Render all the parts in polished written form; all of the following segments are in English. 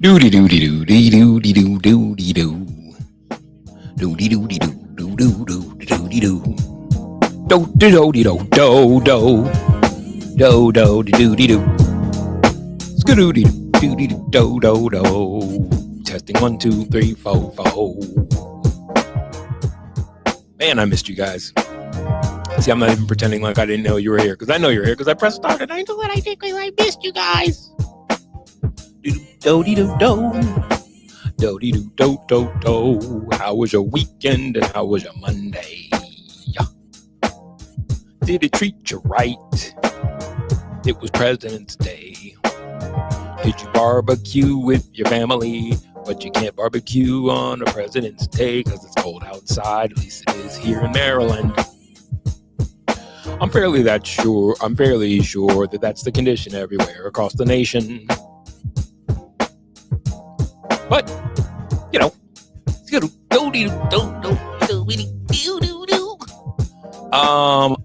Doody doody doody doody doo doody doo. Doody doody doo doo doo doo doody doo. Do do doody do do do. Do do doody doo. Skadoody doody do do do. Testing 1 2 3 4 4. Man, I missed you guys. See, I'm not even pretending like I didn't know you were here, because I know you're here because I pressed start and I know what I did because I missed you guys. Do-do-do-do. Do-de-do-do-do-do. How was your weekend and how was your Monday? Did it treat you right? It was President's Day. Did you barbecue with your family? But you can't barbecue on a President's Day because it's cold outside. At least it is here in Maryland. I'm fairly sure that that's the condition everywhere across the nation. But, you know,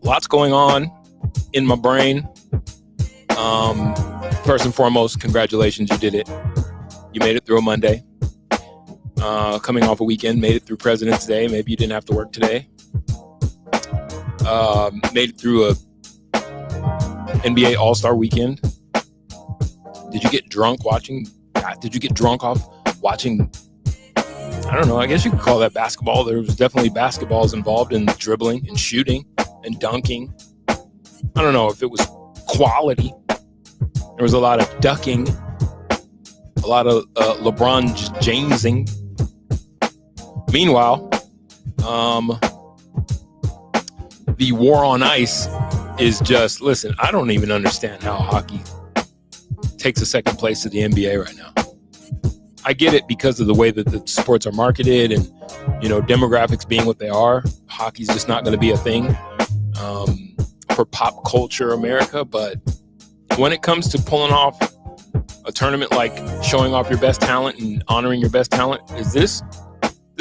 lots going on in my brain. First and foremost, congratulations, you did it. You made it through a Monday. Coming off a weekend, made it through President's Day. Maybe you didn't have to work today. Made it through a NBA All-Star weekend. Did you get drunk watching? Did you get drunk off watching? I don't know. I guess you could call that basketball. There was definitely basketballs involved in dribbling and shooting and dunking. I don't know if it was quality. There was a lot of ducking, a lot of Lebron Jamesing. Meanwhile, the war on ice is just, listen, I don't even understand how hockey takes a second place to the NBA right now. I get it because of the way that the sports are marketed and, you know, demographics being what they are. Hockey's just not going to be a thing for pop culture America. But when it comes to pulling off a tournament like showing off your best talent and honoring your best talent, is this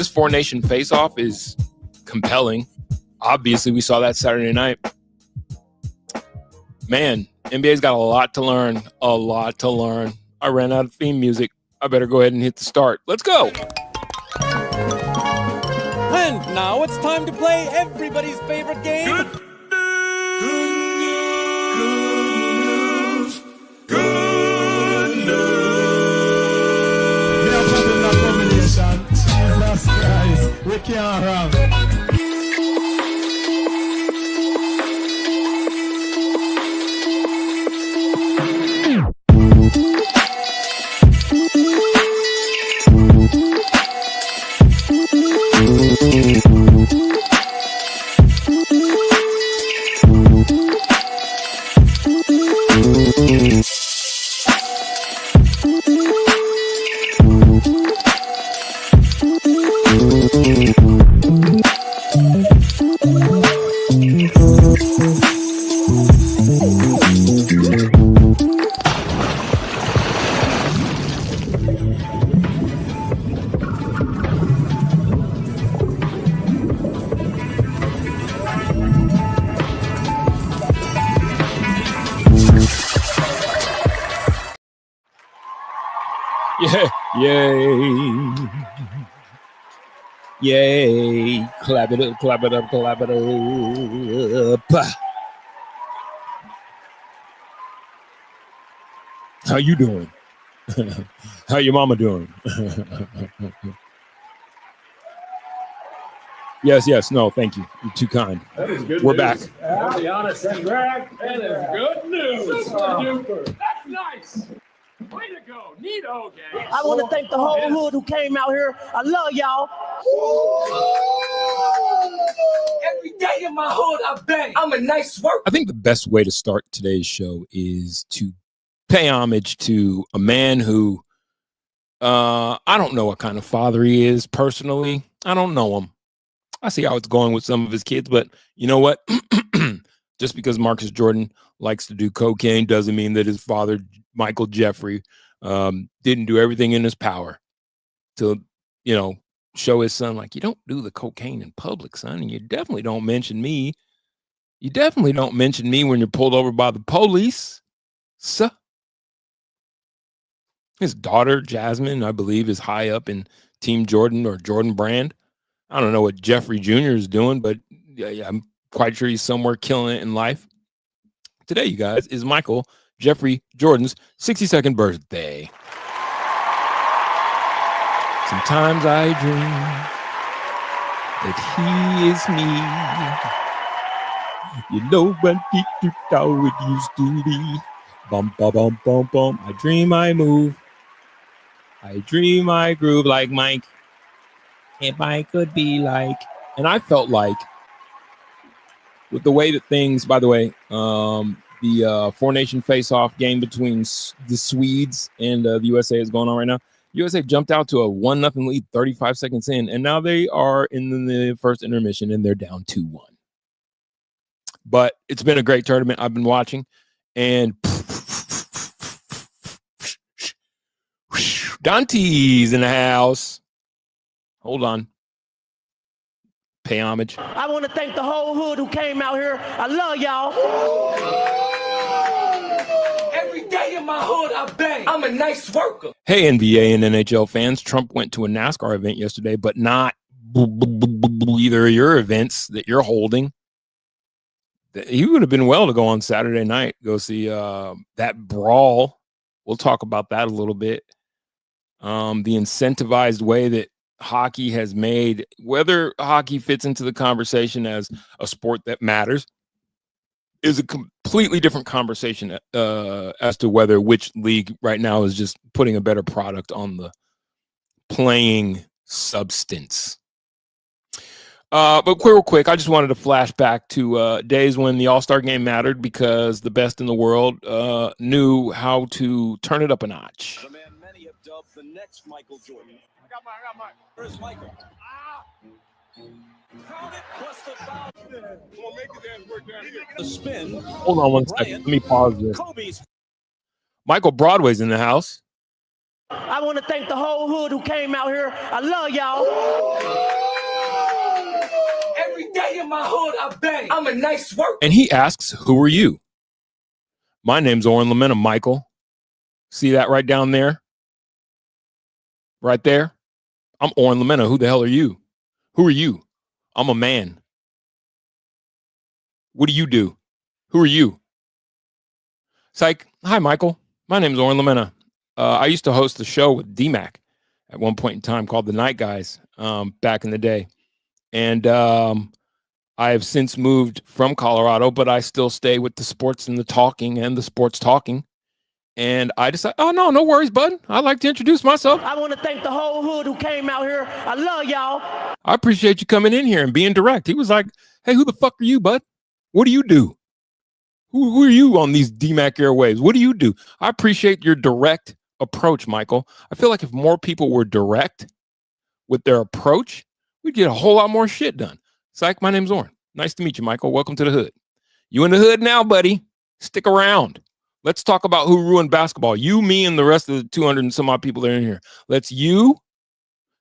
four-nation face-off is compelling. Obviously, we saw that Saturday night. Man, NBA's got a lot to learn. A lot to learn. I ran out of theme music. I better go ahead and hit the start. Let's go. And now it's time to play everybody's favorite game. Good news. Good news. We are talking about combination. Jesus Christ. We can't run. Yay. Clap it up, clap it up, clap it up. How you doing? How your mama doing? Yes, no, thank you. You're too kind. That is good. We're news. back. I'll be honest, and Greg, that is good news. Super duper. That's nice. Way to go. Neato, gang. I want to thank the whole hood who came out here. I love y'all. Every day in my hood, I bang. I'm a nice worker. I think the best way to start today's show is to pay homage to a man who, I don't know what kind of father he is personally. I don't know him. I see how it's going with some of his kids, but you know what? Just because Marcus Jordan likes to do cocaine doesn't mean that his father, Michael Jeffrey, didn't do everything in his power to, you know, show his son, like, you don't do the cocaine in public, son, and you definitely don't mention me. You definitely don't mention me when you're pulled over by the police, sir. His daughter, Jasmine, I believe, is high up in Team Jordan or Jordan Brand. I don't know what Jeffrey Jr. is doing, but yeah, I'm quite sure he's somewhere killing it in life. Today, you guys, is Michael Jeffrey Jordan's 62nd birthday. Sometimes I dream that he is me. You know what how it used to be. Bum, bum, bum, bum, bum. I dream, I move. I dream, I groove like Mike. If I could be like. And I felt like, with the way that things, by the way, the four-nation face-off game between the Swedes and the USA is going on right now. USA jumped out to a 1-0 lead 35 seconds in, and now they are in the first intermission, and they're down 2-1. But it's been a great tournament. I've been watching, and Dante's in the house. Hold on. Pay homage. I want to thank the whole hood who came out here. I love y'all. Every day in my hood, I bang. I'm a nice worker. Hey, NBA and NHL fans. Trump went to a NASCAR event yesterday, but not either of your events that you're holding. He would have been well to go on Saturday night, go see that brawl. We'll talk about that a little bit. The incentivized way that hockey has made, whether hockey fits into the conversation as a sport that matters, is a completely different conversation as to whether which league right now is just putting a better product on the playing substance. But real quick, I just wanted to flash back to days when the All-Star game mattered because the best in the world knew how to turn it up a notch. The man many have dubbed the next Michael Jordan. I got mine. Where's Michael? Count it plus the foul. The spin. Hold on one second. Let me pause this. Kobe's. Michael Broadway's in the house. I want to thank the whole hood who came out here. I love y'all. Every day in my hood, I bang. I'm a nice worker. And he asks, who are you? My name's Oren Lamena, Michael. See that right down there? Right there? I'm Oren Lamena. Who the hell are you? Who are you? I'm a man. What do you do? Who are you? Psych. Hi, Michael. My name's Oren Lamena. I used to host a show with D-Mac at one point in time called The Night Guys back in the day. And I have since moved from Colorado, but I still stay with the sports and the talking and the sports talking. And I decided, oh, no worries, bud. I'd like to introduce myself. I want to thank the whole hood who came out here. I love y'all. I appreciate you coming in here and being direct. He was like, hey, who the fuck are you, bud? What do you do? Who are you on these DMAC airwaves? What do you do? I appreciate your direct approach, Michael. I feel like if more people were direct with their approach, we'd get a whole lot more shit done. Psych, my name's Oren. Nice to meet you, Michael. Welcome to the hood. You in the hood now, buddy. Stick around. Let's talk about who ruined basketball. You, me, and the rest of the 200 and some odd people that are in here. Let's you,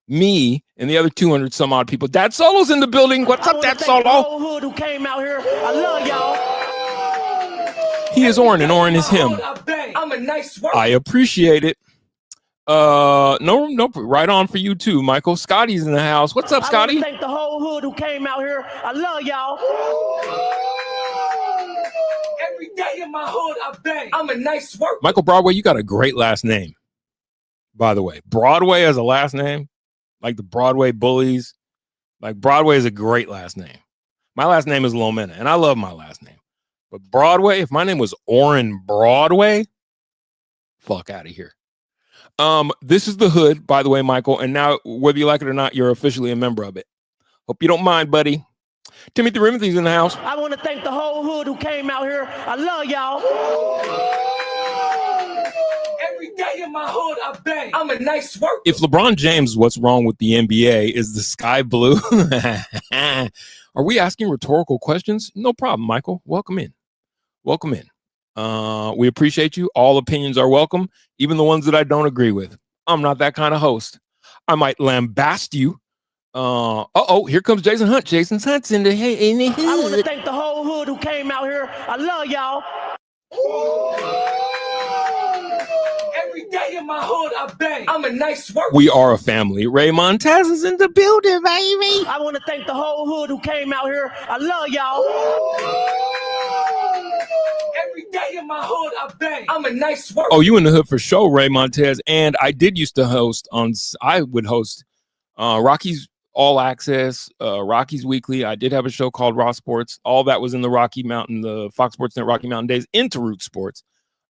me, and the other 200 some odd people. Dad Solo's in the building. What's up, Dad Solo? The whole hood who came out here. I love y'all. He is Oren, and Oren is him. I'm a nice worker. I appreciate it. No, right on for you too, Michael. Scotty's in the house. What's up, Scotty? I want to thank the whole hood who came out here. I love y'all. Every day in my hood, I bang. I'm a nice worker. Michael Broadway, you got a great last name, by the way. Broadway as a last name, like the Broadway Bullies. Like Broadway is a great last name. My last name is Lomena, and I love my last name. But Broadway, if my name was Oren Broadway, fuck out of here. This is the hood, by the way, Michael. And now, whether you like it or not, you're officially a member of it. Hope you don't mind, buddy. Timothy Rimothy's in the house. I want to thank the whole hood who came out here. I love y'all. Every day in my hood, I bang. I'm a nice worker. If LeBron James, what's wrong with the NBA is the sky blue. Are we asking rhetorical questions? No problem, Michael. Welcome in. Welcome in. We appreciate you. All opinions are welcome, even the ones that I don't agree with. I'm not that kind of host. I might lambast you. Here comes Jason Hunt. Jason Hunt's in the hood. I want to thank the whole hood who came out here. I love y'all. Every day in my hood, I bang. I'm a nice worker. We are a family. Ray Montez is in the building, baby. I want to thank the whole hood who came out here. I love y'all. Every day in my hood, I bang. I'm a nice worker. Oh, you in the hood for sure, Ray Montez. And I did used to host Rockies All Access, Rockies Weekly. I did have a show called Raw Sports. All that was in the Rocky Mountain, the Fox Sports Net Rocky Mountain days into Root Sports.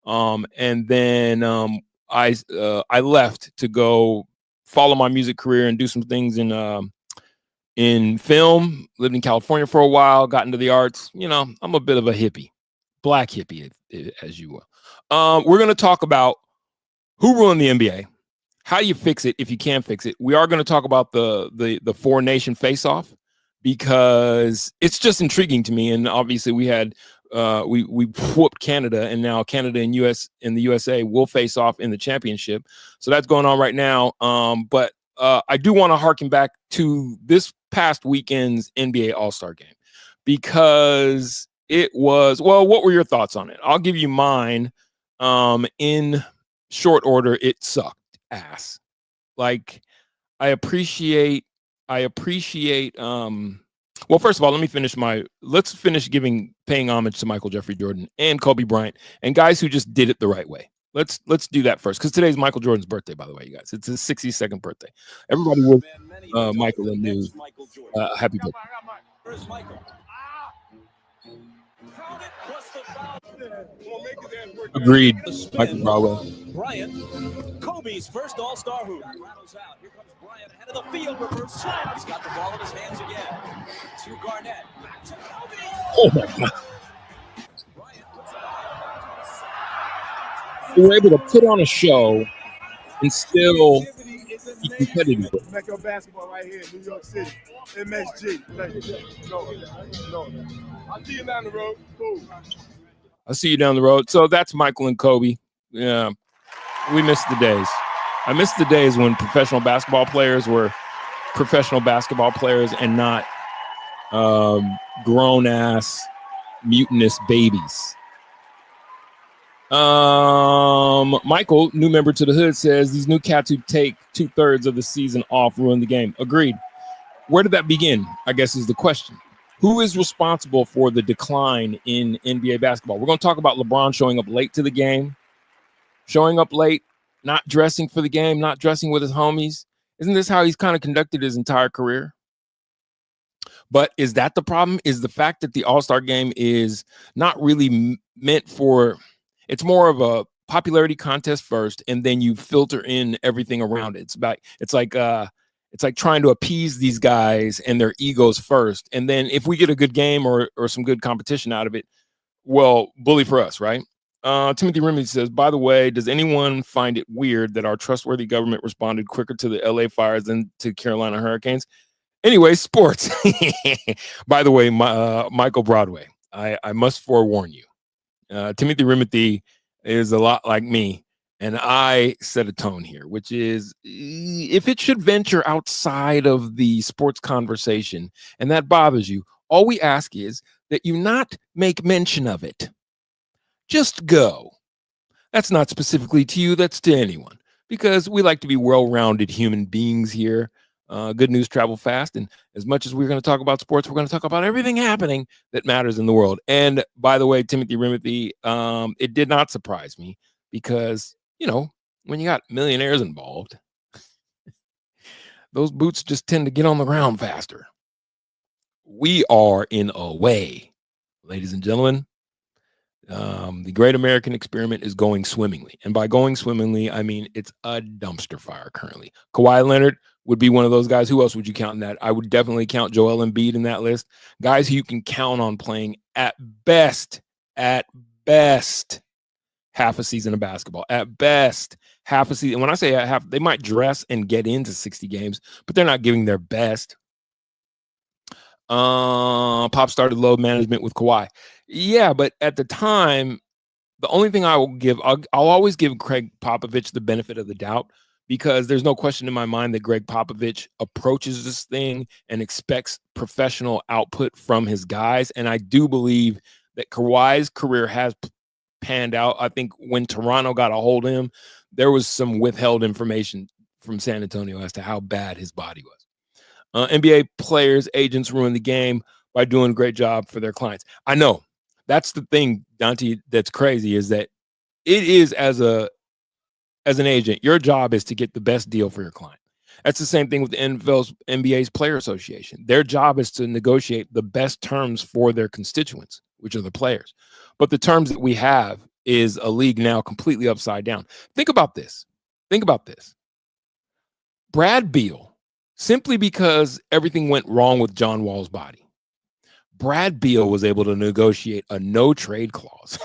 And then I left to go follow my music career and do some things in film. Lived in California for a while, got into the arts. You know, I'm a bit of a hippie, black hippie, as you will. We're going to talk about who ruined the NBA, how you fix it if you can fix it. We are going to talk about the four-nation face-off because it's just intriguing to me. And obviously, we had we whooped Canada, and now Canada and the USA will face off in the championship. So that's going on right now. But I do want to harken back to this past weekend's NBA All-Star game because it was, well, what were your thoughts on it? I'll give you mine. In short order, it sucked ass. Like, I appreciate well, first of all, let's finish paying homage to Michael Jeffrey Jordan and Kobe Bryant and guys who just did it the right way. Let's do that first, because today's Michael Jordan's birthday, by the way, you guys. It's his 62nd birthday. Everybody with Michael and new happy birthday. Where's Michael? Agreed, Michael Broadway. Bryant, Kobe's first All-Star hoop. Rattles out. Here comes Bryant ahead of the field. Reverse slam. He's got the ball in his hands again. To Garnett. Back to Kobe. Oh my God. We were able to put on a show and still be competitive. Mecca basketball right here in New York City. MSG. No. I'll see you down the road. Cool. I'll see you down the road. So that's Michael and Kobe. Yeah, we miss the days. I miss the days when professional basketball players were professional basketball players and not grown-ass mutinous babies. Michael, new member to the hood, says these new cats who take 2/3 of the season off ruin the game. Agreed. Where did that begin, I guess, is the question. Who is responsible for the decline in NBA basketball? We're going to talk about LeBron showing up late to the game, showing up late, not dressing for the game, not dressing with his homies. Isn't this how he's kind of conducted his entire career? But is that the problem? Is the fact that the All-Star game is not really meant for, it's more of a popularity contest first, and then you filter in everything around it. It's like trying to appease these guys and their egos first. And then if we get a good game or some good competition out of it, well, bully for us, right? Timothy Rimley says, by the way, does anyone find it weird that our trustworthy government responded quicker to the LA fires than to Carolina hurricanes? Anyway, sports. By the way, Michael Broadway, I must forewarn you. Timothy Rimley is a lot like me. And I set a tone here, which is if it should venture outside of the sports conversation and that bothers you, all we ask is that you not make mention of it. Just go. That's not specifically to you. That's to anyone, because we like to be well-rounded human beings here. Good news travel fast. And as much as we're going to talk about sports, we're going to talk about everything happening that matters in the world. And by the way, Timothy Rimley, it did not surprise me because, you know, when you got millionaires involved, those boots just tend to get on the ground faster. We are in a way, ladies and gentlemen. The great American experiment is going swimmingly. And by going swimmingly, I mean it's a dumpster fire currently. Kawhi Leonard would be one of those guys. Who else would you count in that? I would definitely count Joel Embiid in that list. Guys who you can count on playing at best, half a season of basketball. At best, half a season. When I say half, they might dress and get into 60 games, but they're not giving their best. Pop started load management with Kawhi. Yeah, but at the time, the only thing I will give, I'll always give Greg Popovich the benefit of the doubt, because there's no question in my mind that Greg Popovich approaches this thing and expects professional output from his guys. And I do believe that Kawhi's career has panned out. I think when Toronto got a hold of him, there was some withheld information from San Antonio as to how bad his body was. NBA players, agents ruin the game by doing a great job for their clients. I know. That's the thing, Dante, that's crazy, is that it is, as an agent, your job is to get the best deal for your client. That's the same thing with the NBA's Player Association. Their job is to negotiate the best terms for their constituents, which are the players. But the terms that we have is a league now completely upside down. Think about this. Brad Beal, simply because everything went wrong with John Wall's body, Brad Beal was able to negotiate a no-trade clause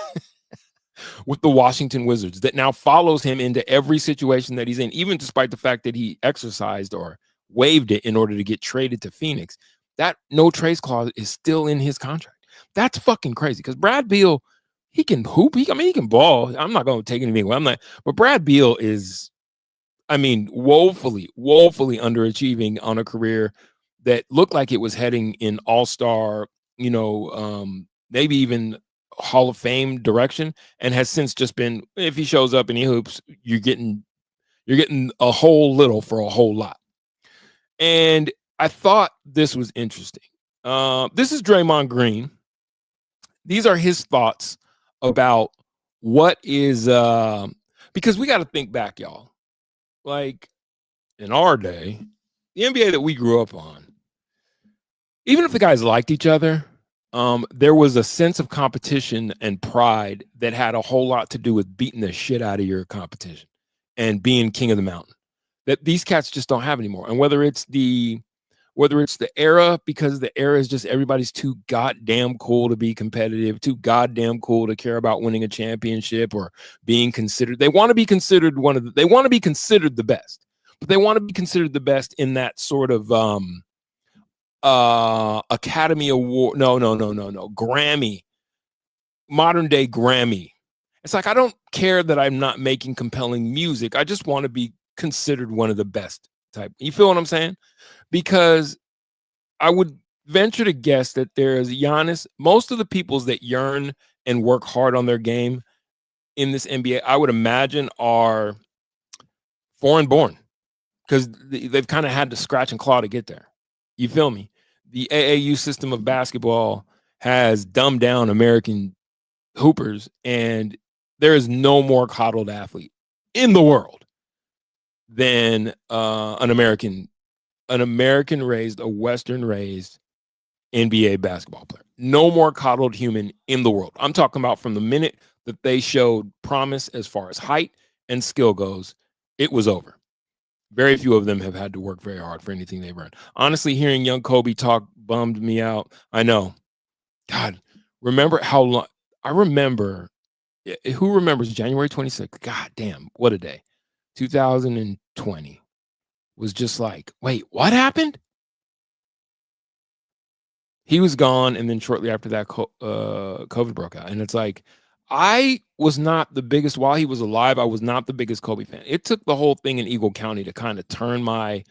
with the Washington Wizards that now follows him into every situation that he's in, even despite the fact that he exercised or waived it in order to get traded to Phoenix. That no-trade clause is still in his contract. That's fucking crazy, because Brad Beal, he can hoop. He can ball. I'm not going to take anything away. But Brad Beal is, woefully underachieving on a career that looked like it was heading in all-star, maybe even Hall of Fame direction, and has since just been, if he shows up and he hoops, you're getting a whole little for a whole lot. And I thought this was interesting. This is Draymond Green. These are his thoughts about what is, because we got to think back, y'all. Like, in our day, the NBA that we grew up on, even if the guys liked each other, there was a sense of competition and pride that had a whole lot to do with beating the shit out of your competition and being king of the mountain, that these cats just don't have anymore. And whether it's the era, because the era is just everybody's too goddamn cool to be competitive, too goddamn cool to care about winning a championship or being considered. They want to be considered they want to be considered the best, but they want to be considered the best in that sort of Academy Award. No. Grammy, modern day Grammy. It's like, I don't care that I'm not making compelling music. I just want to be considered one of the best type. You feel what I'm saying? Because I would venture to guess that there's Giannis, most of the peoples that yearn and work hard on their game in this NBA, I would imagine, are foreign born, because they've kind of had to scratch and claw to get there. You feel me? The AAU system of basketball has dumbed down American hoopers, and there is no more coddled athlete in the world than an American-raised, a Western-raised NBA basketball player. No more coddled human in the world. I'm talking about from the minute that they showed promise as far as height and skill goes, it was over. Very few of them have had to work very hard for anything they've earned. Honestly, hearing young Kobe talk bummed me out. I know. God, remember how long? I remember. Who remembers January 26th? God damn, what a day. 2020 was just like, wait, what happened? He was gone, and then shortly after that, COVID broke out. And it's like, I was not the biggest, while he was alive, I was not the biggest Kobe fan. It took the whole thing in Eagle County to kind of turn my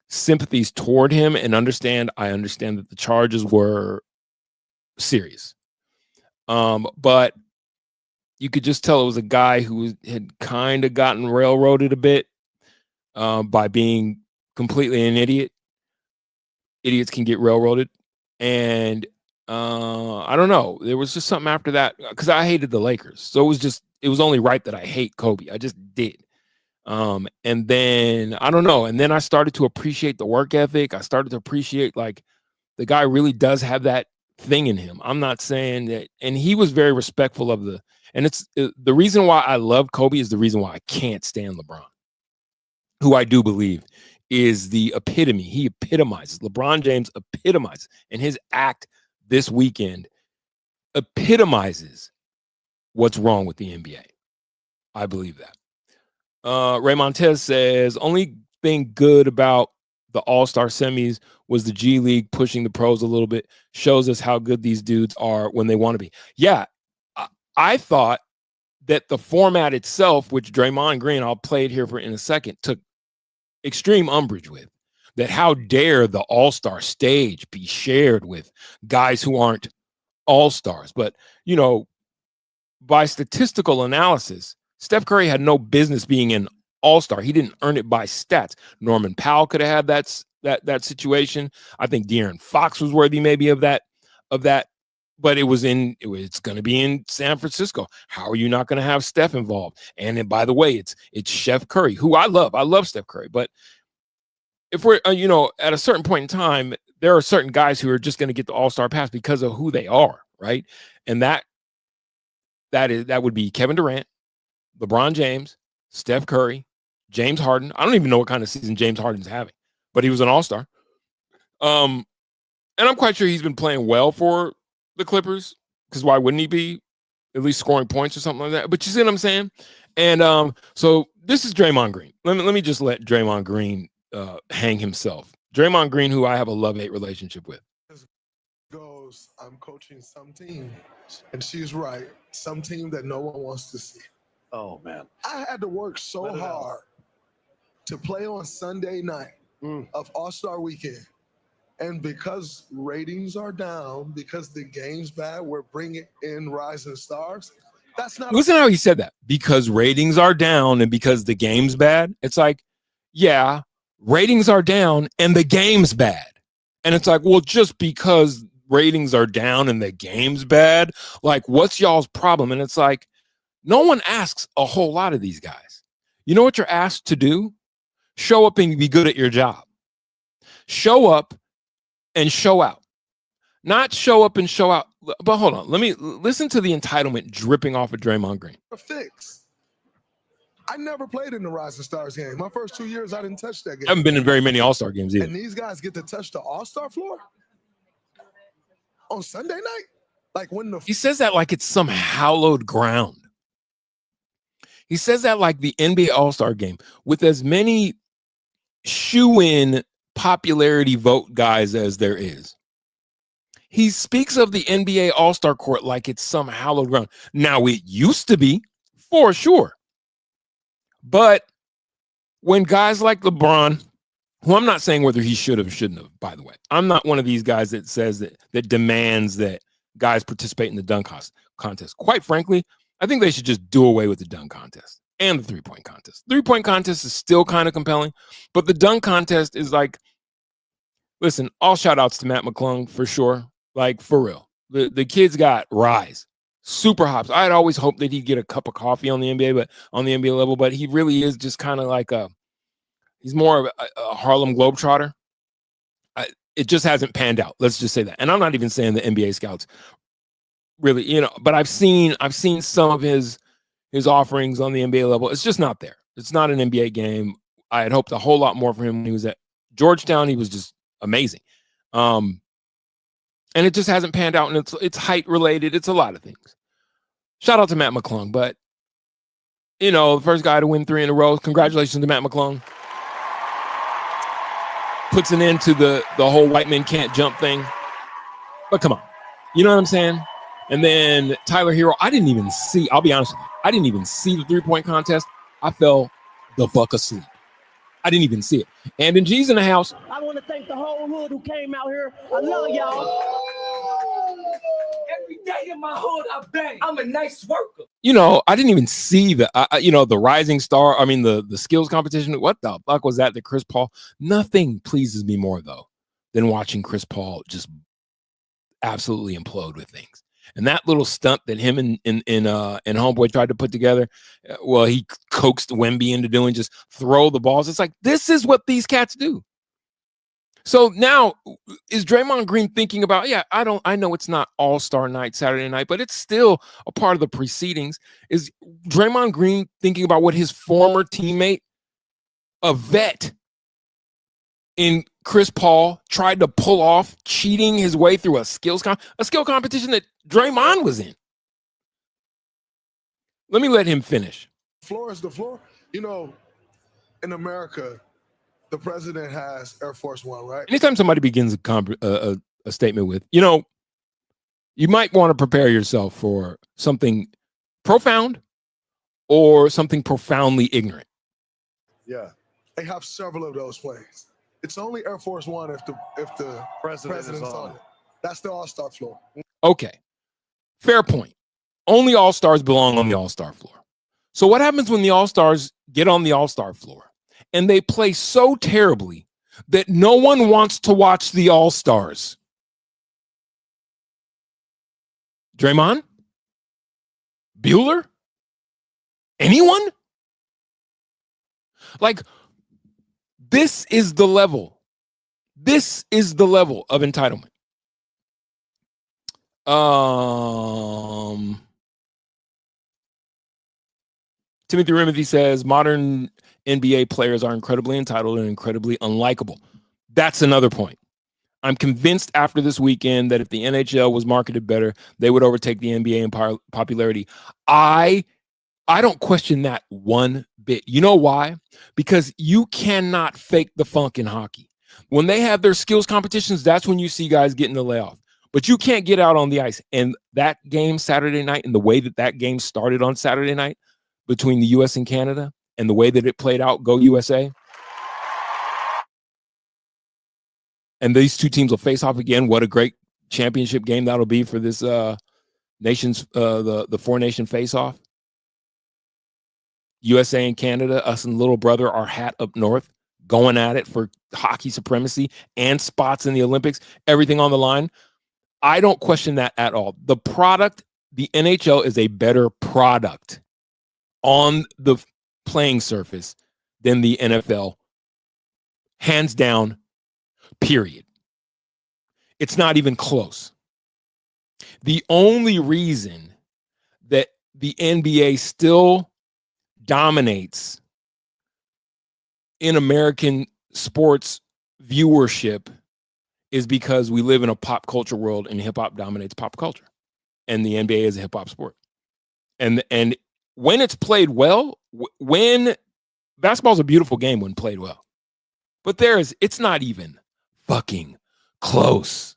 sympathies toward him and I understand that the charges were serious. But you could just tell it was a guy who had kind of gotten railroaded a bit by being completely an idiot. Idiots can get railroaded. And I don't know. There was just something after that, because I hated the Lakers. So it was only right that I hate Kobe. I just did. And then I don't know. And then I started to appreciate the work ethic. I started to appreciate, like, the guy really does have that thing in him. I'm not saying that. And he was very respectful of and it's the reason why I love Kobe is the reason why I can't stand LeBron, who I do believe is the epitome. He epitomizes. LeBron James epitomizes. And his act this weekend epitomizes what's wrong with the NBA. I believe that. Ray Montez says, only thing good about the All-Star semis was the G League pushing the pros a little bit. Shows us how good these dudes are when they want to be. Yeah, I thought that the format itself, which Draymond Green, I'll play it here in a second, took extreme umbrage with. That how dare the All-Star stage be shared with guys who aren't All-Stars. But, by statistical analysis, Steph Curry had no business being an all-star. He didn't earn it by stats. Norman Powell could have had that situation. I think De'Aaron Fox was worthy maybe of that, but it's going to be in San Francisco. How are you not going to have Steph involved? And then, by the way, it's Chef Curry, who I love Steph Curry, but if we're at a certain point in time, there are certain guys who are just going to get the all-star pass because of who they are, right? And that would be Kevin Durant, LeBron James, Steph Curry, James Harden. I don't even know what kind of season James Harden's having, but he was an all-star. And I'm quite sure he's been playing well for the Clippers, because why wouldn't he be at least scoring points or something like that? But you see what I'm saying? And so this is Draymond Green. Let me just let Draymond Green hang himself. Draymond Green, who I have a love-hate relationship with. Goes, I'm coaching some team, and she's right. Some team that no one wants to see. Oh, man. I had to work so hard to play on Sunday night of All-Star Weekend. And because ratings are down, because the game's bad, we're bringing in rising stars. That's not. Listen how he said that. Because ratings are down and because the game's bad. It's like, yeah, ratings are down and the game's bad. And it's like, well, just because ratings are down and the game's bad, like, what's y'all's problem? And it's like, no one asks a whole lot of these guys. You know what you're asked to do? Show up and be good at your job. Show up and show out. Not show up and show out. But hold on. Let me listen to the entitlement dripping off of Draymond Green. Fix. I never played in the Rising Stars game. My first 2 years, I didn't touch that game. I haven't been in very many All-Star games either. And these guys get to touch the All-Star floor on Sunday night? Like when he says that like it's some hallowed ground. He says that like the NBA All-Star game with as many shoe-in popularity vote guys as there is. He speaks of the NBA All-Star court like it's some hallowed ground. Now, it used to be, for sure. But when guys like LeBron, who I'm not saying whether he should have or shouldn't have, by the way. I'm not one of these guys that says that demands that guys participate in the dunk contest. Quite frankly, I think they should just do away with the dunk contest and the three-point contest. Three-point contest is still kind of compelling, but the dunk contest is like, listen, all shout-outs to Matt McClung for sure. Like, for real. The kid's got rise. Super hops. I had always hoped that he'd get a cup of coffee on the NBA level, but he really is just kind of like he's more of a Harlem Globetrotter. It just hasn't panned out. Let's just say that. And I'm not even saying the NBA scouts really, but I've seen some of his offerings on the NBA level. It's just not there. It's not an NBA game. I had hoped a whole lot more for him when he was at Georgetown. He was just amazing. And it just hasn't panned out, and it's height related. It's a lot of things. Shout out to Matt McClung, but the first guy to win 3 in a row. Congratulations to Matt McClung. Puts an end to the whole white men can't jump thing. But come on, you know what I'm saying? And then Tyler Hero, I didn't even see. I'll be honest with you, I didn't even see the 3-point contest. I fell the fuck asleep. I didn't even see it. And in G's in the house. I want to thank the whole hood who came out here. I love y'all. Every day in my hood, I bang. I'm a nice worker. I didn't even see the rising star. I mean, the skills competition. What the fuck was that? The Chris Paul. Nothing pleases me more though than watching Chris Paul just absolutely implode with things. And that little stunt that him and Homeboy tried to put together, well, he coaxed Wemby into doing, just throw the balls. It's like, this is what these cats do. So now, is Draymond Green thinking about, I know it's not All-Star night, Saturday night, but it's still a part of the proceedings. Is Draymond Green thinking about what his former teammate, a vet in Chris Paul, tried to pull off, cheating his way through a skill competition that Draymond was in? Let me let him finish. Floor is the floor. In America, the president has Air Force One, right? Anytime somebody begins a statement with, you might want to prepare yourself for something profound or something profoundly ignorant. Yeah, they have several of those planes. It's only Air Force One if the president's on it. That's the All-Star floor. Okay, fair point. Only All-Stars belong on the All-Star floor. So what happens when the All-Stars get on the All-Star floor and they play so terribly that no one wants to watch the All-Stars? Draymond? Bueller? Anyone? Like, this is the level. This is the level of entitlement. Timothy Rimothy says modern NBA players are incredibly entitled and incredibly unlikable. That's another point. I'm convinced after this weekend that if the NHL was marketed better, they would overtake the NBA in popularity. I don't question that one bit. You know why? Because you cannot fake the funk in hockey. When they have their skills competitions, that's when you see guys getting the layoff. But you can't get out on the ice. And that game Saturday night, and the way that that game started on Saturday night between the U.S. and Canada, and the way that it played out, go USA. And these two teams will face off again. What a great championship game that'll be for this nation's the four-nation face-off. USA and Canada, us and little brother, our hat up north, going at it for hockey supremacy and spots in the Olympics, everything on the line. I don't question that at all. The product, the NHL is a better product on the playing surface than the NFL, hands down, period. It's not even close. The only reason that the NBA still dominates in American sports viewership is because we live in a pop culture world and hip hop dominates pop culture, and the NBA is a hip hop sport. And when it's played well, when basketball's a beautiful game when played well, but it's not even fucking close.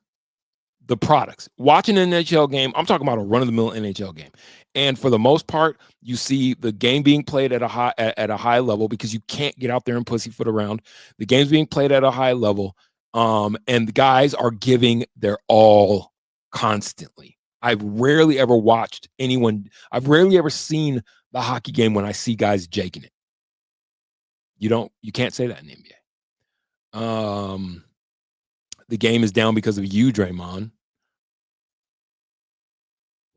The products, watching an NHL game, I'm talking about a run-of-the-mill NHL game, and for the most part, you see the game being played at a high level because you can't get out there and pussyfoot around. The game's being played at a high level, and the guys are giving their all constantly. I've rarely ever seen the hockey game when I see guys jaking it. You can't say that in the NBA. The game is down because of you, Draymond.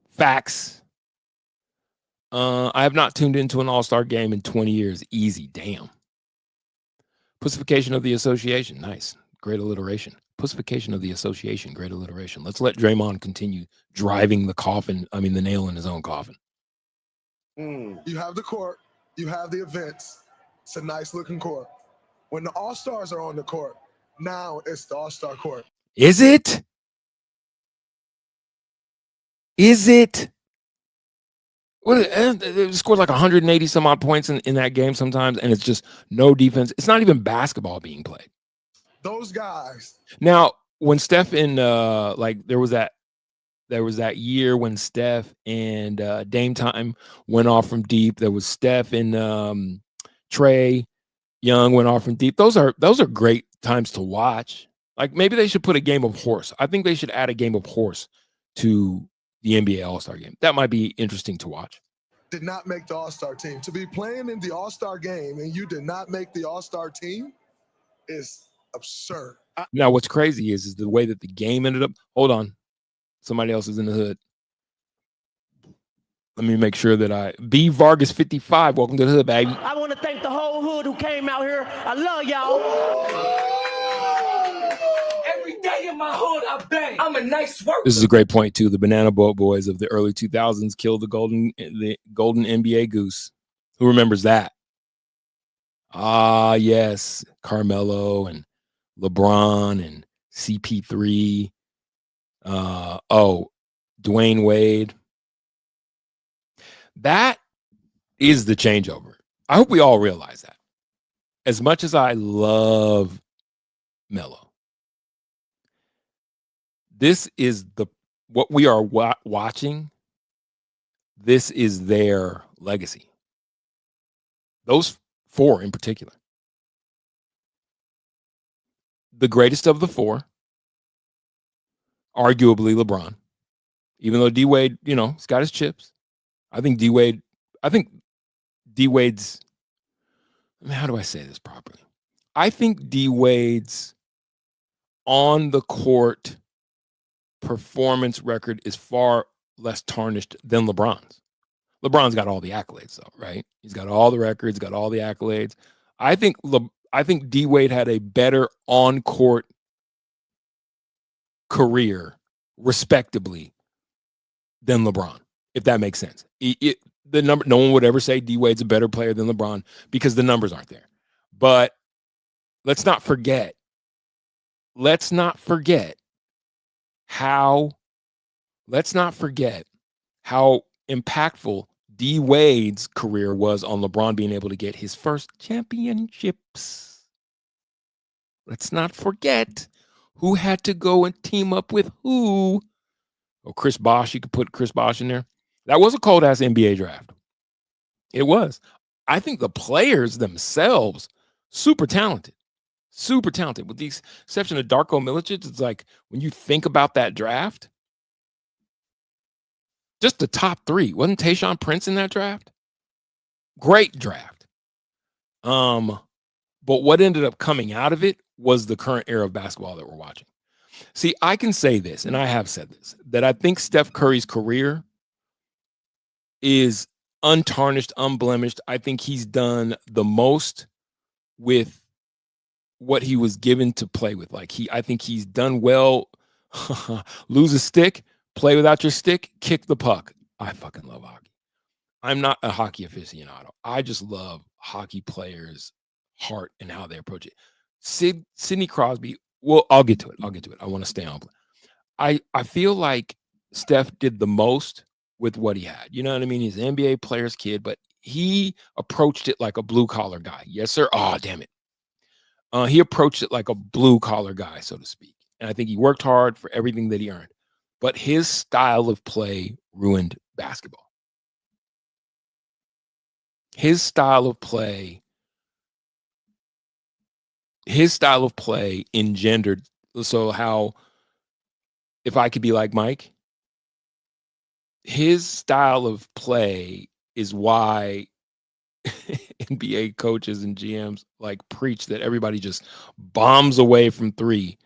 Facts. I have not tuned into an all-star game in 20 years. Easy, damn. Pussification of the association. Nice. Great alliteration. Pussification of the association. Great alliteration. Let's let Draymond continue driving the nail in his own coffin. You have the court. You have the events. It's a nice-looking court. When the all-stars are on the court, now it's the all-star court. Is it? Is it? They scored like 180 some odd points in that game sometimes, and it's just no defense. It's not even basketball being played. Those guys. Now, when Steph and there was that year when Steph and Dame Time went off from deep. There was Steph and Trae Young went off from deep. Those are great times to watch. Like, maybe they should put a game of horse. I think they should add a game of horse to the NBA All-Star game. That might be interesting to watch. Did not make the All-Star team. To be playing in the All-Star game and you did not make the All-Star team is absurd. Now, what's crazy is the way that the game ended up. Hold on. Somebody else is in the hood. Let me make sure that B Vargas 55. Welcome to the hood, baby. I want to thank the whole hood who came out here. I love y'all. Every day in my hood, I bang. I'm a nice worker. This is a great point too. The Banana Boat Boys of the early 2000s killed the golden NBA goose. Who remembers that? Ah, yes, Carmelo and LeBron and CP3. Dwayne Wade. That is the changeover. I hope we all realize that. As much as I love Melo, this is what we are watching. This is their legacy. Those four in particular. The greatest of the four, arguably LeBron, even though D-Wade, he's got his chips. I think D-Wade's, how do I say this properly? I think D-Wade's on the court performance record is far less tarnished than LeBron's. LeBron's got all the accolades, though, right? He's got all the records, got all the accolades. I think D-Wade had a better on-court career, respectably, than LeBron, if that makes sense. The number, no one would ever say D-Wade's a better player than LeBron because the numbers aren't there. But let's not forget how impactful D Wade's career was on LeBron being able to get his first championships. Let's not forget who had to go and team up with who. Oh, Chris Bosh. You could put Chris Bosh in there. That was a cold ass NBA draft. It was. I think the players themselves, super talented. Super talented. With the exception of Darko Milicic, it's like when you think about that draft, just the top three. Wasn't Tayshaun Prince in that draft? Great draft. But what ended up coming out of it was the current era of basketball that we're watching. See, I can say this, and I have said this, that I think Steph Curry's career is untarnished, unblemished. I think he's done the most with what he was given to play with. I think he's done well. Lose a stick, play without your stick, kick the puck. I fucking love hockey. I'm not a hockey aficionado. I just love hockey players' heart and how they approach it. Sidney Crosby, well, I'll get to it. I want to stay on. I feel like Steph did the most with what he had. You know what I mean? He's an NBA player's kid, but he approached it like a blue-collar guy. Yes, sir. Oh, damn it. He approached it like a blue-collar guy, so to speak. And I think he worked hard for everything that he earned. But his style of play ruined basketball. His style of play engendered, so how, if I could be like Mike, his style of play is why NBA coaches and GMs preach that everybody just bombs away from three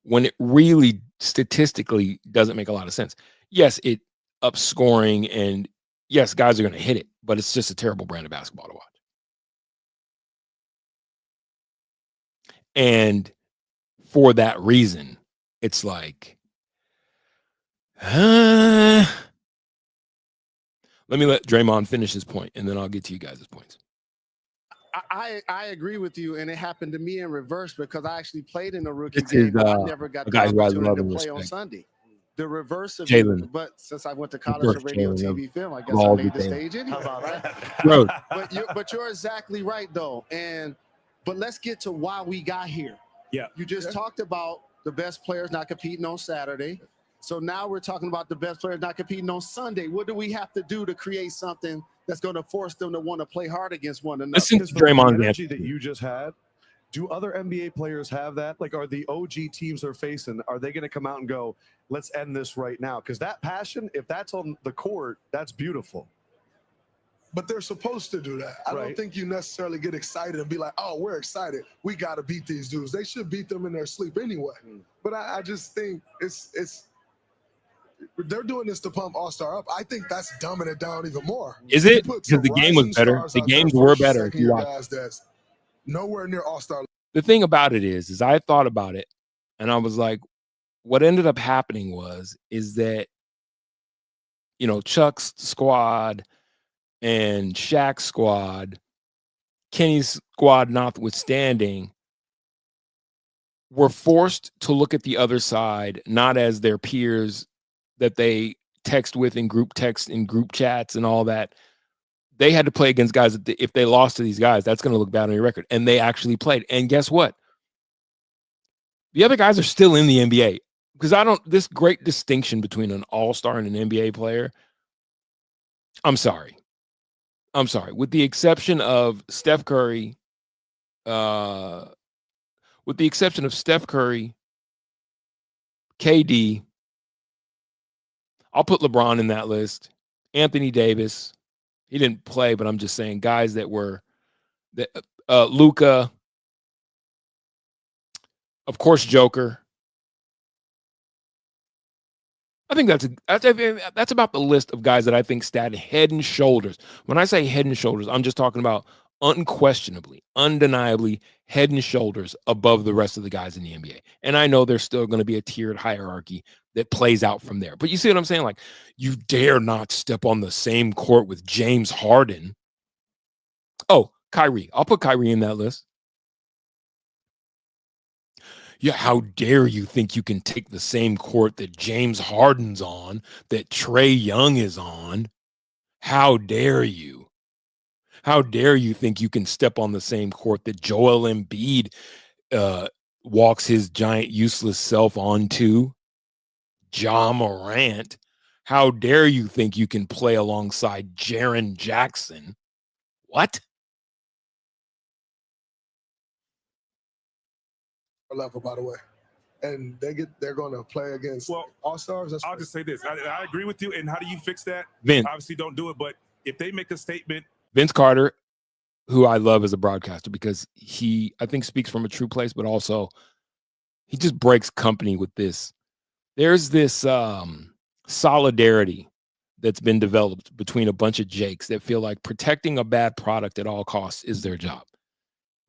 when it really statistically doesn't make a lot of sense. Yes, it ups scoring, and yes, guys are going to hit it, but it's just a terrible brand of basketball to watch. And for that reason, it's like, let me let Draymond finish his point, and then I'll get to you guys' points. I agree with you, and it happened to me in reverse because I actually played in a rookie game, but I never got the opportunity to play on Sunday. The reverse of Jalen. But since I went to college for radio, TV, film, I guess I made the stage anyway, right? But you're exactly right, though. But let's get to why we got here. Yeah. You just talked about the best players not competing on Saturday. So now we're talking about the best players not competing on Sunday. What do we have to do to create something that's going to force them to want to play hard against one another? Listen to Draymond's energy that you just had. Do other NBA players have that? Are the OG teams they're facing, are they going to come out and go, let's end this right now? Because that passion, if that's on the court, that's beautiful. But they're supposed to do that. I don't think you necessarily get excited and be like, oh, we're excited. We got to beat these dudes. They should beat them in their sleep anyway. But I just think they're doing this to pump All-Star up. I think that's dumbing it down even more. Is it? Because the game was better. The games were better. If you watch. That's nowhere near All-Star. The thing about it is I thought about it, and I was like, what ended up happening is that, Chuck's squad and Shaq's squad, Kenny's squad notwithstanding, were forced to look at the other side not as their peers that they text with in group texts, in group chats and all that. They had to play against guys that if they lost to these guys, that's going to look bad on your record. And they actually played. And guess what? The other guys are still in the NBA. Because this great distinction between an all-star and an NBA player, I'm sorry. With the exception of Steph Curry, KD, I'll put LeBron in that list, Anthony Davis, He didn't play, but I'm just saying guys that were Luka, of course, Joker. I think that's about the list of guys that I think stand head and shoulders. When I say head and shoulders, I'm just talking about unquestionably, undeniably head and shoulders above the rest of the guys in the NBA. And I know there's still going to be a tiered hierarchy that plays out from there. But you see what I'm saying? Like, you dare not step on the same court with James Harden. Oh, Kyrie. I'll put Kyrie in that list. Yeah, how dare you think you can take the same court that James Harden's on, that Trae Young is on? How dare you? How dare you think you can step on the same court that Joel Embiid walks his giant useless self onto? Ja Morant. How dare you think you can play alongside Jaren Jackson? What? Level, by the way, and they're going to play against all-stars. I'll just say this. I agree with you. And how do you fix that? Vince. Obviously don't do it, but if they make a statement. Vince Carter, who I love as a broadcaster because he, I think, speaks from a true place, but also he just breaks company with this. There's this solidarity that's been developed between a bunch of Jakes that feel like protecting a bad product at all costs is their job.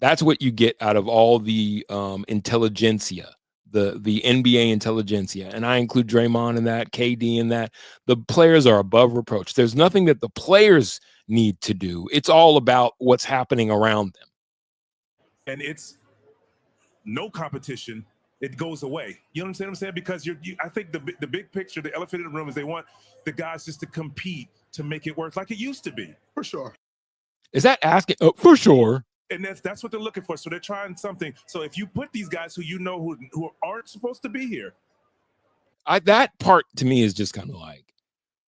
That's what you get out of all the intelligentsia, the NBA intelligentsia. And I include Draymond in that, KD in that. The players are above reproach. There's nothing that the players need to do. It's all about what's happening around them. And it's no competition. It goes away. You know what I'm saying? Because I think the big picture, the elephant in the room is they want the guys just to compete to make it work like it used to be. For sure. Is that asking? Oh, for sure. And that's what they're looking for. So they're trying something. So if you put these guys who you know who aren't supposed to be here. That part to me is just kind of like,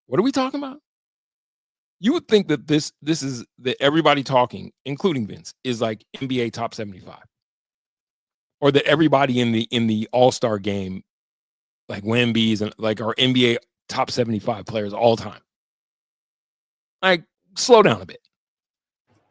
what are we talking about? You would think that this is that everybody talking, including Vince, is like NBA top 75. Or that everybody in the All-Star game, like Wemby's and like our NBA top 75 players all time. Like, slow down a bit.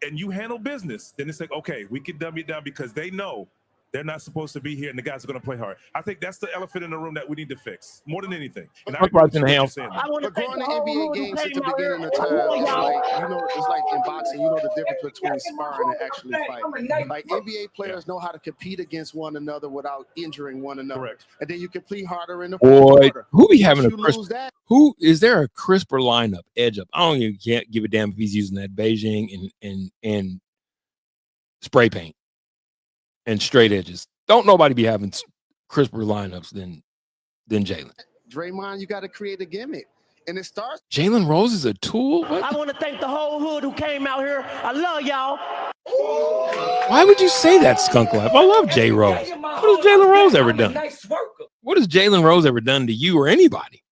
And you handle business, then it's like, okay, we can dumb it down because they know they're not supposed to be here and the guys are going to play hard. I think that's the elephant in the room that we need to fix more than anything. And but going to NBA games at the beginning of time, it's like in boxing, you know the difference between sparring and actually fighting. Like NBA players know how to compete against one another without injuring one another. Correct. And then you compete harder in the Boy, quarter. who be having a crisper? Who is there a crisper lineup edge up? I don't even can't give a damn if he's using that Beijing and spray paint and straight edges. Don't nobody be having crisper lineups than Jalen. Draymond, you got to create a gimmick. And it starts. Jalen Rose is a tool? What? I want to thank the whole hood who came out here. I love y'all. Why would you say that, Skunk Life? I love J. Rose. What has Jalen Rose ever done? What has Jalen Rose ever done to you or anybody?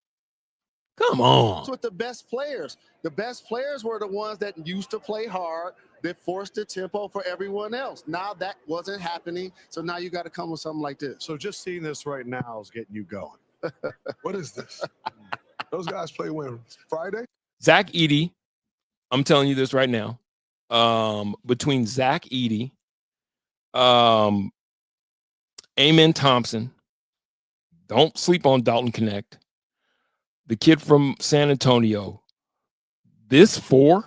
Come on. That's with the best players. The best players were the ones that used to play hard, that forced the tempo for everyone else. Now that wasn't happening. So now you got to come with something like this. So just seeing this right now is getting you going. What is this? Those guys play when? Friday? Zach Edey, I'm telling you this right now. Between Zach Edey, Amen Thompson, don't sleep on Dalton Connect, the kid from San Antonio, this four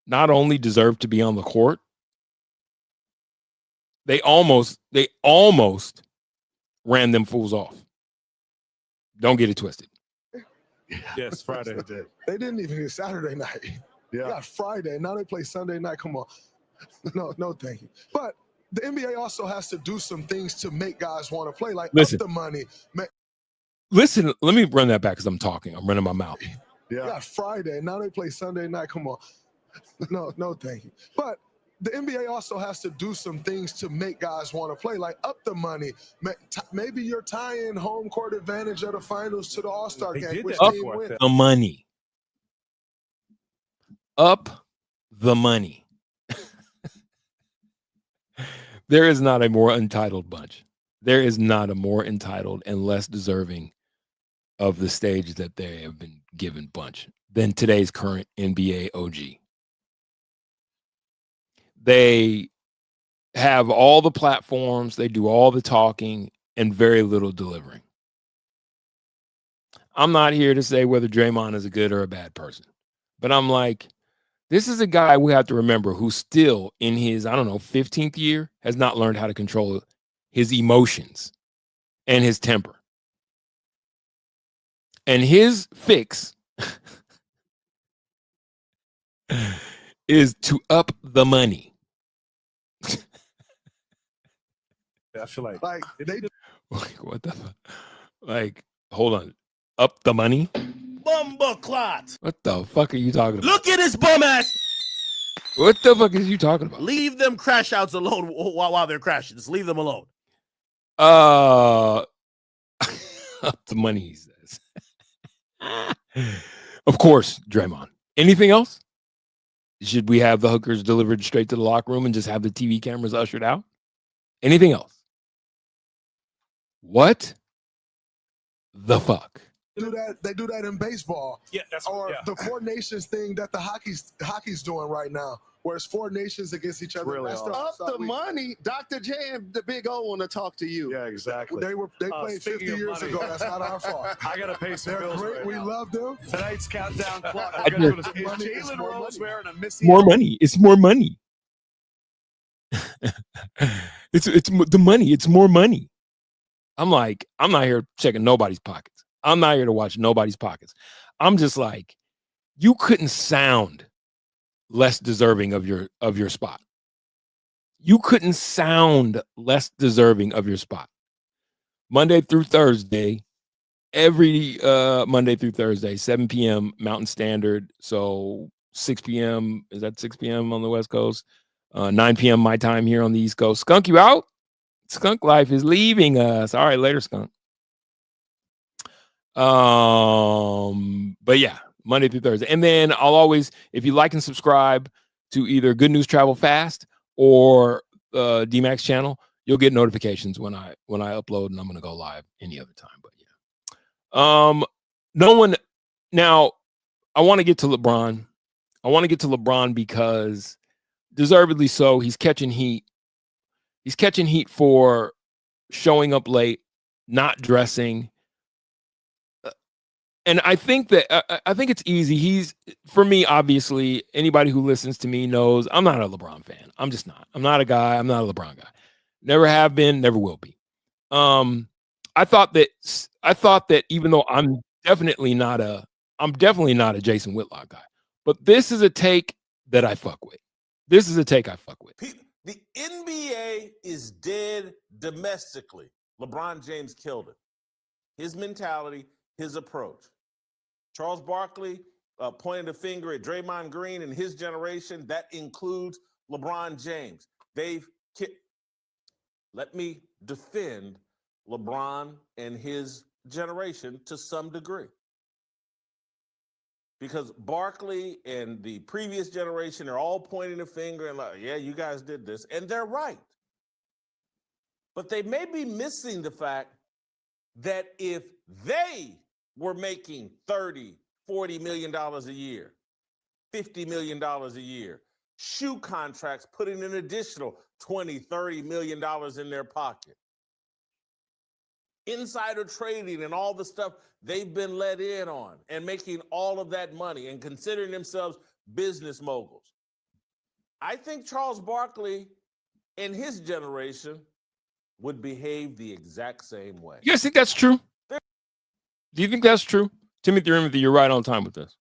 not only deserve to be on the court, they almost ran them fools off. Don't get it twisted. Yes, Friday. They didn't even get Saturday night. Yeah. They got Friday. Now they play Sunday night. Come on. No, thank you. But the NBA also has to do some things to make guys want to play, like up the money. Listen, let me run that back because I'm talking. I'm running my mouth. Yeah. They got Friday. Now they play Sunday night. Come on. No, thank you. But the NBA also has to do some things to make guys want to play, like up the money. Maybe you're tying home court advantage of the finals to the All-Star game. Which Up team wins? the money. Up the money. There is not a more entitled bunch. There is not a more entitled and less deserving of the stage that they have been given bunch than today's current NBA OG. They have all the platforms, they do all the talking, and very little delivering. I'm not here to say whether Draymond is a good or a bad person, but I'm like, this is a guy we have to remember who still in his, 15th year has not learned how to control his emotions and his temper. And his fix is to up the money. I feel like they what the fuck? Like, hold on. Up the money? Bumba clot. What the fuck are you talking about? Look at his bum ass. What the fuck is you talking about? Leave them crash outs alone while they're crashing. Just leave them alone. Up the money, he says. Of course, Draymond. Anything else? Should we have the hookers delivered straight to the locker room and just have the TV cameras ushered out? Anything else? What the fuck? They do that in baseball. Yeah, that's the Four Nations thing that the hockey's doing right now, where it's 4 nations against each other. Really Up the money. Dr. J and the Big O want to talk to you. Yeah, exactly. They played 50 years ago. That's not our fault. I gotta pay some They're bills. great. Right We now. love them. Tonight's countdown clock. I We're gonna just- go to- is Jalen Rose wearing a Missy? More money. It's more money. it's the money. It's more money. I'm like, I'm not here checking nobody's pockets. I'm not here to watch nobody's pockets. I'm just like, you couldn't sound less deserving of your spot. You couldn't sound less deserving of your spot. Monday through Thursday, every Monday through Thursday, 7 p.m. Mountain Standard. So 6 p.m. Is that 6 p.m. on the West Coast? 9 p.m. my time here on the East Coast. Skunk, you out? Skunk Life is leaving us. All right, later, Skunk. But yeah, Monday through Thursday. And then I'll always, if you like and subscribe to either Good News Travel Fast or DMAX channel, you'll get notifications when I upload, and I'm gonna go live any other time. But yeah. No one now I want to get to LeBron. I want to get to LeBron because deservedly so, he's catching heat. He's catching heat for showing up late, not dressing. And I think that I think it's easy. He's, for me, obviously, anybody who listens to me knows I'm not a LeBron fan. I'm just not. I'm not a guy. I'm not a LeBron guy. Never have been, never will be. I thought that even though I'm definitely not a Jason Whitlock guy, but this is a take that I fuck with. This is a take I fuck with. The NBA is dead domestically. LeBron James killed it. His mentality, his approach. Charles Barkley pointed a finger at Draymond Green and his generation. That includes LeBron James. Let me defend LeBron and his generation to some degree. Because Barkley and the previous generation are all pointing a finger and like, yeah, you guys did this. And they're right. But they may be missing the fact that if they were making $30, $40 million a year, $50 million a year, shoe contracts putting an additional $20, $30 million in their pocket, insider trading and all the stuff they've been let in on and making all of that money and considering themselves business moguls. I think Charles Barkley and his generation would behave the exact same way. You guys think that's true? Do you think that's true? Timothy Rimothy, you're right on time with this.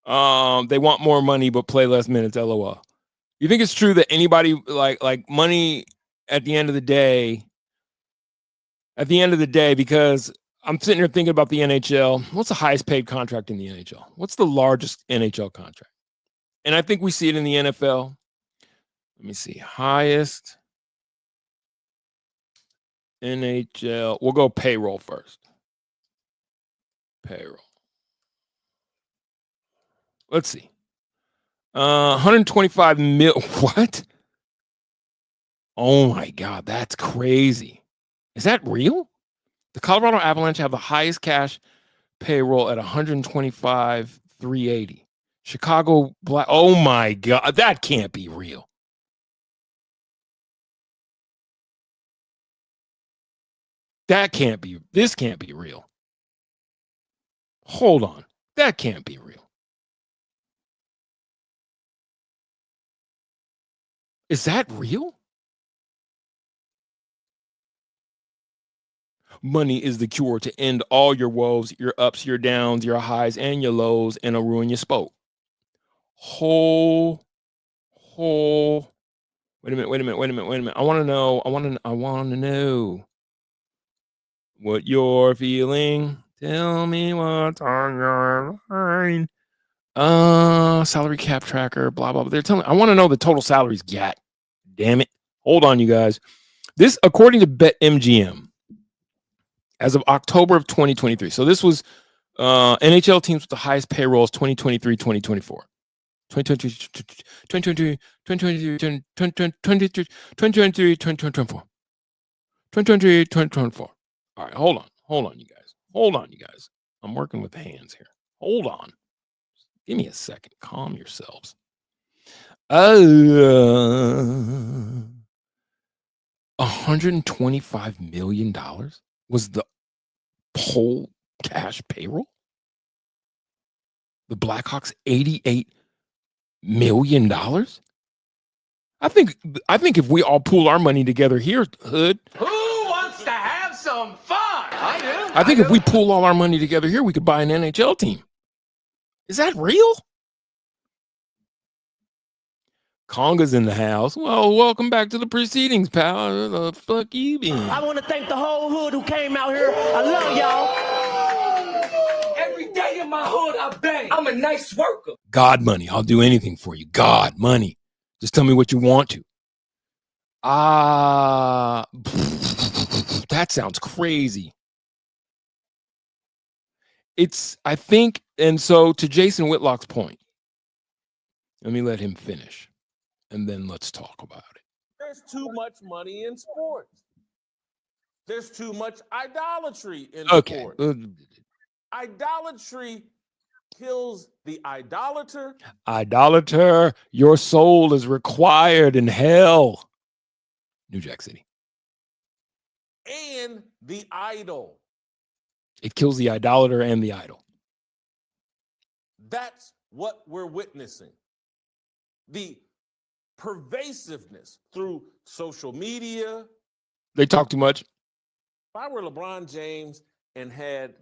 They want more money but play less minutes, LOL. You think it's true that anybody like money at the end of the day, because I'm sitting here thinking about the NHL. What's the highest paid contract in the NHL? What's the largest NHL contract? And I think we see it in the NFL. Let me see. Highest NHL. We'll go payroll first. Payroll. Let's see. 125 mil. What? Oh my God, that's crazy. Is that real? The Colorado Avalanche have the highest cash payroll at 125,380. Chicago Black. Oh my God, that can't be real. That can't be. This can't be real. Hold on, that can't be real. Is that real? Money is the cure to end all your woes, your ups, your downs, your highs, and your lows, and it'll ruin your spoke. Wait a minute. I want to know what you're feeling. Tell me what's on your mind. Salary cap tracker, blah, blah, blah. They're telling me, I want to know the total salaries. God damn it. Hold on, you guys. This, according to BetMGM, as of October of 2023. So this was NHL teams with the highest payrolls 2023, 2024. 2023, 2024. All right, hold on, you guys. I'm working with the hands here. Hold on. Give me a second. Calm yourselves. $125 million was the whole cash payroll. The Blackhawks $88 million. I think if we all pool our money together here, Hood. Who wants to have some fun? I do. I think if we pool all our money together here, we could buy an NHL team. Is that real? Conga's in the house. Well, welcome back to the proceedings, pal. The fuck you been? I want to thank the whole hood who came out here. I love y'all. Every day in my hood, I bang. I'm a nice worker. God money. I'll do anything for you. God money. Just tell me what you want to. That sounds crazy. I think, and so to Jason Whitlock's point, let me let him finish, and then let's talk about it. There's too much money in sports. There's too much idolatry in sports. Idolatry kills the idolater. Idolater, your soul is required in hell. New Jack City. And the idol. It kills the idolater and the idol. That's what we're witnessing. The pervasiveness through social media. They talk too much. If I were LeBron James and had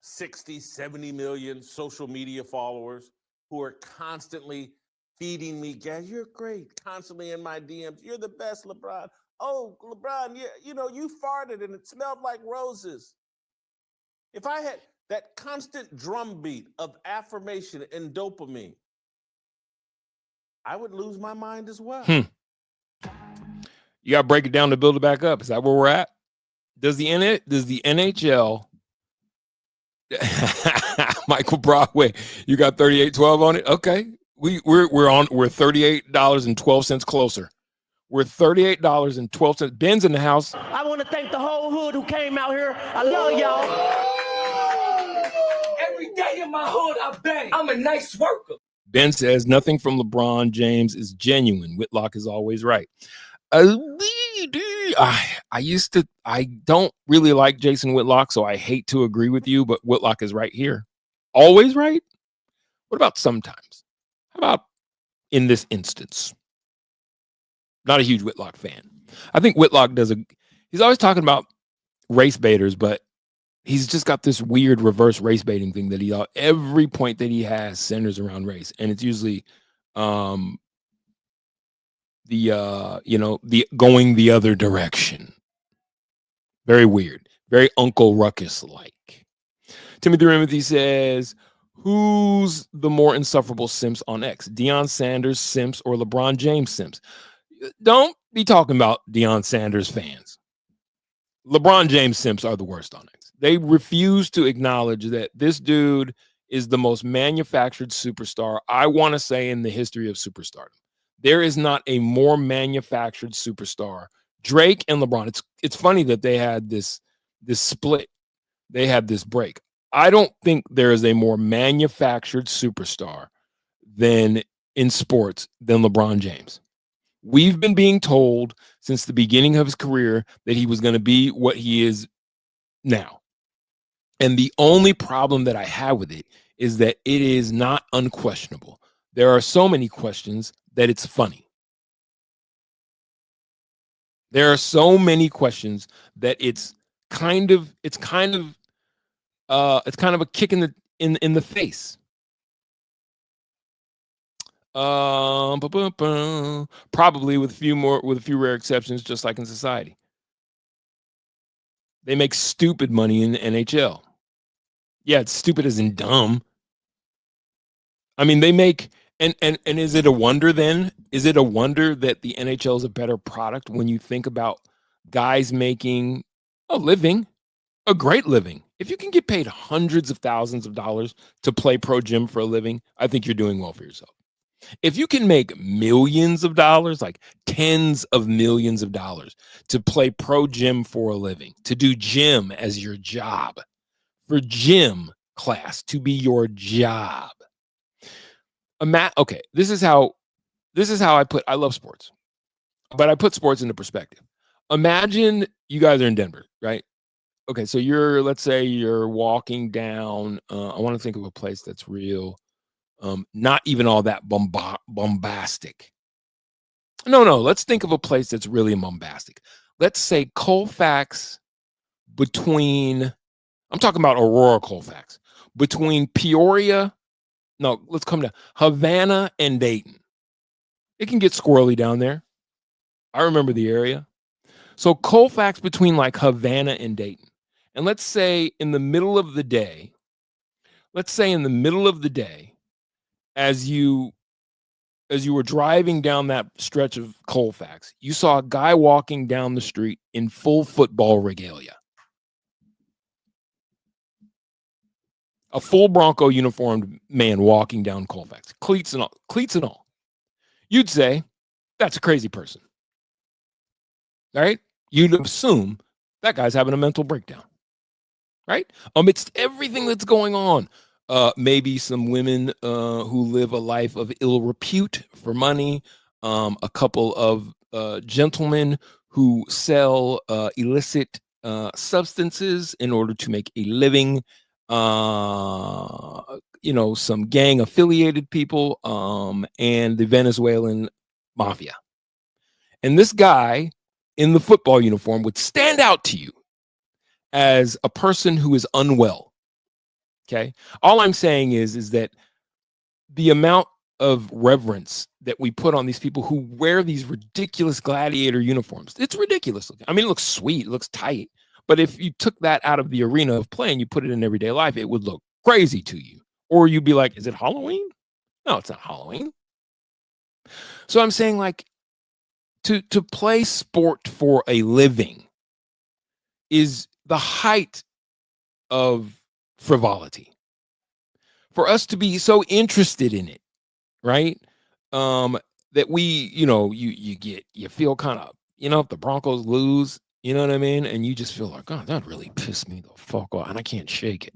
60, 70 million social media followers who are constantly feeding me, "Gaz, you're great," constantly in my DMs, "You're the best, LeBron. Oh, LeBron, you farted and it smelled like roses." If I had that constant drumbeat of affirmation and dopamine, I would lose my mind as well. You got to break it down to build it back up. Is that where we're at? Does the NHL Michael Broadway, you got 38.12 on it? Okay. We're $38.12 closer. We're $38.12. Ben's in the house. I want to thank the whole hood who came out here. I love y'all. Every day in my hood, I bang. I'm a nice worker. Ben says nothing from LeBron James is genuine. Whitlock is always right. I don't really like Jason Whitlock, so I hate to agree with you, but Whitlock is right here. Always right? What about sometimes? How about in this instance? Not a huge Whitlock fan. I think Whitlock he's always talking about race baiters, but he's just got this weird reverse race baiting thing that every point that he has centers around race. And it's usually the going the other direction. Very weird. Very Uncle Ruckus-like. Timothy Rimothy says, who's the more insufferable simps on X? Deion Sanders simps or LeBron James simps? Don't be talking about Deion Sanders fans. LeBron James simps are the worst on X. They refuse to acknowledge that this dude is the most manufactured superstar, I want to say, in the history of superstardom. There is not a more manufactured superstar. Drake and LeBron. It's funny that they had this split. They had this break. I don't think there is a more manufactured superstar than in sports than LeBron James. We've been being told since the beginning of his career that he was going to be what he is now. And the only problem that I have with it is that it is not unquestionable. There are so many questions that it's funny. There are so many questions that it's kind of a kick in the face. Probably with a few rare exceptions, just like in society. They make stupid money in the NHL. Yeah, it's stupid as in dumb. I mean, they make and is it a wonder then? Is it a wonder that the NHL is a better product when you think about guys making a living, a great living? If you can get paid hundreds of thousands of dollars to play pro gym for a living, I think you're doing well for yourself. If you can make millions of dollars, like tens of millions of dollars to play pro gym for a living, to do gym as your job, for gym class to be your job. Okay, this is how I love sports, but I put sports into perspective. Imagine you guys are in Denver, right? Okay, so let's say you're walking down. I want to think of a place that's real. Not even all that bombastic. No, let's think of a place that's really bombastic. Let's say Colfax I'm talking about Aurora, Colfax, between Peoria. No, let's come to Havana and Dayton. It can get squirrely down there. I remember the area. So Colfax between like Havana and Dayton. And let's say in the middle of the day, as you were driving down that stretch of Colfax, you saw a guy walking down the street in full football regalia. A full Bronco uniformed man walking down Colfax, cleats and all. You'd say, that's a crazy person. Right? You'd assume that guy's having a mental breakdown. Right? Amidst everything that's going on. Maybe some women who live a life of ill repute for money. A couple of gentlemen who sell illicit substances in order to make a living. Some gang affiliated people and the Venezuelan mafia. And this guy in the football uniform would stand out to you as a person who is unwell. Okay. All I'm saying is that the amount of reverence that we put on these people who wear these ridiculous gladiator uniforms, it's ridiculous. I mean, it looks sweet, it looks tight. But if you took that out of the arena of play and you put it in everyday life, it would look crazy to you. Or you'd be like, is it Halloween? No, it's not Halloween. So I'm saying, like, to play sport for a living is the height of frivolity. For us to be so interested in it, right? That we, you feel kind of, if the Broncos lose, you know what I mean? And you just feel like, God, that really pissed me the fuck off. And I can't shake it.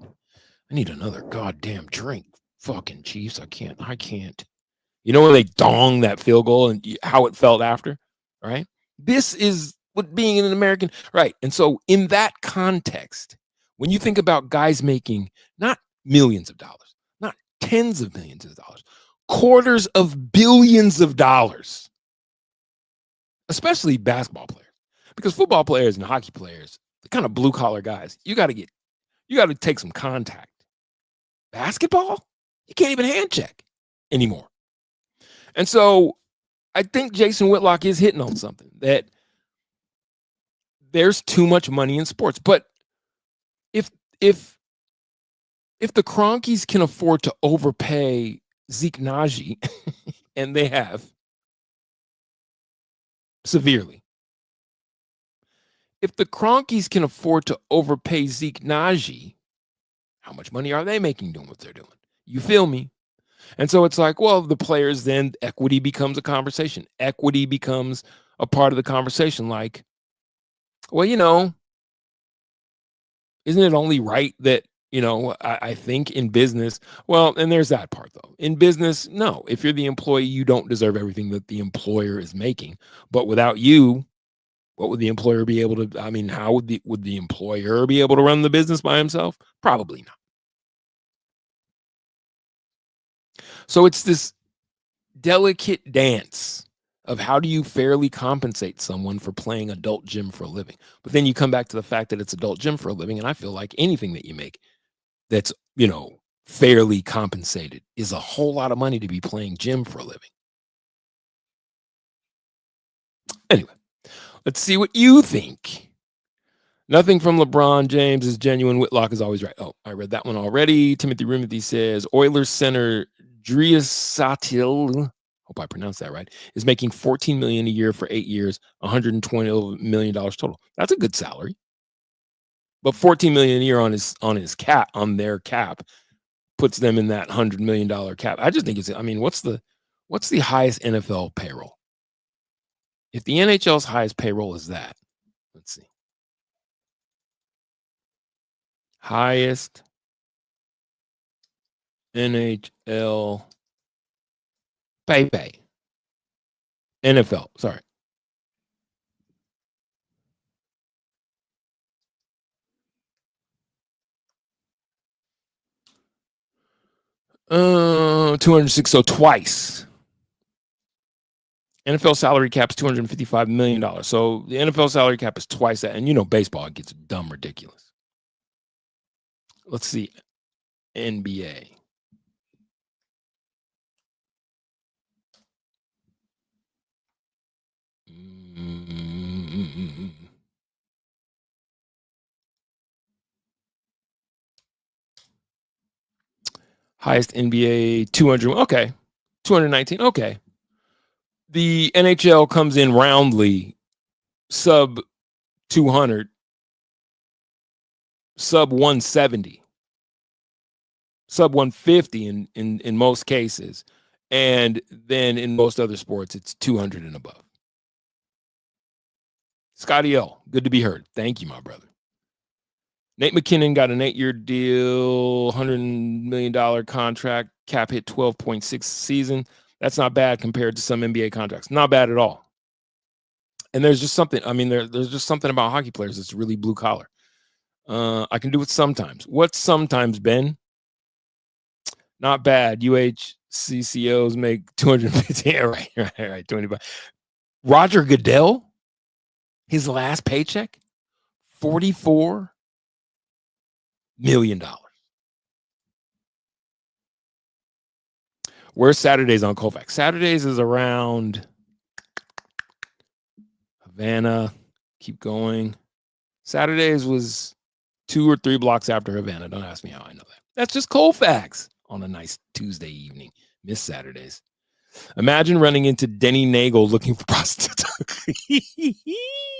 I need another goddamn drink. Fucking Chiefs. I can't. You know when they dong that field goal and how it felt after, right? This is what being an American, right? And so in that context, when you think about guys making not millions of dollars, not tens of millions of dollars, quarters of billions of dollars, especially basketball players. Because football players and hockey players, the kind of blue collar guys, you got to take some contact. Basketball, you can't even hand check anymore. And so I think Jason Whitlock is hitting on something, that there's too much money in sports. But if the Cronkies can afford to overpay Zeke Naji, and they have severely, if the Cronkies can afford to overpay Zeke Naji, how much money are they making doing what they're doing? You feel me? And so it's like, well, the players, then equity becomes a conversation. Equity becomes a part of the conversation. Like, well, isn't it only right that You know, I think in business, well, and there's that part though. In business, no, if you're the employee, you don't deserve everything that the employer is making. But without you, what would the employer be able to? I mean, how would the employer be able to run the business by himself? Probably not. So it's this delicate dance of how do you fairly compensate someone for playing adult gym for a living? But then you come back to the fact that it's adult gym for a living, and I feel like anything that you make that's, you know, fairly compensated is a whole lot of money to be playing gym for a living. Anyway, let's see what you think. Nothing from LeBron James is genuine. Whitlock is always right. Oh, I read that one already. Timothy Rimothy says Oilers center Driesaitl, hope I pronounced that right, is making $14 million a year for 8 years, $120 million total. That's a good salary. But $14 million a year on their cap puts them in that $100 million cap. I just think it's, I mean, what's the highest NFL payroll? If the NHL's highest payroll is that, let's see. Highest NHL pay. NFL, sorry. $206, so twice. NFL salary cap is $255 million. So the NFL salary cap is twice that. And you know, baseball gets dumb ridiculous. Let's see. NBA. Highest NBA 200. Okay. 219. Okay. The NHL comes in roundly sub 200, sub 170, sub 150 in most cases. And then in most other sports, it's 200 and above. Scotty L, good to be heard. Thank you, my brother. Nate McKinnon got an 8-year deal, $100 million contract, cap hit 12.6 season. That's not bad compared to some NBA contracts. Not bad at all. And there's just something, I mean, there's just something about hockey players that's really blue collar. I can do it sometimes. What's sometimes, Ben? Not bad. UHCCOs make 250. Right. 25. Roger Goodell, his last paycheck, $44 million. Where's Saturdays on Colfax? Saturdays is around Havana. Keep going. Saturdays was 2 or 3 blocks after Havana. Don't ask me how I know that. That's just Colfax on a nice Tuesday evening. Miss Saturdays. Imagine running into Denny Nagel looking for prostitutes.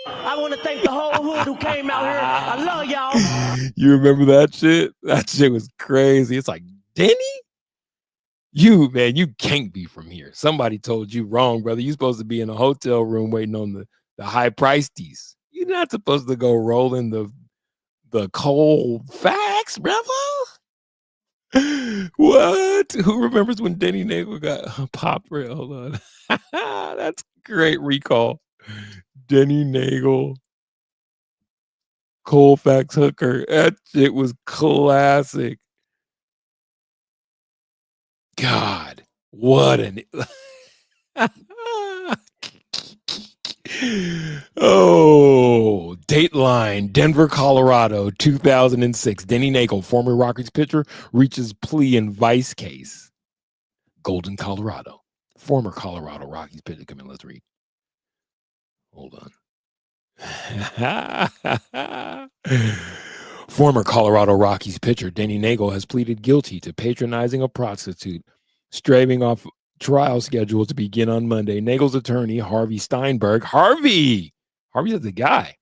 I want to thank the whole hood who came out here. I love y'all. You remember that shit? That shit was crazy. It's like, Denny? You can't be from here. Somebody told you wrong, brother. You're supposed to be in a hotel room waiting on the high priced. You're not supposed to go rolling the cold facts, brother. What? Who remembers when Denny Nagel got popped? Hold on. That's great recall. Denny Nagel, Colfax hooker. That shit was classic. God, what an oh, Dateline, Denver, Colorado, 2006. Denny Nagel, former Rockies pitcher, reaches plea in vice case. Golden, Colorado. Former Colorado Rockies pitcher. Come in, let's read. Hold on. Former Colorado Rockies pitcher Denny Nagel has pleaded guilty to patronizing a prostitute, staving off trial schedule to begin on Monday. Nagel's attorney, Harvey Steinberg, Harvey's the guy,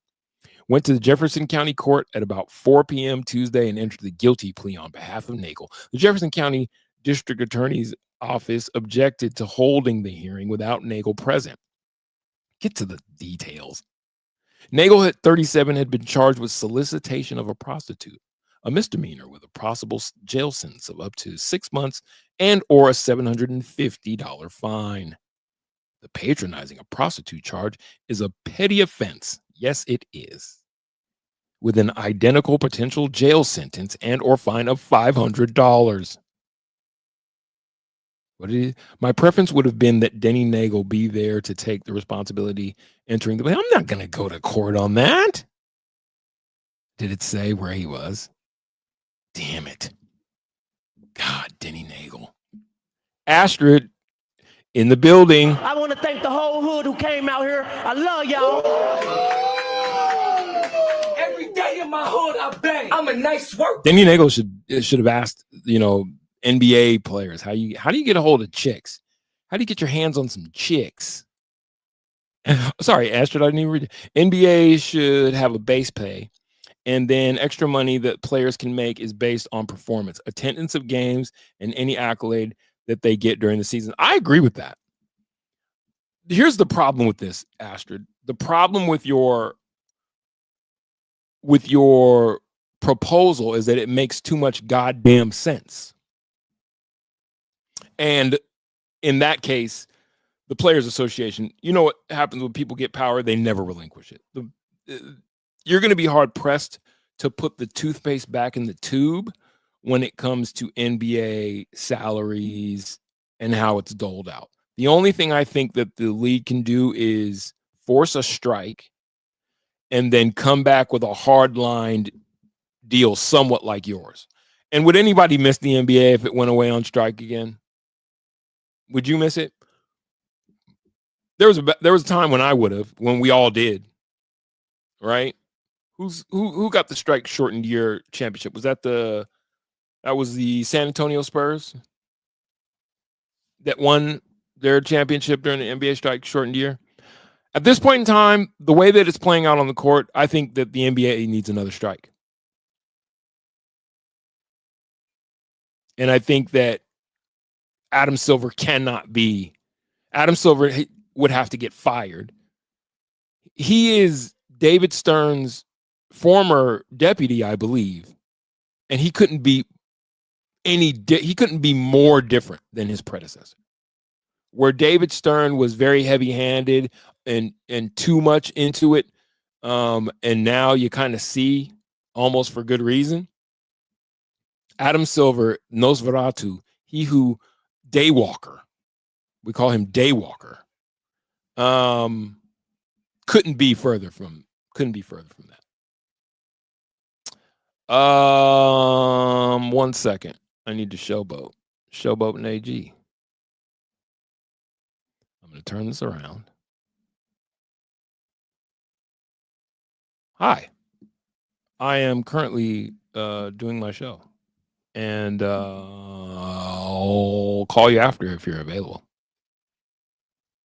went to the Jefferson County Court at about 4 p.m. Tuesday and entered the guilty plea on behalf of Nagel. The Jefferson County District Attorney's Office objected to holding the hearing without Nagel present. Get to the details. Nagel, at 37, had been charged with solicitation of a prostitute. a misdemeanor with a possible jail sentence of up to 6 months and or a $750 fine. The patronizing a prostitute charge is a petty offense. Yes, it is. With an identical potential jail sentence and or fine of $500. My preference would have been that Denny Nagel be there to take the responsibility entering the. I'm not going to go to court on that. Did it say where he was? Damn it. God, Denny Nagel. Astrid in the building. I want to thank the whole hood who came out here. I love y'all. Every day in my hood, I bang. I'm a nice worker. Denny Nagel should have asked, NBA players, how do you get a hold of chicks? How do you get your hands on some chicks? Sorry, Astrid, I didn't even read it. NBA should have a base pay, and then extra money that players can make is based on performance, attendance of games, and any accolade that they get during the season. I agree with that. Here's the problem with this, Astrid. The problem with your proposal is that it makes too much goddamn sense. And in that case, the Players Association, you know what happens when people get power? They never relinquish it. You're going to be hard pressed to put the toothpaste back in the tube when it comes to NBA salaries and how it's doled out. The only thing I think that the league can do is force a strike and then come back with a hard-lined deal somewhat like yours. And would anybody miss the NBA if it went away on strike again? Would you miss it? There was a time when I would have, when we all did, right? Who got the strike shortened year championship? Was that was the San Antonio Spurs that won their championship during the NBA strike shortened year? At this point in time, the way that it's playing out on the court, I think that the NBA needs another strike. And I think that Adam Silver would have to get fired. He is David Stern's former deputy, I believe, and he couldn't be more different than his predecessor. Where David Stern was very heavy-handed and too much into it, and now you kind of see, almost for good reason, Adam Silver, Nosferatu, he who Daywalker, we call him Daywalker, couldn't be further from that. 1 second. I need to showboat and AG. I'm going to turn this around. Hi. I am currently doing my show. And I'll call you after if you're available.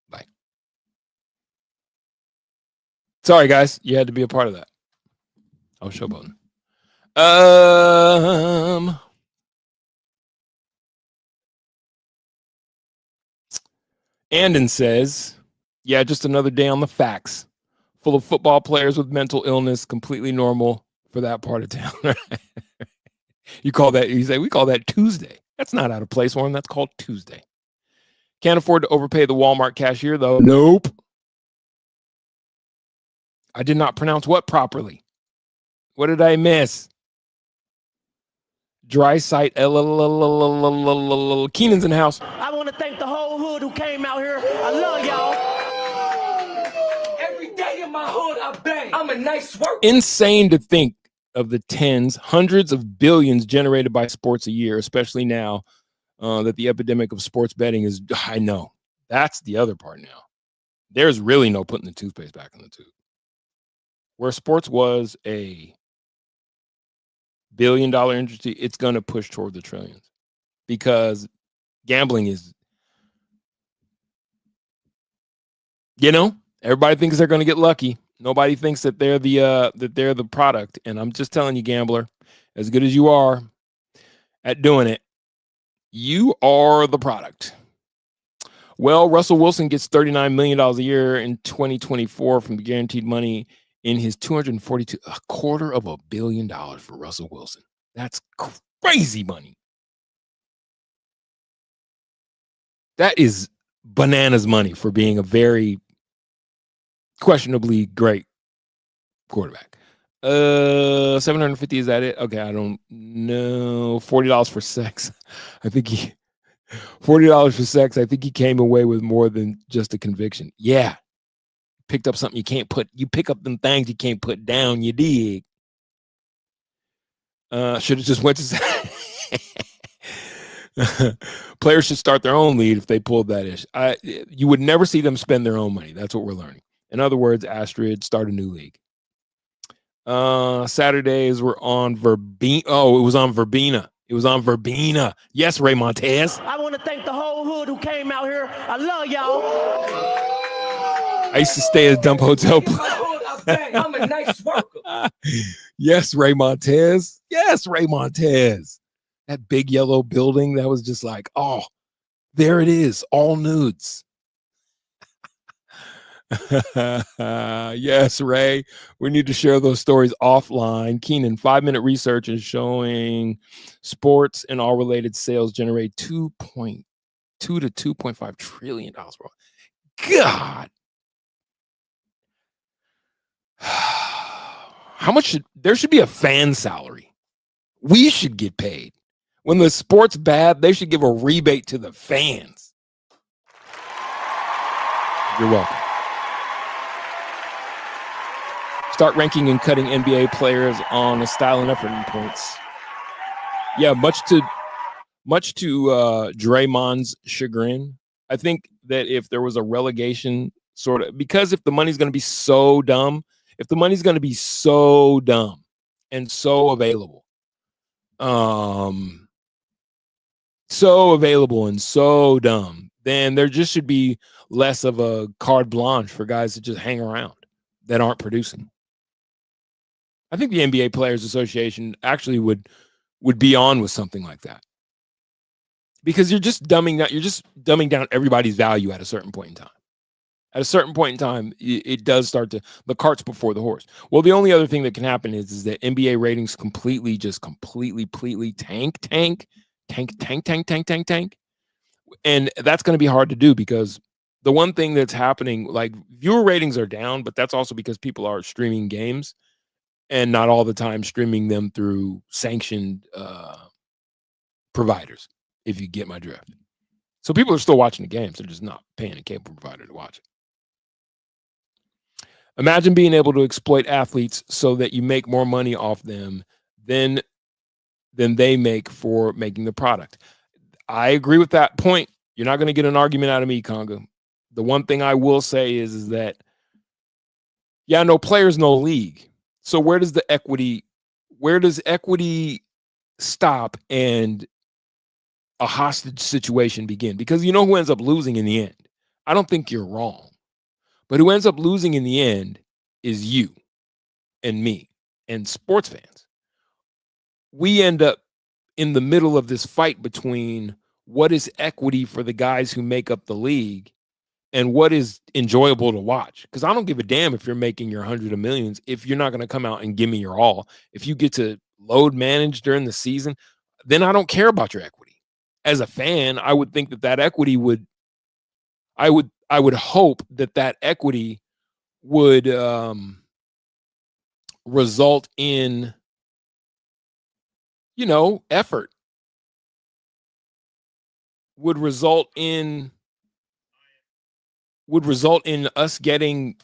Bye. Sorry, guys. You had to be a part of that. I was showboating. Andon says, yeah, just another day on the facts. Full of football players with mental illness, completely normal for that part of town. You say, we call that Tuesday. That's not out of place, Warren. That's called Tuesday. Can't afford to overpay the Walmart cashier, though. Nope. I did not pronounce what properly. What did I miss? Dry site. Keenan's in the house. I want to thank the whole hood who came out here. I love y'all. Every day in my hood, I bang. I'm a nice worker. Insane to think of the tens, hundreds of billions generated by sports a year, especially now that the epidemic of sports betting is, I know. That's the other part now. There's really no putting the toothpaste back in the tube. Where sports was a billion-dollar industry, it's going to push toward the trillions because gambling is, everybody thinks they're going to get lucky. Nobody thinks that they're the product. And I'm just telling you, gambler, as good as you are at doing it, you are the product. Well, Russell Wilson gets $39 million a year in 2024 from the guaranteed money in his $242, $250 million for Russell Wilson. That's crazy money. That is bananas money for being a very questionably great quarterback. 750, is that it? Okay, I don't know. $40 for sex. I think he $40 for sex. I think he came away with more than just a conviction. Yeah. Picked up something you pick up them things you can't put down, you dig. Should have just went to players should start their own league if they pulled that ish. You would never see them spend their own money. That's what we're learning. In other words, Astrid, start a new league. Saturdays were on Verbena. Oh, it was on Verbena. It was on Verbena. Yes, Ray Montez. I want to thank the whole hood who came out here. I love y'all. I used to stay at a dump hotel. I'm a nice worker. Yes, Ray Montez. Yes, Ray Montez. That big yellow building that was just like, oh, there it is, all nudes. Yes, Ray. We need to share those stories offline. Keenan, 5-minute research is showing sports and all related sales generate $2.2 to $2.5 trillion. God. How much there should be a fan salary. We should get paid. When the sport's bad, they should give a rebate to the fans. You're welcome. Start ranking and cutting NBA players on a style and effort points. Yeah, much to Draymond's chagrin. I think that if there was a relegation sort of, because if the money's going to be so dumb, and so available, and so dumb, then there just should be less of a carte blanche for guys to just hang around that aren't producing. I think the NBA Players Association actually would be on with something like that, because you're just dumbing down everybody's value at a certain point in time. At a certain point in time, it does start to, the cart's before the horse. Well, the only other thing that can happen is that NBA ratings completely tank. And that's going to be hard to do, because the one thing that's happening, like, viewer ratings are down, but that's also because people are streaming games and not all the time streaming them through sanctioned providers, if you get my drift. So people are still watching the games. They're just not paying a cable provider to watch it. Imagine being able to exploit athletes so that you make more money off them than they make for making the product. I agree with that point. You're not going to get an argument out of me, Conga. The one thing I will say is that, yeah, no players, no league. So where does equity stop and a hostage situation begin? Because you know who ends up losing in the end. I don't think you're wrong. But who ends up losing in the end is you and me and sports fans. We end up in the middle of this fight between what is equity for the guys who make up the league and what is enjoyable to watch. Because I don't give a damn if you're making your hundreds of millions if you're not going to come out and give me your all. If you get to load manage during the season, then I don't care about your equity. As a fan, I would think that equity would, I would hope that equity would result in, effort, would result in us getting,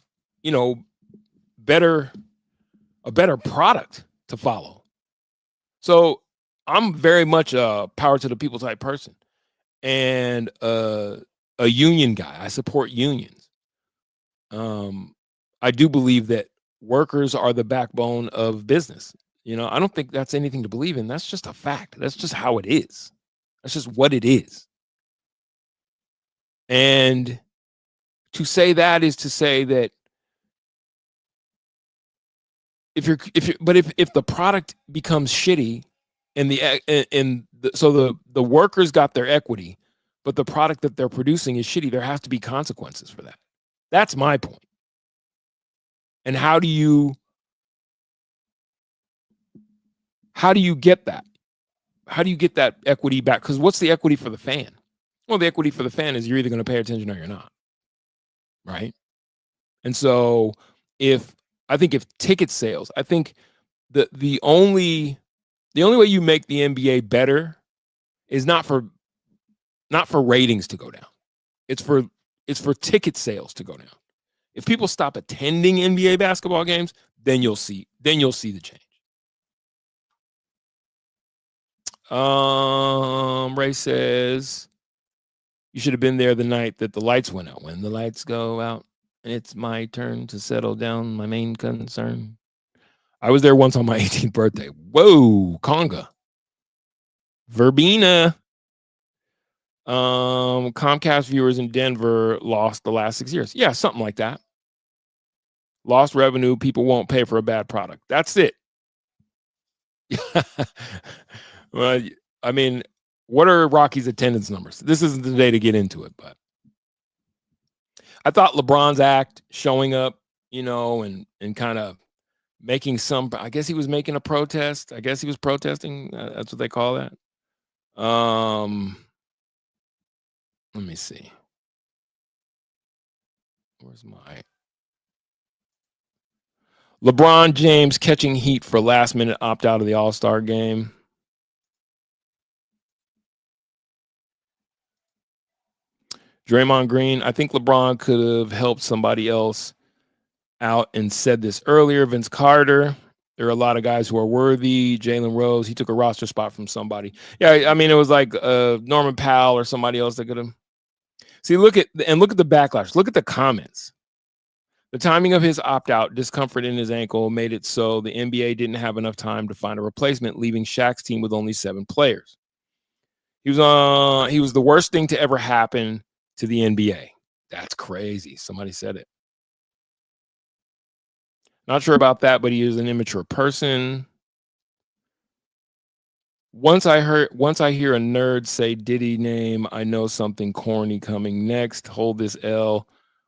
a better product to follow. So I'm very much a power to the people type person, and a union guy. I support unions. I do believe that workers are the backbone of business. I don't think that's anything to believe in. That's just a fact. That's just how it is. That's just what it is. And to say that is to say that if the product becomes shitty so the workers got their equity, but the product that they're producing is shitty, there has to be consequences for that. That's my point. And how do you How do you get that? How do you get that equity back? Because what's the equity for the fan? Well, the equity for the fan is you're either going to pay attention or you're not, right? And so I think if ticket sales, I think the only way you make the NBA better is not for ratings to go down. It's for ticket sales to go down. If people stop attending NBA basketball games, then you'll see the change. Ray says you should have been there the night that the lights went out. When the lights go out, it's my turn to settle down. My main concern. I was there once on my 18th birthday. Whoa, conga. Verbena. Comcast viewers in Denver lost the last 6 years. Yeah, something like that. Lost revenue. People won't pay for a bad product. That's it. Well, I mean, what are Rocky's attendance numbers? This isn't the day to get into it, but I thought LeBron's act, showing up, and kind of making I guess he was making a protest. I guess he was protesting. That's what they call that. Let me see. Where's my LeBron James catching heat for last minute opt out of the All-Star game? Draymond Green, I think LeBron could have helped somebody else out and said this earlier. Vince Carter, there are a lot of guys who are worthy. Jalen Rose, he took a roster spot from somebody. Yeah, I mean, it was like Norman Powell or somebody else that could have. See, look at the backlash. Look at the comments. The timing of his opt-out, discomfort in his ankle, made it so the NBA didn't have enough time to find a replacement, leaving Shaq's team with only 7 players. He was the worst thing to ever happen to the NBA. That's crazy. Somebody said it. Not sure about that, but he is an immature person. Once I hear a nerd say Diddy name, I know something corny coming next. Hold this L.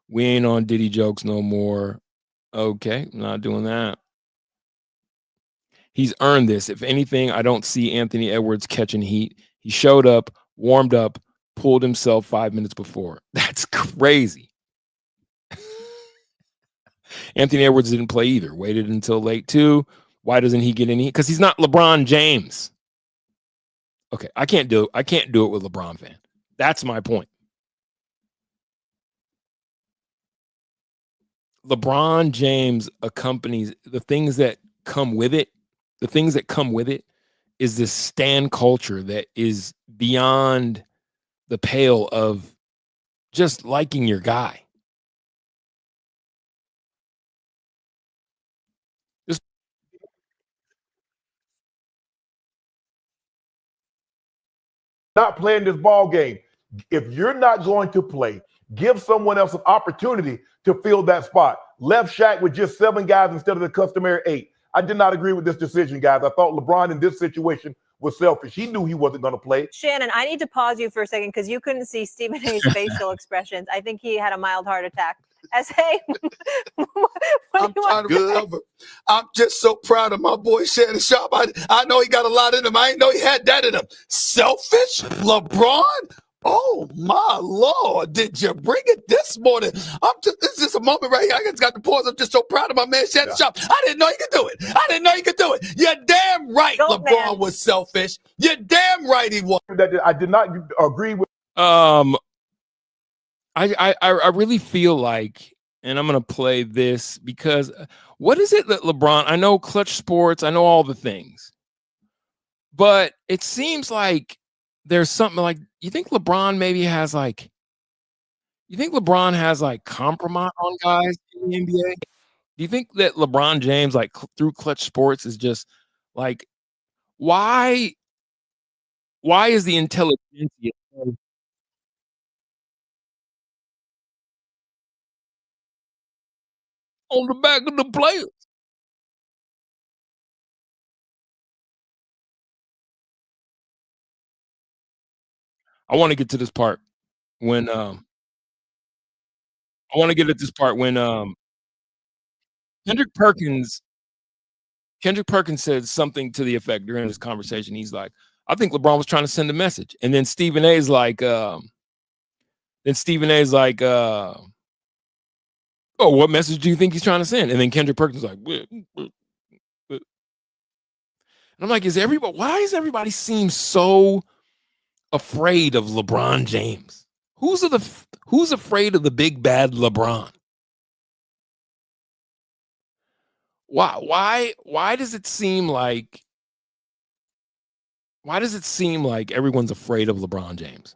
We ain't on Diddy jokes no more. Okay, not doing that. He's earned this. If anything, I don't see Anthony Edwards catching heat. He showed up, warmed up, pulled himself 5 minutes before. That's crazy. Anthony Edwards didn't play either. Waited until late too. Why doesn't he get any? Because he's not LeBron James. Okay, I can't do it with LeBron fan. That's my point. LeBron James accompanies the things that come with it. The things that come with it is this stan culture that is beyond the pale of just liking your guy. Not playing this ball game. If you're not going to play, give someone else an opportunity to fill that spot. Left Shaq with just 7 guys instead of the customary 8. I did not agree with this decision, guys. I thought LeBron in this situation was selfish. He knew he wasn't going to play. Shannon, I need to pause you for a second because you couldn't see Stephen A's facial expressions. I think he had a mild heart attack. S.A., I'm trying to recover. I'm just so proud of my boy Shannon Sharp. I know he got a lot in him. I didn't know he had that in him. Selfish? LeBron? Oh, my Lord. Did you bring it this morning? This is a moment right here. I just got to pause. I'm just so proud of my man Shannon Sharp. I didn't know he could do it. You're damn right LeBron was selfish. You're damn right he was. I did not agree with. I really feel like, and I'm going to play this because what is it that LeBron, I know Clutch Sports, I know all the things, but it seems like there's something like, you think LeBron has compromise on guys in the NBA? Do you think that LeBron James, through Clutch Sports, is just like, why is the intelligentsia on the back of the players? I want to get to this part when Kendrick Perkins Kendrick Perkins said something to the effect during this conversation. He's like, I think LeBron was trying to send a message. And then Stephen A's like, oh, what message do you think he's trying to send? And then Kendrick Perkins is like, and I'm like, why is everybody seem so afraid of LeBron James? Who's afraid of the big bad LeBron? Why does it seem like everyone's afraid of LeBron James?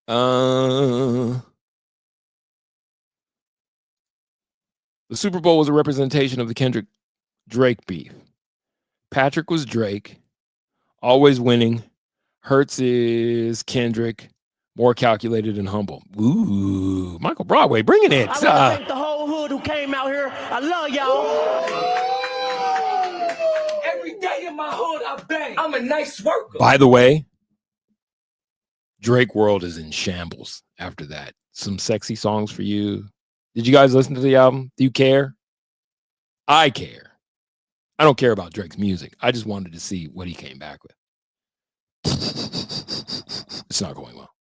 The Super Bowl was a representation of the Kendrick Drake beef. Patrick was Drake, always winning. Hurts is Kendrick, more calculated and humble. Ooh, Michael Broadway, bringing it. I want to thank the whole hood who came out here. I love y'all. Every day in my hood, I bang. I'm a nice worker. By the way, Drake World is in shambles after that. Some sexy songs for you. Did you guys listen to the album? Do you care? I care. I don't care about Drake's music. I just wanted to see what he came back with. It's not going well.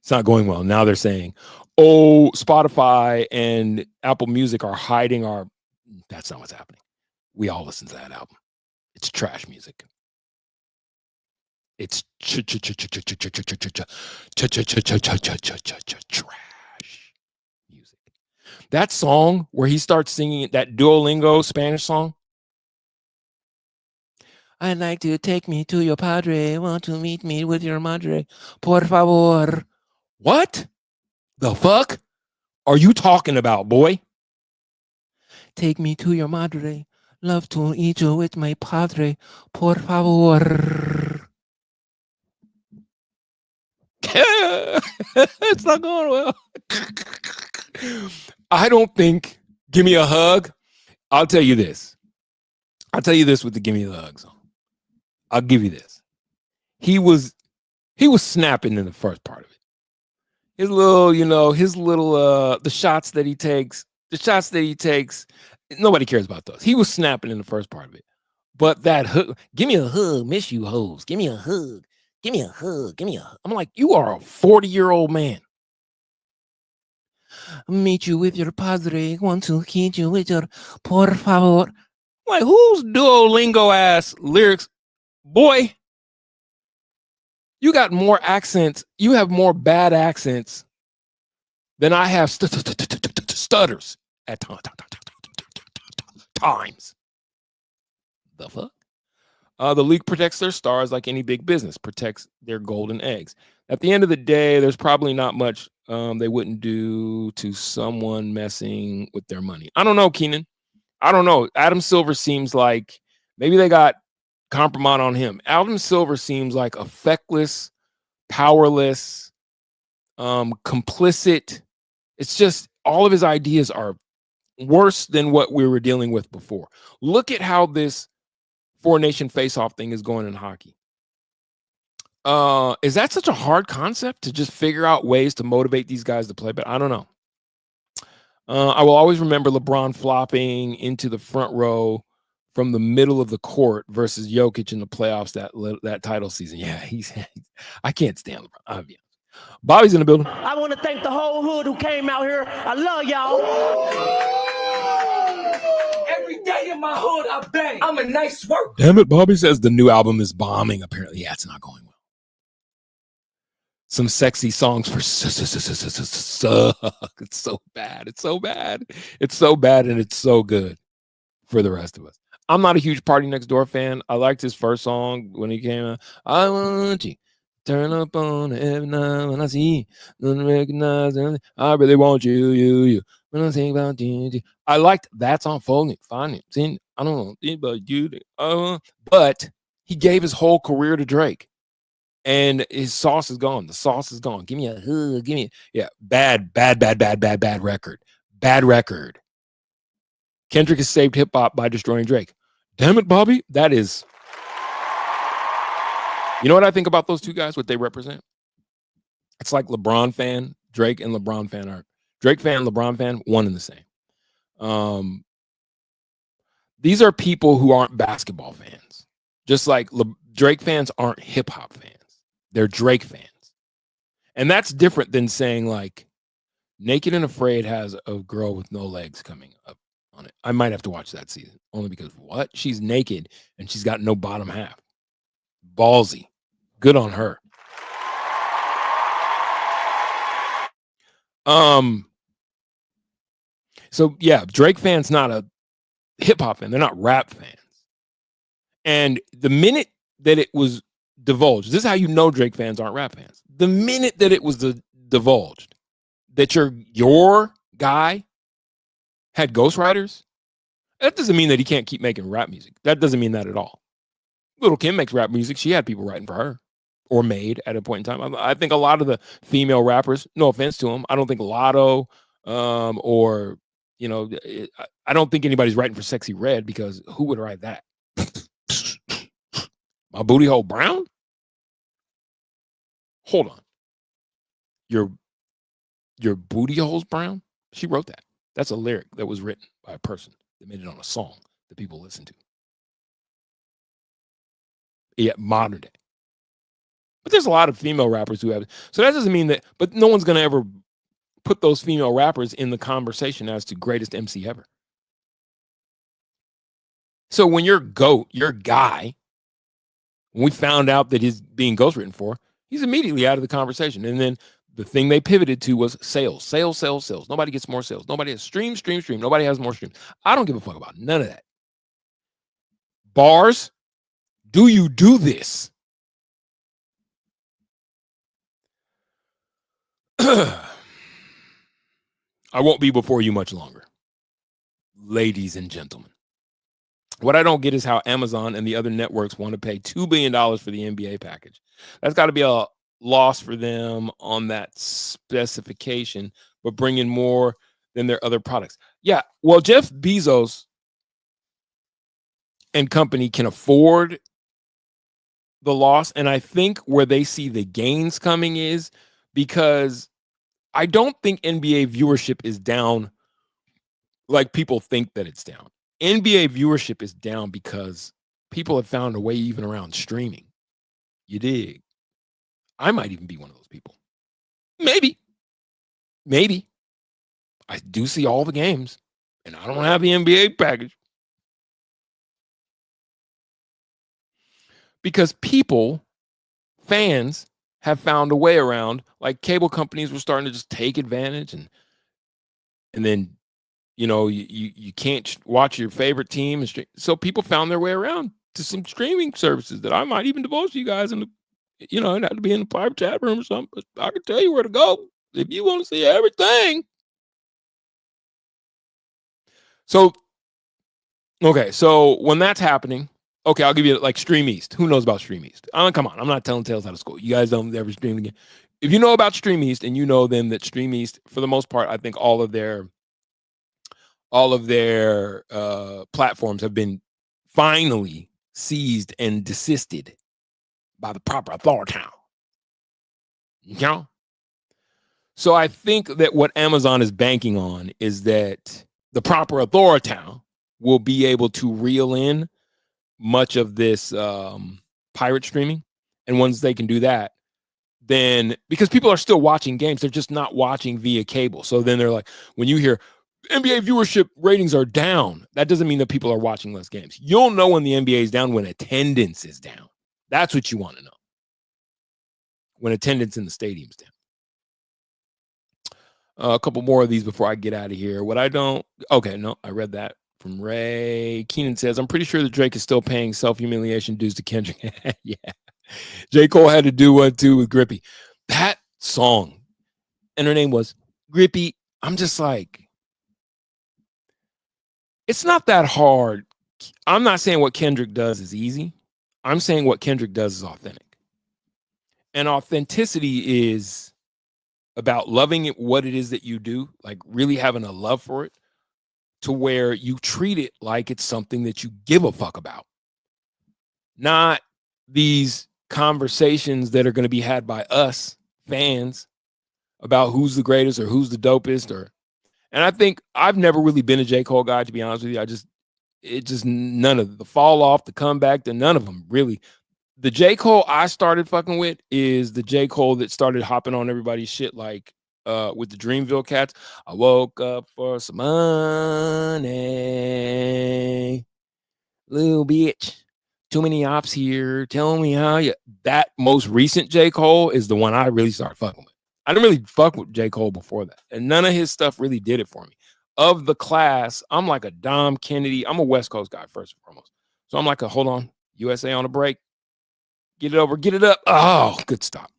It's not going well. Now they're saying, oh, Spotify and Apple Music are hiding our... That's not what's happening. We all listen to that album. It's trash music. It's trash music. That song where he starts singing that Duolingo Spanish song. I'd like to take me to your padre. Want to meet me with your madre. Por favor. What the fuck are you talking about, boy? Take me to your madre. Love to eat you with my padre. Por favor. It's not going well. I don't think Give Me a Hug. I'll tell you this. I'll tell you this with the Give Me a Hug song. I'll give you this. He was snapping in the first part of it. His little, the shots that he takes, nobody cares about those. He was snapping in the first part of it. But that hook, give me a hug, miss you hoes. Give me a hug. Give me a hug. Give me a hug. I'm like, you are a 40-year-old man. Meet you with your padre. Want to hit you with your por favor. I'm like, whose Duolingo ass lyrics? Boy, you got more accents. You have more bad accents than I have stutters at times. The fuck? The league protects their stars like any big business protects their golden eggs. At the end of the day, there's probably not much they wouldn't do to someone messing with their money. I don't know, Keenan. I don't know. Adam Silver seems like maybe they got compromise on him. Adam Silver seems like a feckless, powerless, complicit. It's just all of his ideas are worse than what we were dealing with before. Look at how this four-nation face-off thing is going in hockey. Is that such a hard concept to just figure out ways to motivate these guys to play? But I don't know. I will always remember LeBron flopping into the front row from the middle of the court versus Jokic in the playoffs that title season. Yeah, I can't stand LeBron. I'll be honest. Bobby's in the building. I want to thank the whole hood who came out here. I love y'all. Every day in my hood, I bang. I'm a nice worker. Damn it, Bobby says the new album is bombing. Apparently, yeah, it's not going well. Some sexy songs for suck. It's so bad. It's so bad. It's so bad, and it's so good for the rest of us. I'm not a huge Party Next Door fan. I liked his first song when he came out. I want you. Turn up on every night when I see, don't recognize anything. I really want you. When I think about you. I liked that song. Fine. I don't know about you. But he gave his whole career to Drake. And his sauce is gone. The sauce is gone. Give me a hug. Give me bad record. Bad record. Kendrick has saved hip hop by destroying Drake. Damn it, Bobby. That is. You know what I think about those two guys, what they represent? It's like LeBron fan, Drake and LeBron fan are Drake fan, LeBron fan, one and the same. These are people who aren't basketball fans. Just like Drake fans aren't hip hop fans. They're Drake fans. And that's different than saying like Naked and Afraid has a girl with no legs coming up on it. I might have to watch that season only because what? She's naked and she's got no bottom half. Ballsy. Good on her. So yeah, Drake fans not a hip hop fan. They're not rap fans. And the minute that it was divulged, this is how you know Drake fans aren't rap fans. The minute that it was divulged that your guy had ghostwriters, that doesn't mean that he can't keep making rap music. That doesn't mean that at all. Little Kim makes rap music. She had people writing for her or made at a point in time. I think a lot of the female rappers, no offense to them, I don't think Lotto or, you know, I don't think anybody's writing for Sexy Red because who would write that? My booty hole brown? Hold on. Your booty hole's brown? She wrote that. That's a lyric that was written by a person that made it on a song that people listen to. Yeah, modern day. But there's a lot of female rappers who have it. So that doesn't mean that, but no one's going to ever put those female rappers in the conversation as to greatest MC ever. So when your GOAT, your guy, when we found out that he's being ghostwritten for, he's immediately out of the conversation. And then the thing they pivoted to was sales, sales, sales, sales. Nobody gets more sales. Nobody has stream. Nobody has more streams. I don't give a fuck about none of that. Bars, do you do this? I won't be before you much longer. Ladies and gentlemen. What I don't get is how Amazon and the other networks want to pay $2 billion for the NBA package. That's got to be a loss for them on that specification, but bring in more than their other products. Yeah, well, Jeff Bezos and company can afford the loss, and I think where they see the gains coming is because I don't think NBA viewership is down like people think that it's down. NBA viewership is down because people have found a way even around streaming. You dig? I might even be one of those people. Maybe. I do see all the games, and I don't have the NBA package. Because fans, have found a way around, like cable companies were starting to just take advantage and then, you know, you can't watch your favorite team. And so people found their way around to some streaming services that I might even divulge to you guys in the, you know, it had to be in the private chat room or something, but I can tell you where to go if you want to see everything. So, okay, so when that's happening, okay, I'll give you like Stream East. Who knows about Stream East? Come on, I'm not telling tales out of school. You guys don't ever stream again. If you know about Stream East and you know then that Stream East, for the most part, I think all of their platforms have been finally seized and desisted by the proper authority. You know? So I think that what Amazon is banking on is that the proper authority will be able to reel in much of this pirate streaming. And once they can do that, then because people are still watching games, they're just not watching via cable. So then they're like, when you hear NBA viewership ratings are down, that doesn't mean that people are watching less games. You'll know when the NBA is down when attendance is down. That's what you want to know. When attendance in the stadium's down. A couple more of these before I get out of here. I read that from Ray. Keenan says, I'm pretty sure that Drake is still paying self-humiliation dues to Kendrick. Yeah. J. Cole had to do one too with Grippy. That song, and her name was Grippy. I'm just like, it's not that hard. I'm not saying what Kendrick does is easy. I'm saying what Kendrick does is authentic. And authenticity is about loving it, what it is that you do, like really having a love for it, to where you treat it like it's something that you give a fuck about. Not these conversations that are going to be had by us fans about who's the greatest or who's the dopest. And I think I've never really been a J. Cole guy, to be honest with you. it just none of the fall off, the comeback, none of them really. The J. Cole I started fucking with is the J. Cole that started hopping on everybody's shit like with the Dreamville Cats. I woke up for some money, little bitch. Too many ops here. Tell me how you. That most recent J. Cole is the one I really started fucking with. I didn't really fuck with J. Cole before that, and none of his stuff really did it for me. Of the class, I'm like a Dom Kennedy. I'm a West Coast guy first and foremost, so I'm like a hold on, USA on a break. Get it over, get it up. Oh, good stop.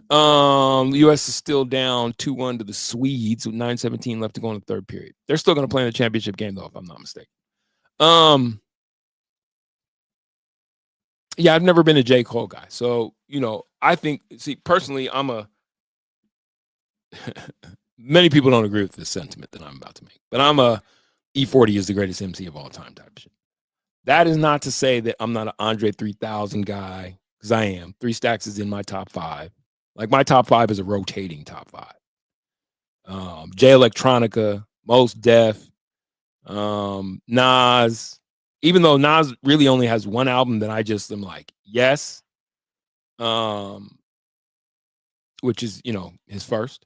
The US is still down 2-1 to the Swedes with 9:17 left to go in the third period. They're still going to play in the championship game, though, if I'm not mistaken. Yeah, I've never been a J. Cole guy. So, I think, personally, I'm a many people don't agree with this sentiment that I'm about to make, but I'm a E40 is the greatest MC of all time type of shit. That is not to say that I'm not an Andre 3000 guy, because I am. 3 Stacks is in my top 5. Like, my top 5 is a rotating top 5. Jay Electronica, Mos Def, Nas. Even though Nas really only has one album that I just am like, yes. Which is, his first.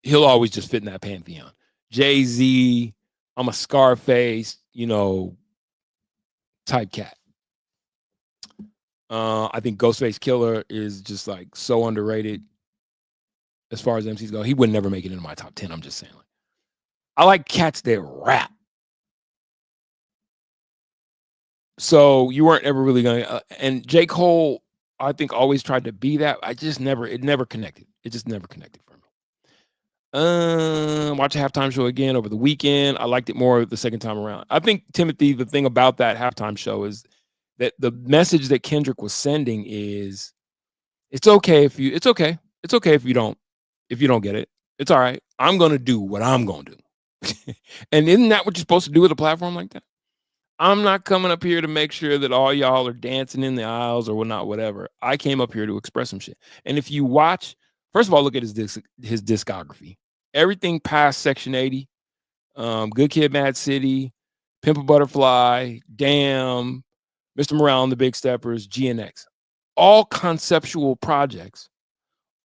He'll always just fit in that pantheon. Jay-Z, I'm a Scarface, type cat. I think Ghostface Killer is just like so underrated as far as MCs go. He would never make it into my top 10. I'm just saying. I like cats that rap. So you weren't ever really gonna. And J. Cole, I think, always tried to be that. It never connected. It just never connected for me. Watch a halftime show again over the weekend. I liked it more the second time around. I think, Timothy, the thing about that halftime show is that the message that Kendrick was sending is it's okay if you don't get it. It's all right. I'm gonna do what I'm gonna do. And isn't that what you're supposed to do with a platform like that? I'm not coming up here to make sure that all y'all are dancing in the aisles or whatever. I came up here to express some shit. And if you watch, first of all, look at his discography. Everything past Section 80, Good Kid, Mad City, Pimp a Butterfly, Damn, Mr. Morale and the Big Steppers, GNX. All conceptual projects.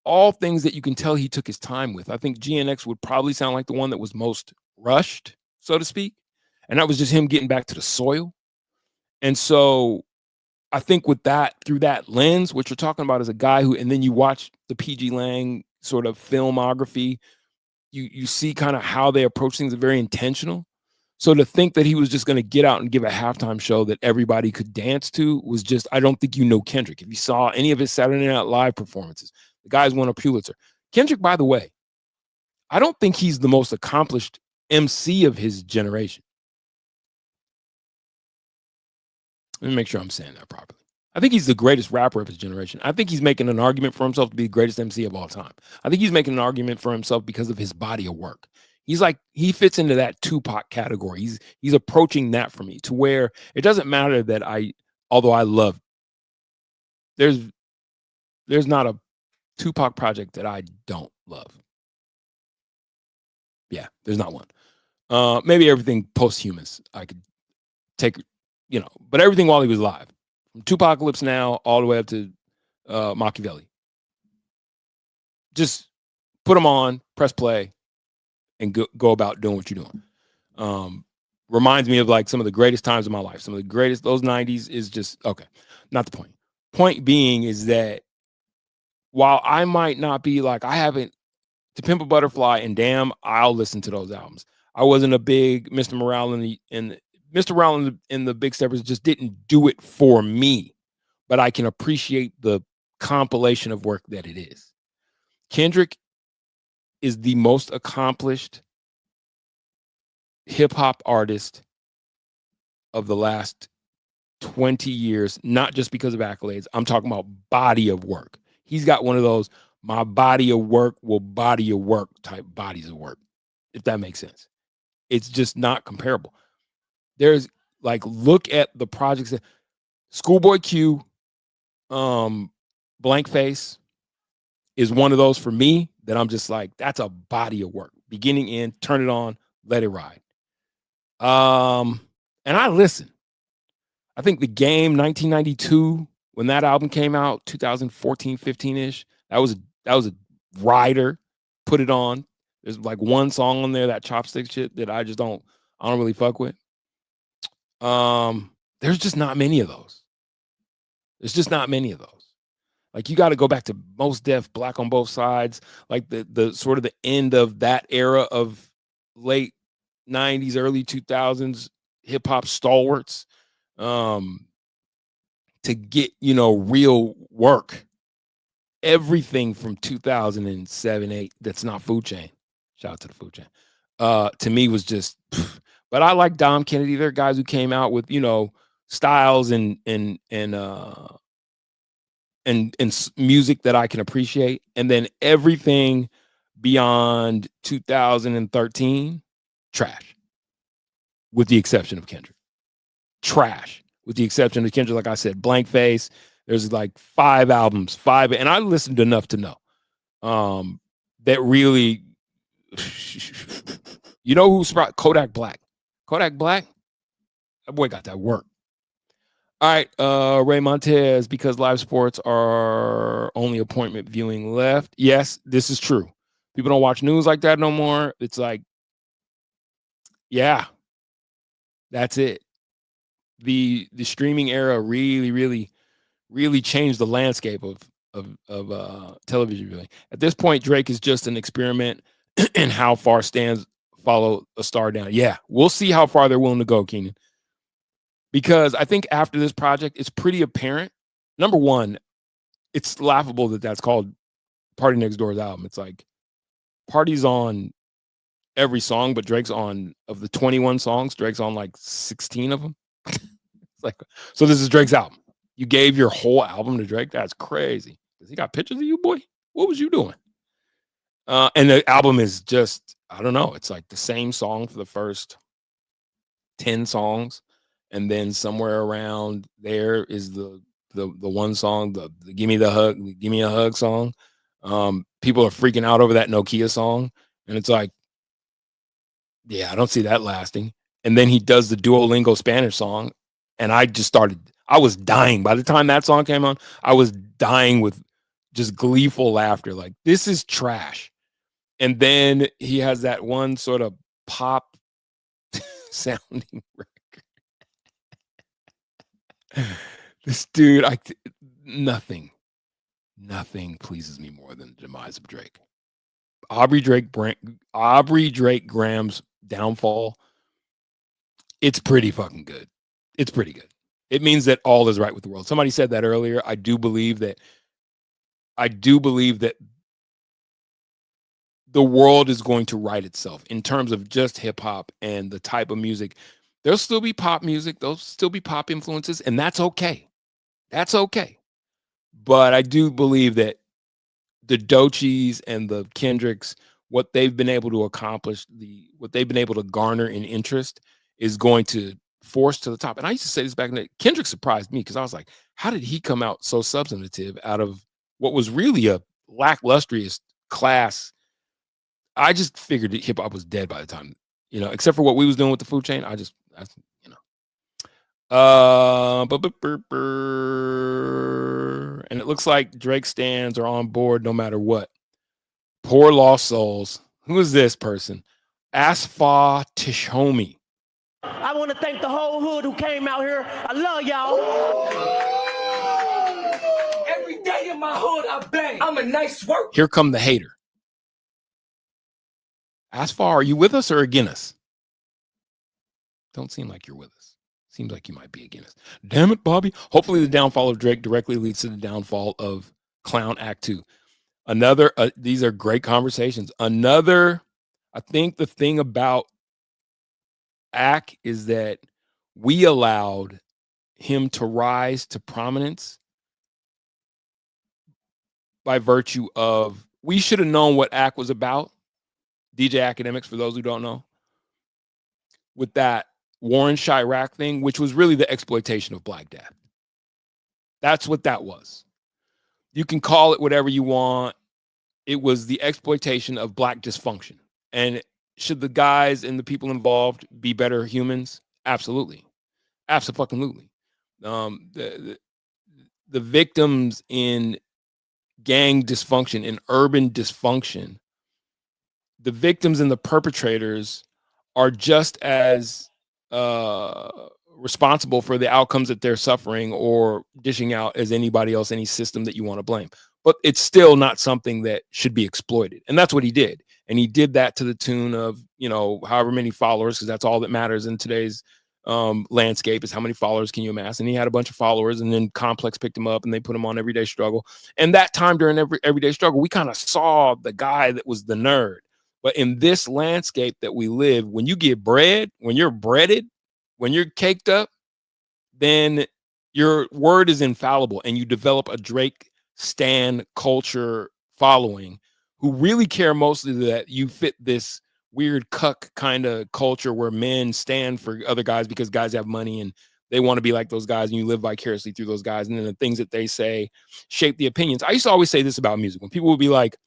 All things that you can tell he took his time with. I think GNX would probably sound like the one that was most rushed, so to speak. And that was just him getting back to the soil. And so I think with that, through that lens, what you're talking about is a guy who, and then you watch the PG Lang sort of filmography, you see kind of how they approach things, are very intentional. So to think that he was just going to get out and give a halftime show that everybody could dance to was just, I don't think Kendrick. If you saw any of his Saturday Night Live performances, the guy's won a Pulitzer. Kendrick, by the way, I don't think he's the most accomplished MC of his generation. Let me make sure I'm saying that properly. I think he's the greatest rapper of his generation. I think he's making an argument for himself to be the greatest MC of all time. I think he's making an argument for himself because of his body of work. He's like, he fits into that Tupac category. He's approaching that for me to where it doesn't matter that although I love, there's not a Tupac project that I don't love. Yeah, there's not one. Maybe everything posthumous I could take, but everything while he was alive. From Tupacalypse Now all the way up to Machiavelli. Just put them on, press play, and go about doing what you're doing. Reminds me of like some of the greatest times of my life. Some of the greatest, those 90s is just, okay, not the point. Point being is that while I might not be like, I haven't, To Pimp a Butterfly and Damn, I'll listen to those albums. I wasn't a big Mr. Morale and Mr. Morale and the Big Steppers just didn't do it for me, but I can appreciate the compilation of work that it is. Kendrick is the most accomplished hip hop artist of the last 20 years, not just because of accolades. I'm talking about body of work. He's got one of those, my body of work will body your work type bodies of work, if that makes sense. It's just not comparable. There's like, look at the projects that Schoolboy Q, Blank Face is one of those for me that I'm just like, that's a body of work. Beginning, end, turn it on, let it ride. And I listen. I think The Game 1992, when that album came out, 2014, 15-ish, that was a rider. Put it on. There's like one song on there, that chopstick shit, that I don't really fuck with. There's just not many of those. There's just not many of those. Like, you got to go back to Mos Def, Black on Both Sides, like the sort of the end of that era of late 90s, early 2000s hip hop stalwarts, to get, real work. Everything from 2007, 8 that's not Food Chain. Shout out to the Food Chain. To me was just, but I like Dom Kennedy. There are guys who came out with, styles and music that I can appreciate. And then everything beyond 2013, trash. With the exception of Kendrick. Trash. With the exception of Kendrick, like I said, Blank Face. There's like 5 albums, and I listened enough to know that really, who's Kodak Black. Kodak Black, that boy got that work. All right, Ray Montez, because live sports are only appointment viewing left. Yes, this is true. People don't watch news like that no more. It's like, yeah, that's it. The streaming era really changed the landscape of television viewing. At this point, Drake is just an experiment in how far stands follow a star down. Yeah, we'll see how far they're willing to go, Keenan. Because I think after this project, it's pretty apparent. Number one, it's laughable that that's called Party Next Door's album. It's like Party's on every song, but Drake's on, of the 21 songs, Drake's on like 16 of them. It's like, so this is Drake's album. You gave your whole album to Drake? That's crazy. Does he got pictures of you, boy? What was you doing? And the album is just, I don't know. It's like the same song for the first 10 songs. And then somewhere around there is the one song, the Give Me the Hug, Give Me a Hug song. People are freaking out over that Nokia song. And it's like, yeah, I don't see that lasting. And then he does the Duolingo Spanish song. And I was dying. By the time that song came on, I was dying with just gleeful laughter. Like, this is trash. And then he has that one sort of pop sounding record. This dude, nothing pleases me more than the demise of Drake. Aubrey Drake Graham's downfall. It's pretty fucking good. It's pretty good. It means that all is right with the world. Somebody said that earlier. I do believe that the world is going to right itself in terms of just hip hop and the type of music. There'll still be pop music. There'll still be pop influences, and that's okay. That's okay. But I do believe that the Doechis and the Kendricks, what they've been able to accomplish, what they've been able to garner in interest is going to force to the top. And I used to say this back in the Kendrick surprised me because I was like, how did he come out so substantive out of what was really a lacklustrous class? I just figured that hip hop was dead by the time, except for what we was doing with the Food Chain. And it looks like Drake stands are on board no matter what. Poor lost souls. Who is this person? Asfa Tishomi. I want to thank the whole hood who came out here. I love y'all. Every day in my hood, I bang. I'm a nice worker. Here come the hater. Asfa, are you with us or against us? Don't seem like you're with us. Seems like you might be against us. Damn it, Bobby. Hopefully the downfall of Drake directly leads to the downfall of Clown Act 2. These are great conversations. I think the thing about Act is that we allowed him to rise to prominence by virtue of, we should have known what Act was about. DJ Academics, for those who don't know, with that Warren Chirac thing, which was really the exploitation of Black Dad. That's what that was. You can call it whatever you want. It was the exploitation of Black dysfunction. And should the guys and the people involved be better humans? Absolutely. Absolutely. The victims in gang dysfunction, in urban dysfunction, the victims and the perpetrators are just as responsible for the outcomes that they're suffering or dishing out as anybody else, any system that you want to blame. But it's still not something that should be exploited. And that's what he did. And he did that to the tune of, however many followers, because that's all that matters in today's landscape is how many followers can you amass. And he had a bunch of followers, and then Complex picked him up and they put him on Everyday Struggle. And that time during Everyday Struggle, we kind of saw the guy that was the nerd. But in this landscape that we live, when you get bread, when you're breaded, when you're caked up, then your word is infallible, and you develop a Drake stan culture following who really care mostly that you fit this weird cuck kind of culture where men stand for other guys because guys have money and they want to be like those guys, and you live vicariously through those guys. And then the things that they say shape the opinions. I used to always say this about music. When people would be like,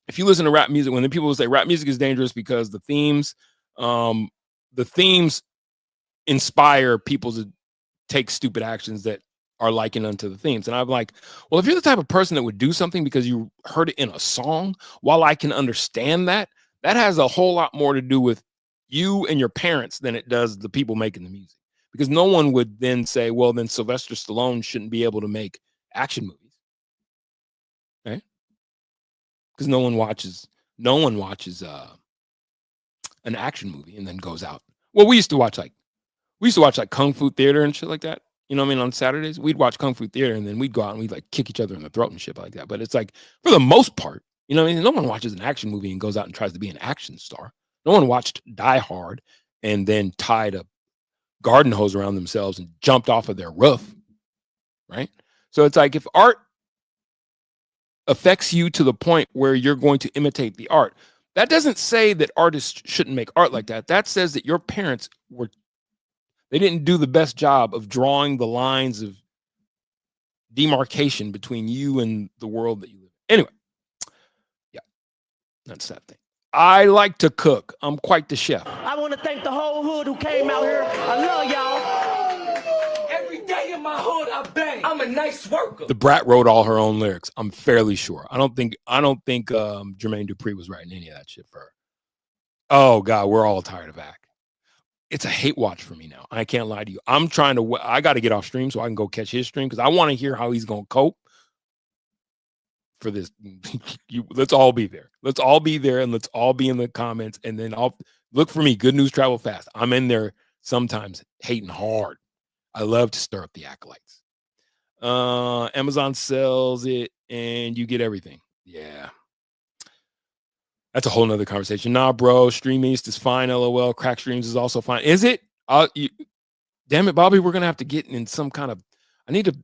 if you listen to rap music, when the people would say rap music is dangerous because the themes inspire people to take stupid actions that are likened unto the themes. And I'm like, well, if you're the type of person that would do something because you heard it in a song, while I can understand that, that has a whole lot more to do with you and your parents than it does the people making the music. Because no one would then say, well, then Sylvester Stallone shouldn't be able to make action movies. Right? Because no one watches an action movie and then goes out. Well, we used to watch like Kung Fu Theater and shit like that. You know what I mean? On Saturdays, we'd watch Kung Fu Theater and then we'd go out and we'd like kick each other in the throat and shit like that. But it's like, for the most part, you know what I mean? No one watches an action movie and goes out and tries to be an action star. No one watched Die Hard and then tied a garden hose around themselves and jumped off of their roof. Right? So it's like, if art affects you to the point where you're going to imitate the art, that doesn't say that artists shouldn't make art like that. That says that your parents they didn't do the best job of drawing the lines of demarcation between you and the world that you live in. Anyway, yeah, that's that thing. I like to cook. I'm quite the chef. I want to thank the whole hood who came out here. I love y'all. Every day in my hood, I bang. I'm a nice worker. The brat wrote all her own lyrics. I'm fairly sure. I don't think Jermaine Dupri was writing any of that shit for her. Oh God, we're all tired of Ack. It's a hate watch for me now. I can't lie to you. I got to get off stream so I can go catch his stream because I want to hear how he's going to cope for this. Let's all be there. Let's all be there, and let's all be in the comments. And then I'll look for me. Good News Travel Fast. I'm in there sometimes hating hard. I love to stir up the acolytes. Amazon sells it and you get everything. Yeah. That's a whole nother conversation. Nah, bro. Stream East is fine. LOL. Crack Streams is also fine. Is it? Damn it, Bobby. We're going to have to get in some kind of... I need to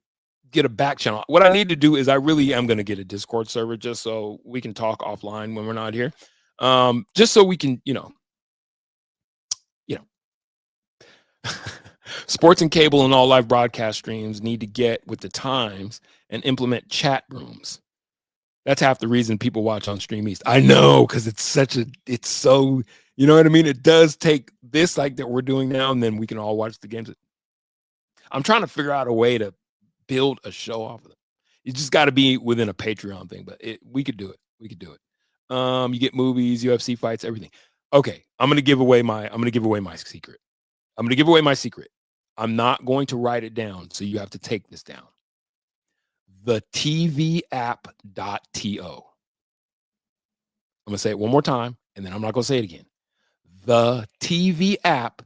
get a back channel. What I need to do is I really am going to get a Discord server just so we can talk offline when we're not here. Just so we can, sports and cable and all live broadcast streams need to get with the times and implement chat rooms. That's half the reason people watch on Stream East. I know, because it's so, you know what I mean? It does take this like that we're doing now, and then we can all watch the games. I'm trying to figure out a way to build a show off of it. You just got to be within a Patreon thing, but we could do it. We could do it. You get movies, UFC fights, everything. Okay, I'm gonna give away my secret. I'm gonna give away my secret. I'm not going to write it down, so you have to take this down. The TVapp.to. I'm going to say it one more time, and then I'm not going to say it again. The TVapp.to.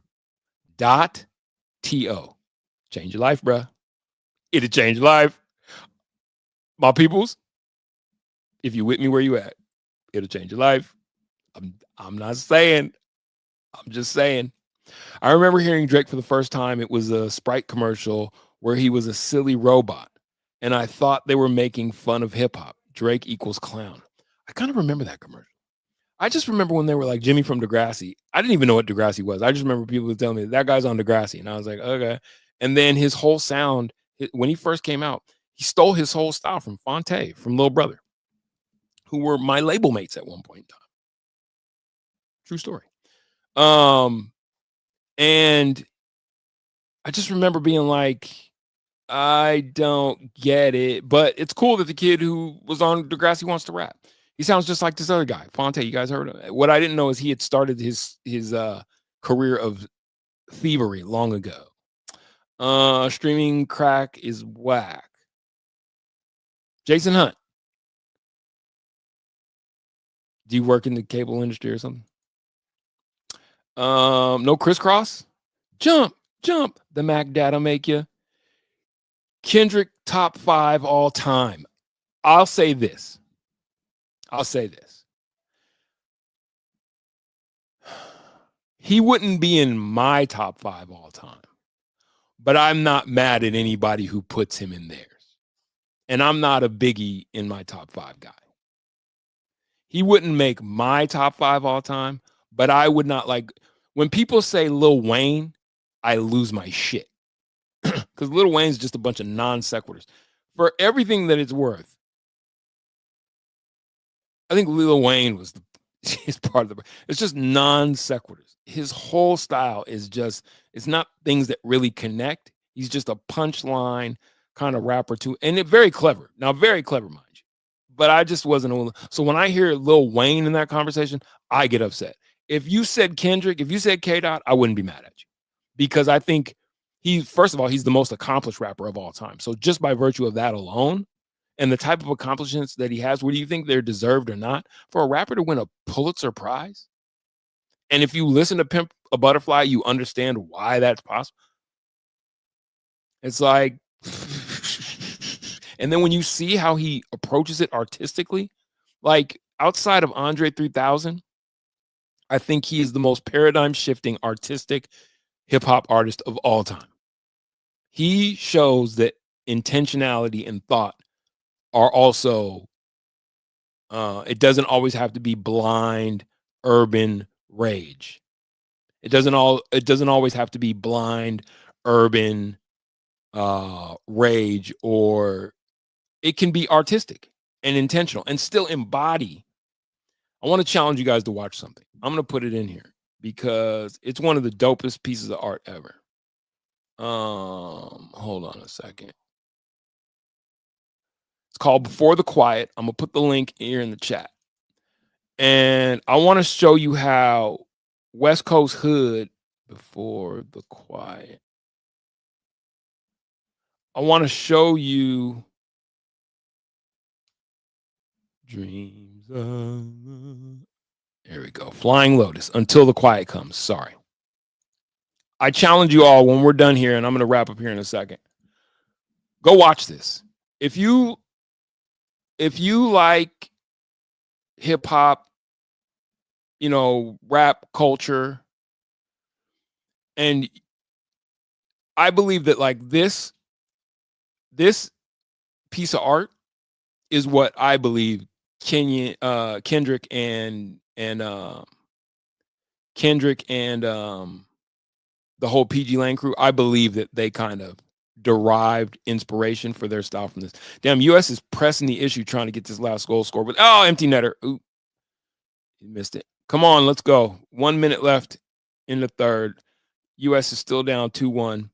Change your life, bruh. It'll change your life. My peoples, if you with me where you at, it'll change your life. I'm not saying. I'm just saying. I remember hearing Drake for the first time. It was a Sprite commercial where he was a silly robot. And I thought they were making fun of hip hop. Drake equals clown. I kind of remember that commercial. I just remember when they were like Jimmy from Degrassi. I didn't even know what Degrassi was. I just remember people telling me that guy's on Degrassi. And I was like, okay. And then his whole sound, when he first came out, he stole his whole style from Fonte, from Lil Brother, who were my label mates at one point in time. True story. And I just remember being like, I don't get it, but it's cool that the kid who was on Degrassi wants to rap. He sounds just like this other guy, Fonte. You guys heard of it? What I didn't know is he had started his career of thievery long ago. Streaming crack is whack. Jason Hunt. Do you work in the cable industry or something? No crisscross? Jump. The Mac data make you. Kendrick, top 5 all time. I'll say this. He wouldn't be in my top 5 all time, but I'm not mad at anybody who puts him in theirs. And I'm not a Biggie in my top 5 guy. He wouldn't make my top 5 all time, but I would not like when people say Lil Wayne, I lose my shit. Because Lil Wayne's just a bunch of non sequiturs. For everything that it's worth, I think Lil Wayne was his part of the. It's just non sequiturs. His whole style is just. It's not things that really connect. He's just a punchline kind of rapper too, and it very clever. Now, very clever, mind you. But I just wasn't. So when I hear Lil Wayne in that conversation, I get upset. If you said Kendrick, if you said K. Dot, I wouldn't be mad at you, because I think first of all, he's the most accomplished rapper of all time. So just by virtue of that alone, and the type of accomplishments that he has, whether you think they're deserved or not, for a rapper to win a Pulitzer Prize, and if you listen to Pimp a Butterfly, you understand why that's possible. It's like, and then when you see how he approaches it artistically, like outside of Andre 3000, I think he is the most paradigm-shifting artistic hip-hop artist of all time. He shows that intentionality and thought are also, it doesn't always have to be blind urban rage. It doesn't always have to be blind urban rage, or it can be artistic and intentional and still embody. I want to challenge you guys to watch something. I'm going to put it in here because it's one of the dopest pieces of art ever. Hold on a second. It's called Before the Quiet. I'm going to put the link here in the chat. And I want to show you how West Coast Hood, Before the Quiet. I want to show you dreams of... There we go. Flying Lotus, Until the Quiet Comes. Sorry. I challenge you all when we're done here, and I'm going to wrap up here in a second. Go watch this. If you like hip hop, rap culture, and I believe that like this piece of art is what I believe Kendrick and the whole PG Lane crew, I believe that they kind of derived inspiration for their style from this. Damn, US is pressing the issue trying to get this last goal score, but empty netter. Ooh, he missed it. Come on, let's go. 1 minute left in the third. US is still down 2-1.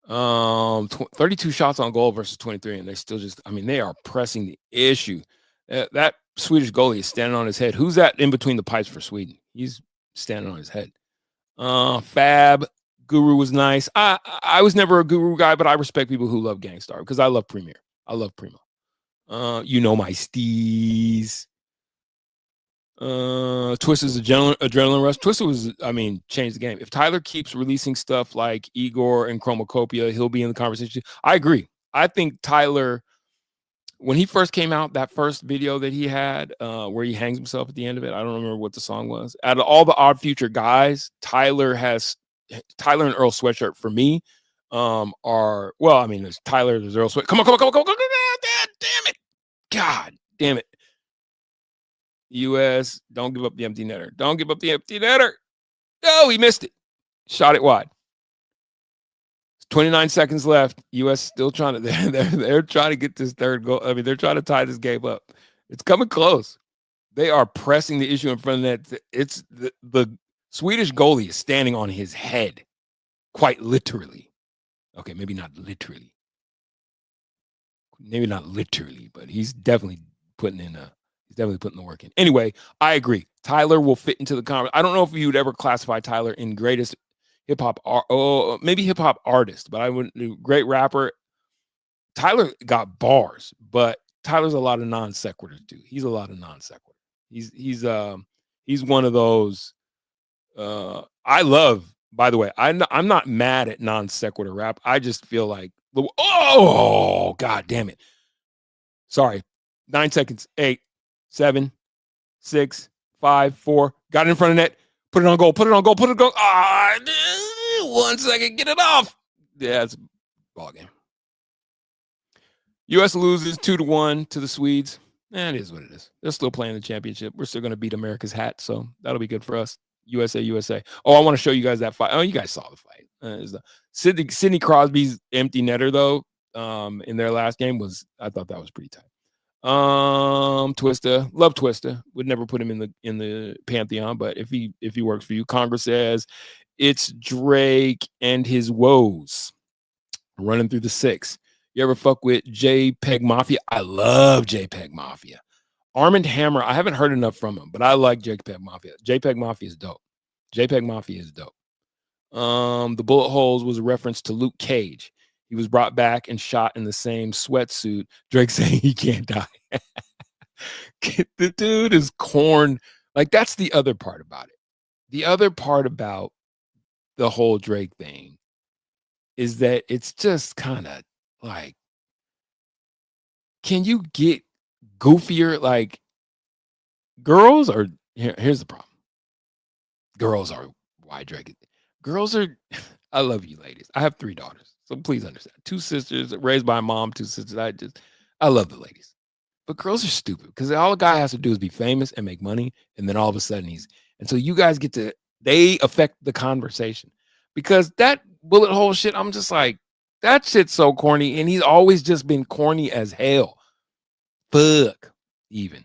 32 shots on goal versus 23, and they still they are pressing the issue. That Swedish goalie is standing on his head. Who's that in between the pipes for Sweden? He's standing on his head. Fab Guru was nice. I was never a Guru guy, but I respect people who love Gangstar because I love Premier. I love Primo. My steez. Twista's adrenaline rush. Twista was, changed the game. If Tyler keeps releasing stuff like Igor and Chromacopia, he'll be in the conversation. I agree. I think Tyler, when he first came out, that first video that he had, where he hangs himself at the end of it, I don't remember what the song was. Out of all the Odd Future guys, Tyler and Earl Sweatshirt for me there's Tyler, there's Earl Sweatshirt. Come on. Damn it. God damn it. US, don't give up the empty netter. Don't give up the empty netter. No, he missed it. Shot it wide. 29 seconds left. US still trying to they're trying to get this third goal. They're trying to tie this game up. It's coming close. They are pressing the issue in front of that. It's the Swedish goalie is standing on his head. quite literally. Okay, maybe not literally. Maybe not literally, but he's definitely putting the work in. Anyway, I agree. Tyler will fit into the conversation. I don't know if you'd ever classify Tyler in greatest hip hop, maybe hip hop artist, but I wouldn't do great rapper. Tyler got bars, but Tyler's a lot of non sequiturs too. He's a lot of non sequitur. He's one of those. I love. By the way, I'm not mad at non sequitur rap. I just feel like, oh god damn it. Sorry. 9 seconds. 8, 7, 6, 5, 4. Got it in front of net. Put it on goal. Put it on goal. Put it on goal. 1 second. Get it off. Yeah, it's a ball game. U.S. loses 2-1 to the Swedes. It is what it is. They're still playing the championship. We're still going to beat America's hat, so that'll be good for us. USA, USA. Oh, I want to show you guys that fight. Oh, you guys saw the fight. Sidney Crosby's empty netter, though, in their last game I thought that was pretty tight. Twista, love Twista. Would never put him in the pantheon, but if he works for you. Congress says it's Drake and his woes running through the 6. You ever fuck with JPEG Mafia? I love JPEG Mafia. Armand Hammer, I haven't heard enough from him, but I like JPEG Mafia. JPEG Mafia is dope. JPEG Mafia is dope. The bullet holes was a reference to Luke Cage. He was brought back and shot in the same sweatsuit. Drake saying he can't die. The dude is corn. Like, that's the other part about it. The other part about the whole Drake thing is that it's just kind of like, can you get goofier? Like, girls are here's the problem. Girls are why Drake. Girls are. I love you, ladies. I have 3 daughters, so please understand. 2 sisters raised by a mom, 2 sisters. I love the ladies, but girls are stupid because all a guy has to do is be famous and make money, and then all of a sudden and so you guys they affect the conversation because that bullet hole shit. I'm just like, that shit's so corny, and he's always just been corny as hell. Fuck, even.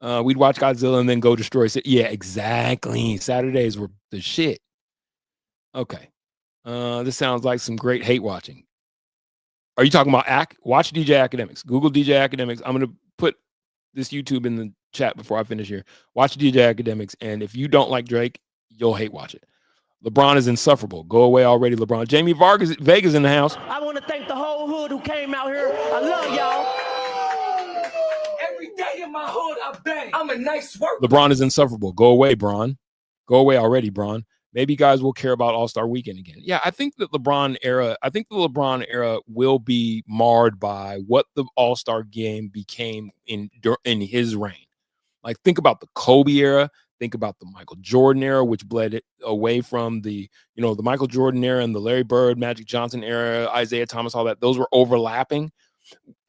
We'd watch Godzilla and then go destroy it. Yeah, exactly. Saturdays were the shit. Okay. This sounds like some great hate watching. Are you talking about watch DJ Academics? Google DJ Academics. I'm going to put this YouTube in the chat before I finish here. Watch DJ Academics, and if you don't like Drake, you'll hate watch it. LeBron is insufferable. Go away already, LeBron. Jamie Vega's in the house. I want to thank the whole hood who came out here. I love y'all. Every day in my hood, I bang. I'm a nice worker. LeBron is insufferable. Go away, Bron. Go away already, Bron. Maybe guys will care about All-Star Weekend again. Yeah, I think the LeBron era will be marred by what the All-Star game became in his reign. Like, think about the Kobe era. Think about the Michael Jordan era, which bled it away from the Michael Jordan era and the Larry Bird, Magic Johnson era, Isaiah Thomas, all that. Those were overlapping.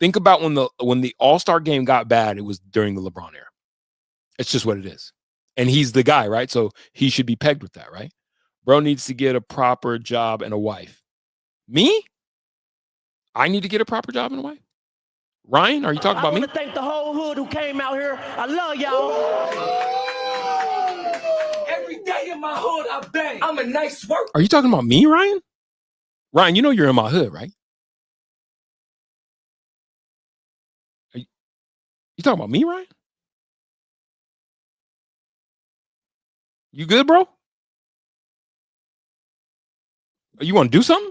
Think about when the All-Star game got bad, it was during the LeBron era. It's just what it is. And he's the guy, right? So he should be pegged with that, right? Bro needs to get a proper job and a wife. Me? I need to get a proper job and a wife? Ryan, are you talking about me? I want to thank the whole hood who came out here. I love y'all. Every day in my hood, I bang. I'm a nice worker. Are you talking about me, Ryan? Ryan, you know you're in my hood, right? You talking about me, Ryan? You good, bro? You want to do something?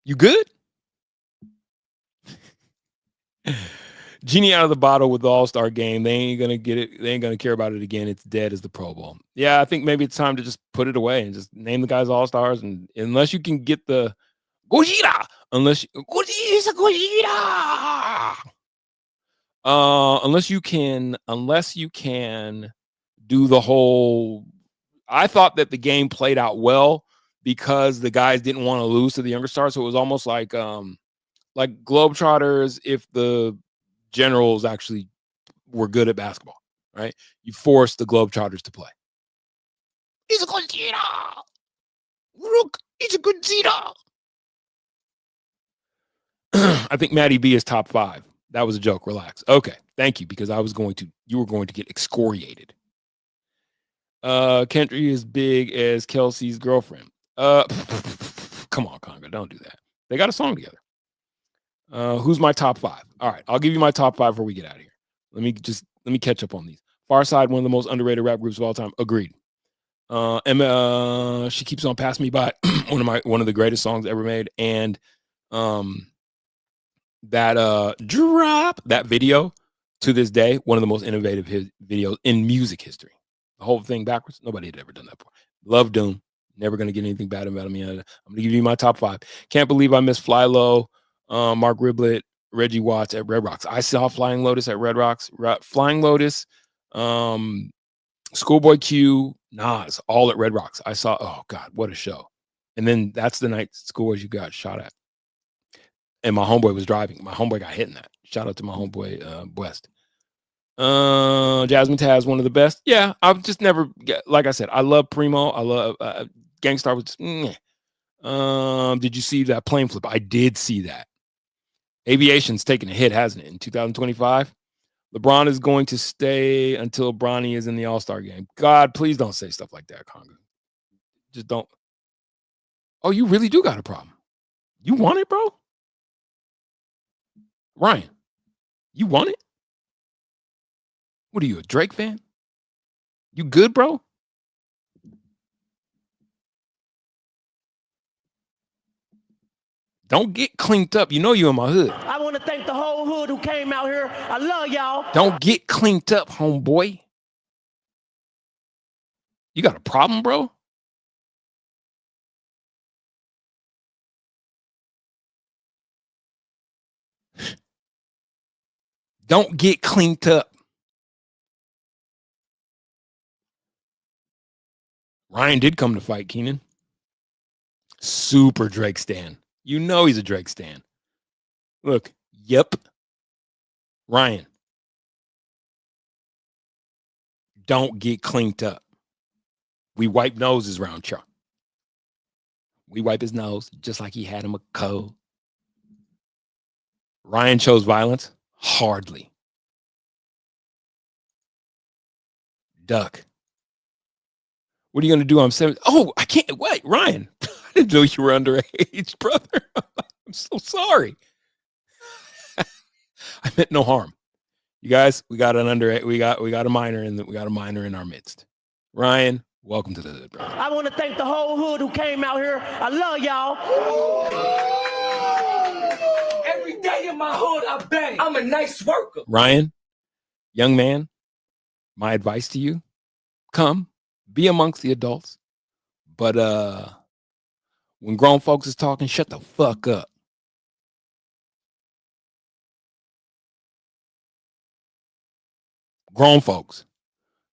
You good? Genie out of the bottle with the All-Star game. They ain't gonna get it. They ain't gonna care about it again. It's dead as the Pro Bowl. Yeah, I think maybe it's time to just put it away and just name the guys All-Stars. And unless you can get the Gojira, unless you can do the whole. I thought that the game played out well because the guys didn't want to lose to the younger stars. So it was almost like Globetrotters if the Generals actually were good at basketball, right? You forced the Globetrotters to play. He's a Gojira. Look, he's a Gojira. I think Matty B is top 5. That was a joke. Relax. Okay. Thank you, because you were going to get excoriated. Kendry is big as Kelsey's girlfriend. Come on, Conga, don't do that. They got a song together. Who's my top 5? All right, I'll give you my top 5 before we get out of here. Let me catch up on these. Farside, one of the most underrated rap groups of all time. Agreed. She keeps on passing me by. one of the greatest songs ever made. And that drop, that video, to this day, one of the most innovative videos in music history. The whole thing backwards. Nobody had ever done that before. Love Doom. Never gonna get anything bad about me. I'm gonna give you my top 5. Can't believe I missed Fly Low, Mark Riblet, Reggie Watts at Red Rocks. I saw Flying Lotus at Red Rocks. Flying Lotus, Schoolboy Q, Nas, all at Red Rocks. I saw, oh God, what a show. And then that's the night Schoolboy got shot at. And my homeboy was driving. My homeboy got hit in that. Shout out to my homeboy, West. Jasmine Taz, one of the best. Yeah, I've just never, like I said, I love Primo. I love Gangstar. Was did you see that plane flip? I did see that. Aviation's taking a hit, hasn't it? In 2025, LeBron is going to stay until Bronny is in the All-Star game. God, please don't say stuff like that, Conga. Just don't. Oh, you really do got a problem. You want it, bro? Ryan, you want it? What are you, a Drake fan? You good, bro? Don't get cleaned up. You know you in my hood. I want to thank the whole hood who came out here. I love y'all. Don't get cleaned up, homeboy. You got a problem, bro? Don't get cleaned up. Ryan did come to fight, Keenan. Super Drake stan. You know he's a Drake stan. Look, yep. Ryan. Don't get cleaned up. We wipe noses around Chuck. We wipe his nose just like he had him a cold. Ryan chose violence? Hardly. Duck. What are you going to do? I'm 7. Oh, I can't. Wait, Ryan. I didn't know you were underage, brother. I'm so sorry. I meant no harm. You guys, we got an underage. We got a minor in our midst. Ryan, welcome to the hood, brother. I want to thank the whole hood who came out here. I love y'all. Every day in my hood, I bang. I'm a nice worker. Ryan, young man, my advice to you: come. Be amongst the adults, but when grown folks is talking, shut the fuck up. Grown folks.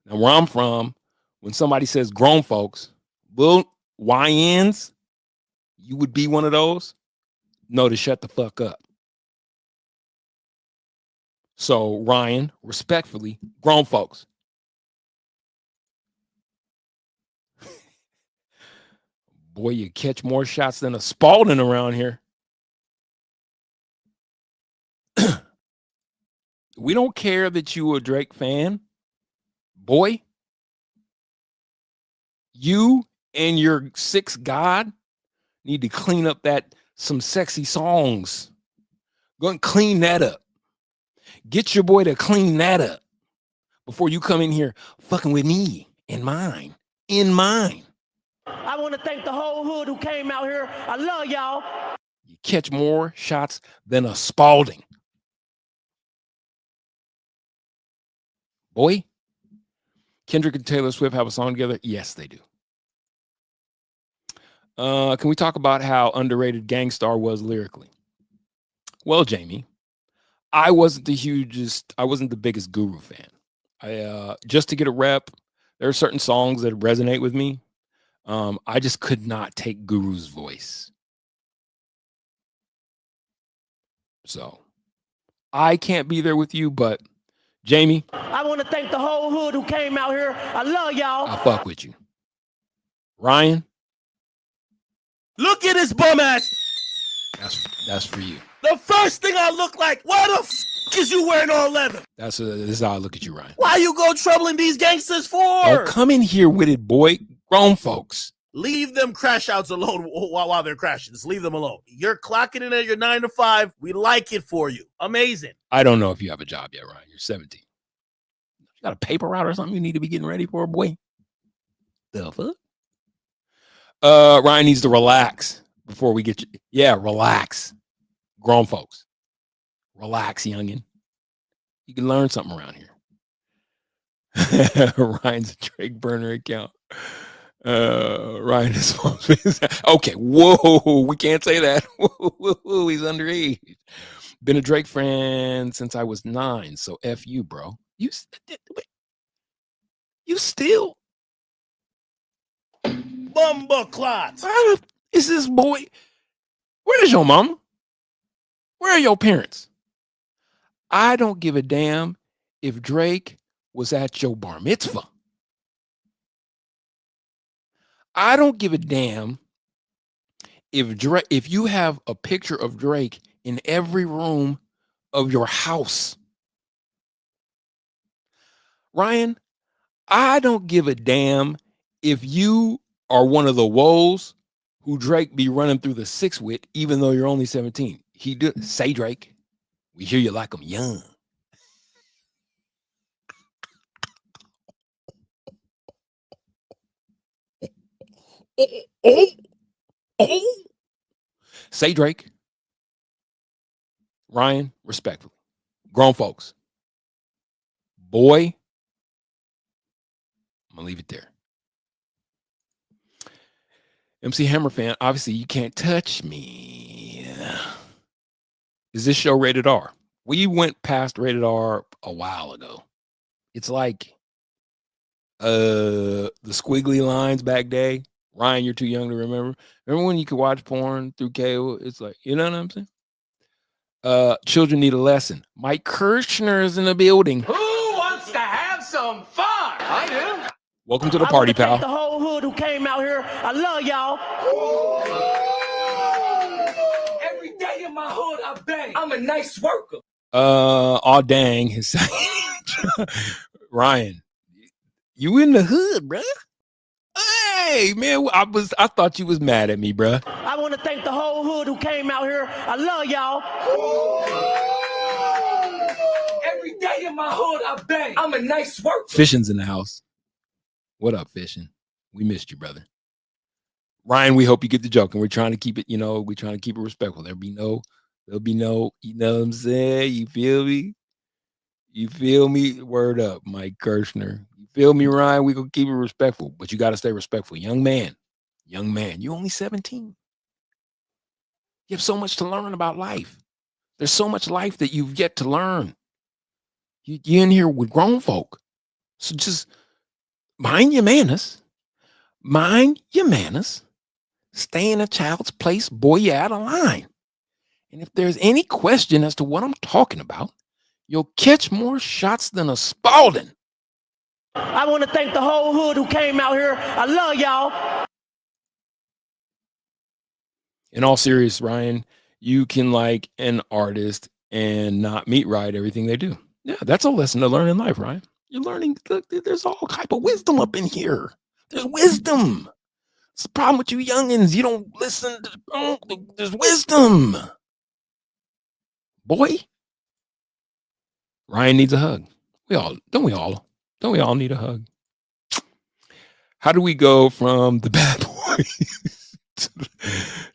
Now, where I'm from, when somebody says grown folks, well, YNs, you would be one of those. No, to shut the fuck up. So, Ryan, respectfully, grown folks. Boy, you catch more shots than a Spalding around here. We don't care that you a Drake fan. Boy, you and your sixth god need to clean up some sexy songs. Go and clean that up. Get your boy to clean that up before you come in here fucking with me and mine. In mine. I want to thank the whole hood who came out here. I love y'all. You catch more shots than a Spalding. Boy, Kendrick and Taylor Swift have a song together? Yes, they do. Can we talk about how underrated Gangstar was lyrically? Well, Jamie, I wasn't the biggest Guru fan. Just to get a rep, there are certain songs that resonate with me. I just could not take Guru's voice. So I can't be there with you, but Jamie, I want to thank the whole hood who came out here. I love y'all. I fuck with you. Ryan, look at his bum ass. That's for you. The first thing I look like, where the f is you wearing all leather? This is how I look at you, Ryan. Why you go troubling these gangsters for? Don't come in here with it, boy. Grown folks. Leave them crash outs alone while they're crashing. Just leave them alone. You're clocking in at your 9 to 5. We like it for you. Amazing. I don't know if you have a job yet, Ryan. You're 17. You got a paper route or something you need to be getting ready for, boy? The fuck? Ryan needs to relax before we get you. Yeah, relax. Grown folks. Relax, youngin. You can learn something around here. Ryan's a Drake burner account. Ryan is okay. Whoa, we can't say that. Whoa, he's underage. Been a Drake fan since I was 9. So F you, bro. You still Bumba clots. Where is this boy? Where's your mama? Where are your parents? I don't give a damn if Drake was at your bar mitzvah. I don't give a damn if you have a picture of Drake in every room of your house. Ryan, I don't give a damn if you are one of the woes who Drake be running through the 6 with, even though you're only 17. He did say, Drake, we hear you like I'm young. Say, Drake. Ryan, respectfully. Grown folks. Boy, I'm going to leave it there. MC Hammer fan, obviously you can't touch me. Is this show rated R? We went past rated R a while ago. It's like the squiggly lines back day. Ryan, you're too young to remember. Remember when you could watch porn through cable? It's like, you know what I'm saying? Children need a lesson. Mike Kirshner is in the building. Who wants to have some fun? I do. Welcome to the party, I pal. want to thank the whole hood who came out here. I love y'all. Every day in my hood, I bang. I'm a nice worker. Oh dang. Ryan, you in the hood, bruh? Hey, man, I thought you was mad at me, bruh. I want to thank the whole hood who came out here. I love y'all. Every day in my hood, I bang. I'm a nice worker. Fishin's in the house. What up, Fishin? We missed you, brother. Ryan, we hope you get the joke, and we're trying to keep it, we're trying to keep it respectful. There'll be no, you know what I'm saying? You feel me? You feel me? Word up, Mike Kirshner. You feel me, Ryan? We gonna keep it respectful, but you got to stay respectful. Young man, you only 17. You have so much to learn about life. There's so much life that you've yet to learn. You're in here with grown folk. So just mind your manners. Mind your manners. Stay in a child's place. Boy, you're out of line. And if there's any question as to what I'm talking about, you'll catch more shots than a Spalding. I want to thank the whole hood who came out here. I love y'all. In all seriousness, Ryan, you can like an artist and not meet right everything they do. Yeah, that's a lesson to learn in life, Ryan. You're learning. There's all type of wisdom up in here. There's wisdom. It's the problem with you youngins. You don't listen. There's wisdom. Boy, Ryan needs a hug. Don't we all need a hug? How do we go from the bad boys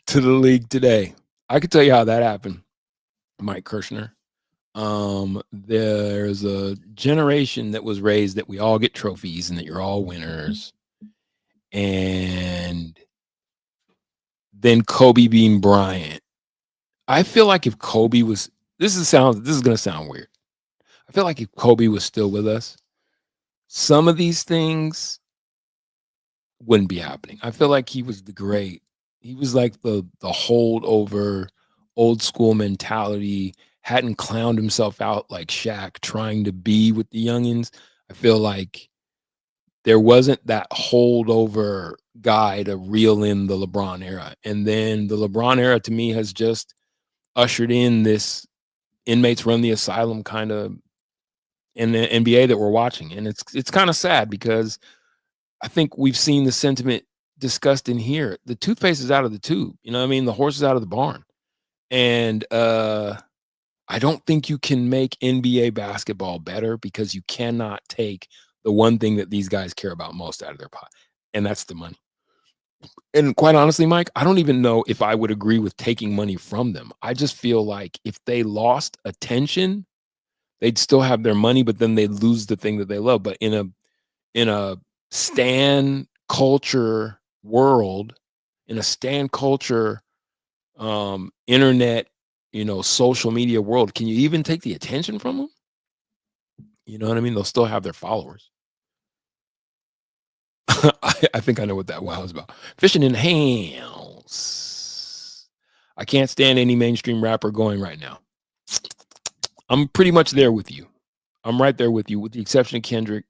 to the league today? I could tell you how that happened, Mike Kirshner. There's a generation that was raised that we all get trophies and that you're all winners. And then Kobe being Bryant. I feel like if Kobe was, this is going to sound weird. I feel like if Kobe was still with us, some of these things wouldn't be happening. I feel like he was the great. He was like the holdover, old school mentality, hadn't clowned himself out like Shaq, trying to be with the youngins. I feel like there wasn't that holdover guy to reel in the LeBron era. And then the LeBron era to me has just ushered in this inmates run the asylum kind of in the NBA that we're watching. And it's kind of sad because I think we've seen the sentiment discussed in here. The toothpaste is out of the tube. You know what I mean? The horse is out of the barn. And I don't think you can make NBA basketball better because you cannot take the one thing that these guys care about most out of their pot, and that's the money. And quite honestly, Mike, I don't even know if I would agree with taking money from them. I just feel like if they lost attention, they'd still have their money, but then they'd lose the thing that they love. But in a stan culture world, in a stan culture internet, social media world, can you even take the attention from them? You know what I mean? They'll still have their followers. I think I know what that wow is about. Fishing in Hams. I can't stand any mainstream rapper going right now. I'm pretty much there with you. I'm right there with you, with the exception of Kendrick.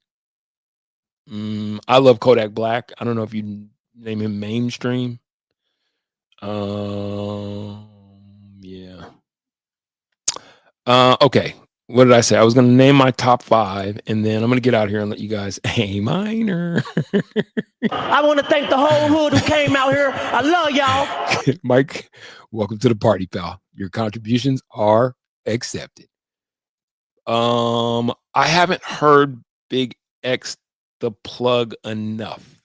I love Kodak Black. I don't know if you name him mainstream. Yeah. Okay. What did I say? I was going to name my top 5, and then I'm going to get out here and let you guys A minor. I want to thank the whole hood who came out here. I love y'all. Mike, welcome to the party, pal. Your contributions are accepted. I haven't heard Big X the Plug enough,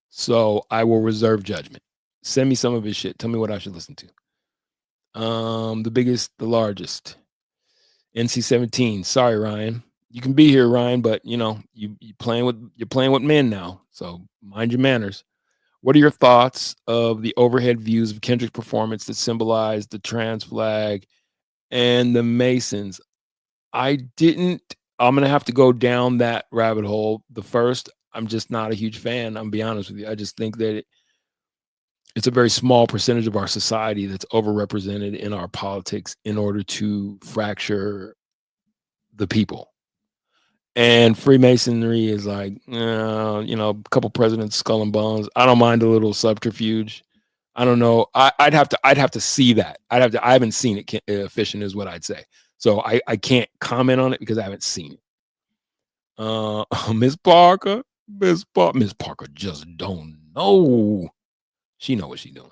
so I will reserve judgment. Send me some of his shit. Tell me what I should listen to. The biggest, the largest. NC-17. Sorry, Ryan. You can be here, Ryan, but you're playing with men now. So mind your manners. What are your thoughts of the overhead views of Kendrick's performance that symbolize the trans flag and the Masons? I'm gonna have to go down that rabbit hole. The first, I'm just not a huge fan. I'm gonna be honest with you. I just think that it's a very small percentage of our society that's overrepresented in our politics in order to fracture the people. And Freemasonry is like, a couple presidents, skull and bones. I don't mind a little subterfuge. I don't know. I'd have to see that. I haven't seen it. Fishing is what I'd say. So I can't comment on it because I haven't seen it. Miss Parker just don't know. She know what she doing.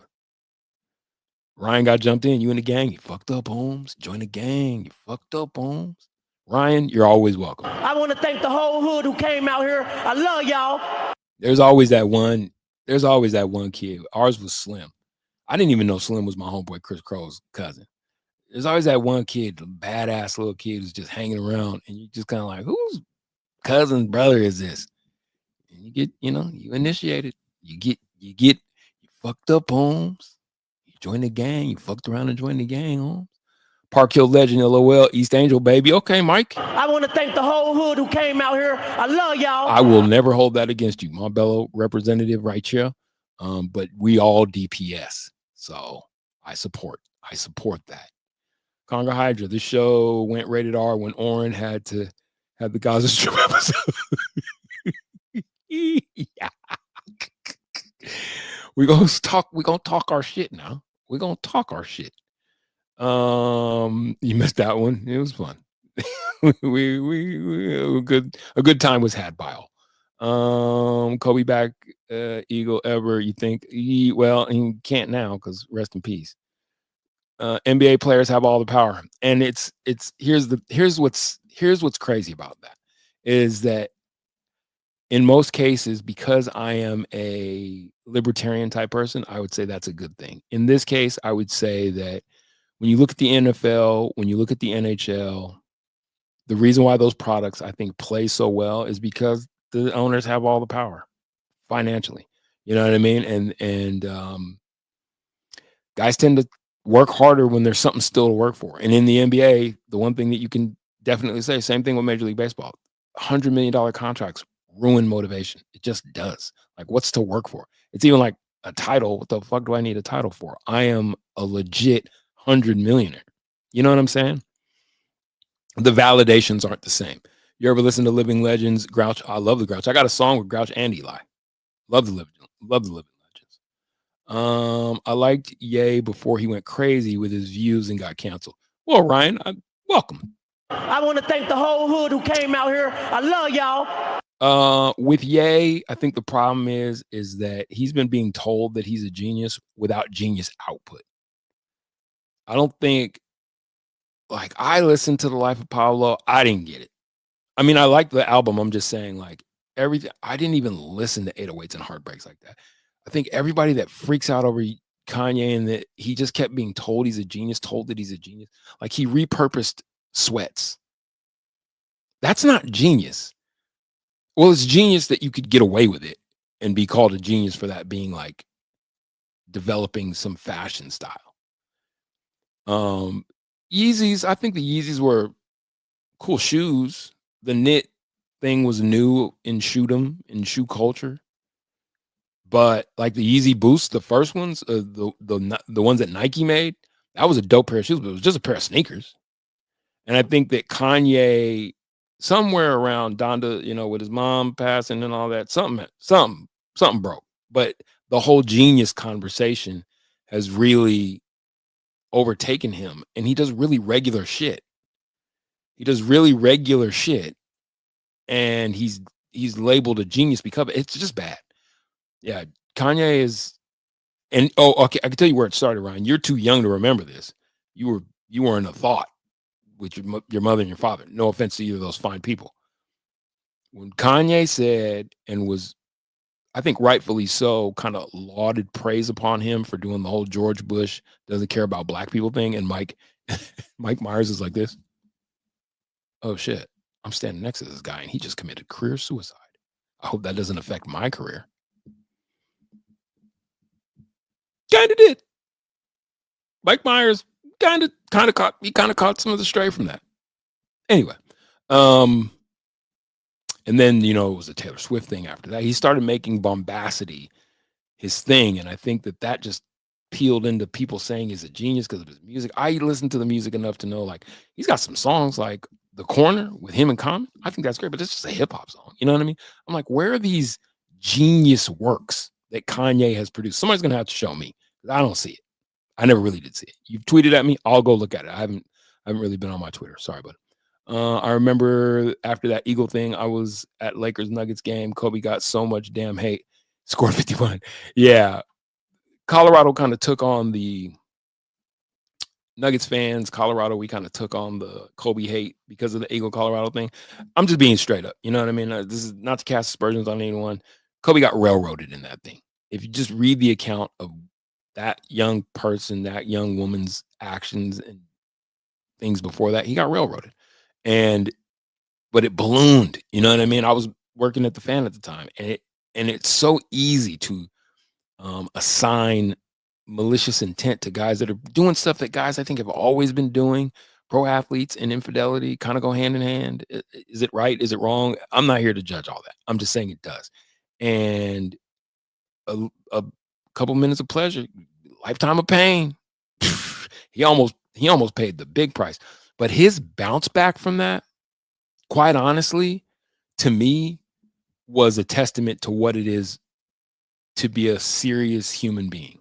Ryan got jumped in. You in the gang. You fucked up, Holmes. Join the gang. You fucked up, Holmes. Ryan, you're always welcome. I want to thank the whole hood who came out here. I love y'all. There's always that one kid. Ours was Slim. I didn't even know Slim was my homeboy Chris Crow's cousin. There's always that one kid, the badass little kid who's just hanging around, and you just kind of like, whose cousin's brother is this? And you get, you initiate it. You get fucked up, Holmes. You join the gang. You fucked around and joined the gang, Holmes. Park Hill legend, LOL, East Angel, baby. Okay, Mike. I want to thank the whole hood who came out here. I love y'all. I will never hold that against you. Montbello representative right here. But we all DPS. So I support that. Conga Hydra, this show went rated R when Oren had to have the Gaza Strip episode. Yeah. We're gonna talk our shit now. We're gonna talk our shit. You missed that one. It was fun. we a good time was had by all. Kobe back Eagle ever, you think? He can't now because rest in peace. NBA players have all the power, and here's what's crazy about that is that in most cases, because I am a libertarian type person, I would say that's a good thing. In this case, I would say that when you look at the NFL, when you look at the NHL, the reason why those products I think play so well is because the owners have all the power financially. You know what I mean? And guys tend to work harder when there's something still to work for. And in the NBA, the one thing that you can definitely say, same thing with Major League Baseball, $100 million contracts ruin motivation. It just does. Like, what's to work for? It's even like a title. What the fuck do I need a title for? I am a legit 100 millionaire. You know what I'm saying? The validations aren't the same. You ever listen to Living Legends? Grouch, I love the Grouch. I got a song with Grouch and Eli. Love the Living Legends. I liked Ye before he went crazy with his views and got canceled. Well, Ryan, welcome. I want to thank the whole hood who came out here. I love y'all. With Ye, I think the problem is that he's been being told that he's a genius without genius output. I don't think, like, I listened to The Life of Pablo. I didn't get it. I mean, I like the album. I'm just saying, like, everything. I didn't even listen to 808s and Heartbreaks like that. I think everybody that freaks out over Kanye and that he just kept being told he's a genius, told that he's a genius. Like, he repurposed Sweats. That's not genius. Well, it's genius that you could get away with it and be called a genius for that being like developing some fashion style. Yeezys, I think the Yeezys were cool shoes. The knit thing was new in shoedom, in shoe culture. But like the Yeezy Boost, the first ones, the ones that Nike made, that was a dope pair of shoes, but it was just a pair of sneakers. And I think that Kanye, somewhere around Donda, you know, with his mom passing and all that, something broke. But the whole genius conversation has really overtaken him, and he does really regular shit. And he's labeled a genius because it's just bad. Yeah, Kanye is, and okay, I can tell you where it started, Ryan. You're too young to remember this. You weren't a thought with your mother and your father. No offense to either of those fine people. When Kanye said, and was, I think rightfully so, kind of lauded praise upon him for doing the whole George Bush doesn't care about black people thing, and Mike Myers is like this. Oh shit, I'm standing next to this guy and he just committed career suicide. I hope that doesn't affect my career. Kind of did. Mike Myers kind of caught some of the stray from that. Anyway, and then, you know, it was a Taylor Swift thing after that. He started making bombacity his thing, and I think that just peeled into people saying he's a genius because of his music. I listened to the music enough to know, like, he's got some songs like The Corner with him and Common. I think that's great, but it's just a hip-hop song. You know what I mean? I'm like, where are these genius works that Kanye has produced? Somebody's going to have to show me. I don't see it. I never really did see it. You've tweeted at me. I'll go look at it. I haven't really been on my Twitter. Sorry, but I remember after that Eagle thing, I was at Lakers Nuggets game. Kobe got so much damn hate. Scored 51. Yeah. Colorado kind of took on the Nuggets fans. Colorado, we kind of took on the Kobe hate because of the Eagle Colorado thing. I'm just being straight up. You know what I mean? This is not to cast aspersions on anyone. Kobe got railroaded in that thing. If you just read the account of that young person, that young woman's actions and things before that, he got railroaded. But it ballooned. You know what I mean? I was working at the Fan at the time, and it's so easy to assign malicious intent to guys that are doing stuff that guys I think have always been doing. Pro athletes and infidelity kind of go hand in hand. Is it right? Is it wrong? I'm not here to judge all that. I'm just saying it does. And a couple minutes of pleasure, lifetime of pain. he almost paid the big price. But his bounce back from that, quite honestly, to me, was a testament to what it is to be a serious human being,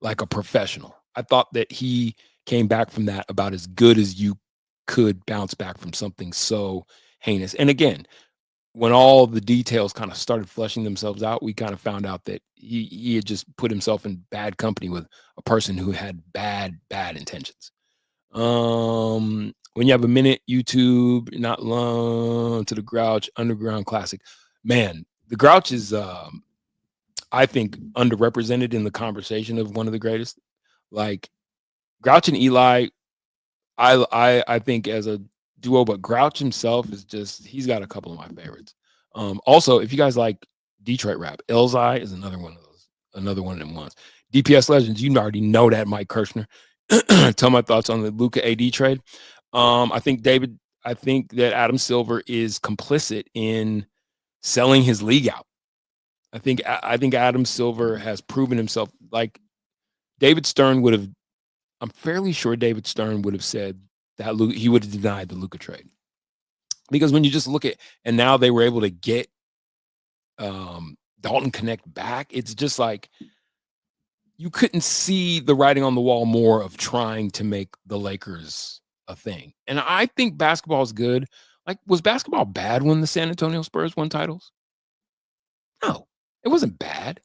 like a professional. I thought that he came back from that about as good as you could bounce back from something so heinous. And again, when all the details kind of started fleshing themselves out, we kind of found out that he had just put himself in bad company with a person who had bad intentions. When you have a minute, YouTube, not long to the Grouch Underground Classic. Man, the Grouch is, I think, underrepresented in the conversation of one of the greatest. Like, Grouch and Eli, I think as a duo, but Grouch himself is just, he's got a couple of my favorites. Also, if you guys like Detroit rap, Elzai is another one of them ones. DPS Legends, you already know that, Mike Kirshner. Tell my thoughts on the Luka AD trade. I think that Adam Silver is complicit in selling his league out. I think Adam Silver has proven himself. Like, David Stern would have, I'm fairly sure David Stern would have said that he would have denied the Luka trade. Because when you just look at, and now they were able to get Dalton Connect back, it's just like, you couldn't see the writing on the wall more of trying to make the Lakers a thing. And I think basketball is good. Like, was basketball bad when the San Antonio Spurs won titles? No, it wasn't bad.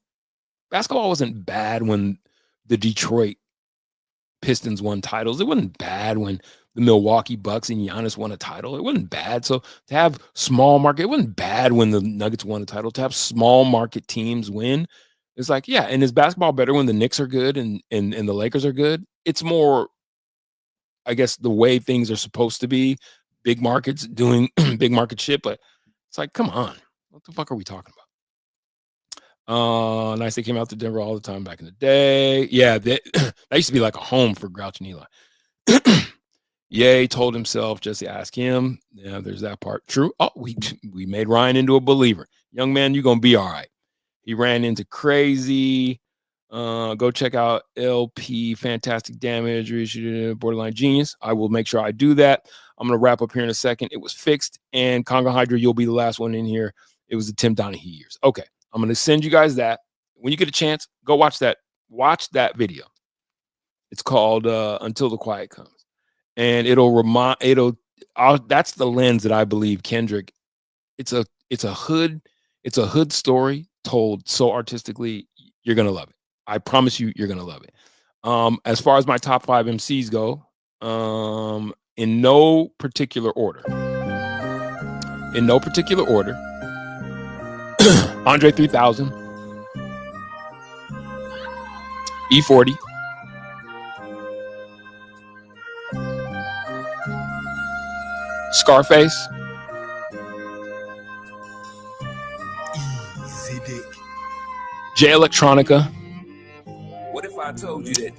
Basketball wasn't bad when the Detroit Pistons won titles. It wasn't bad when the Milwaukee Bucks and Giannis won a title. It wasn't bad. So to have small market, it wasn't bad when the Nuggets won a title. To have small market teams win, it's like, yeah. And is basketball better when the Knicks are good and the Lakers are good? It's more, I guess, the way things are supposed to be. Big markets doing big market shit, but it's like, come on, what the fuck are we talking about? Nice. They came out to Denver all the time back in the day. Yeah, that used to be like a home for Grouch and Eli. Ye told himself, Jesse asked him. Yeah, there's that part. True. Oh, we made Ryan into a believer. Young man, you're gonna be all right. He ran into crazy. Go check out LP Fantastic Damage, Borderline Genius. I will make sure I do that. I'm gonna wrap up here in a second. It was fixed, and Conga Hydra, you'll be the last one in here. It was the Tim Donahue years. Okay. I'm going to send you guys that. When you get a chance, go watch that. Watch that video. It's called Until the Quiet Comes. And that's the lens that I believe Kendrick, it's a hood story told so artistically. You're going to love it. I promise you, you're going to love it. As far as my top 5 MCs go, in no particular order. Andre 3000, E40, Scarface, Easy Dick. J Electronica, What if I told you that?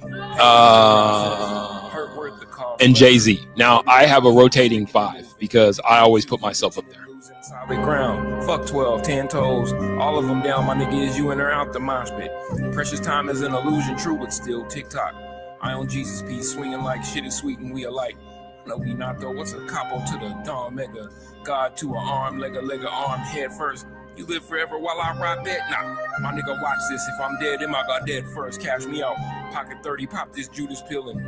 and Jay-Z. Now, I have a rotating 5 because I always put myself up there. Solid ground, fuck 12, 10 toes, all of them down, my nigga, is you in or out the mosh pit. Precious time is an illusion, true, but still tick-tock. I on Jesus' piece, swinging like shit is sweet and we alike. No, we not though, what's a capo to the Don Mega? God to an arm, leg a arm, head first. You live forever while I ride that? Nah, my nigga, watch this, if I'm dead, am I got dead first? Cash me out, pocket 30, pop this Judas pill and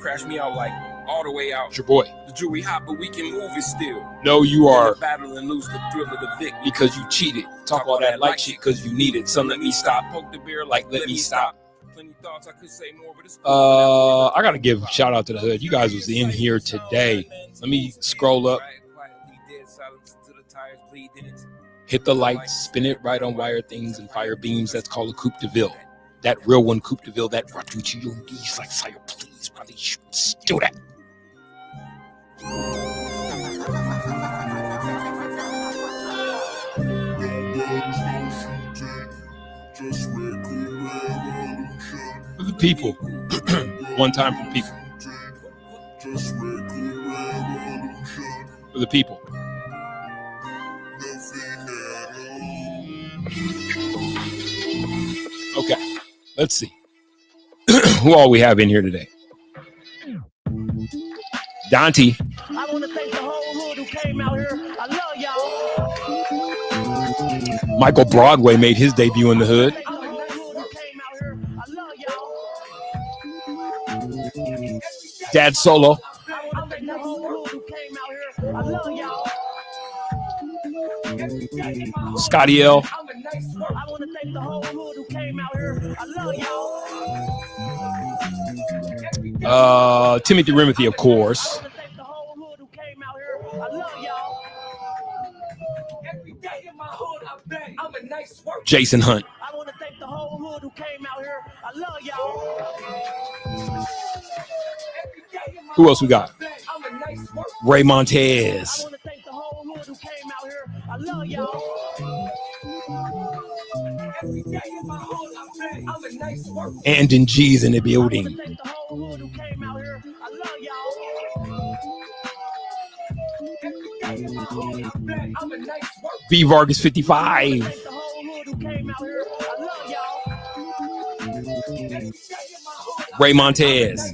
crash me out like all the way out. It's your boy. The jury hot, but we can move it still. No, you are. Battle and lose the thrill of the victory. Because you cheated. Talk all that like shit because you need it. Some let me stop. Poke the bear like let me stop. Plenty thoughts I could say more, but it's I gotta give a shout out to the hood. You guys was in here today. Let me scroll up. Hit the lights, spin it right on wire things and fire beams. That's called a coupe de ville. That real one, coupe de ville, that brought you to your knees like sire, please, brother, you should do that. For the people. One time for the people. For the people. Okay, let's see. Who all we have in here today? Dante. I want to thank the whole hood who came out here. I love y'all. Michael Broadway made his debut in the hood. Dad Solo. Scotty L. I want to thank the whole hood who came out here. I love y'all. Timothy Rimothy, of course. Jason Hunt. I want to thank the whole hood who came out here. I love y'all. Who else we got? Ray Montez. I want to thank the whole hood who came out here. I love y'all. Andon G's in the building. B Vargas 55. Ray Montez. I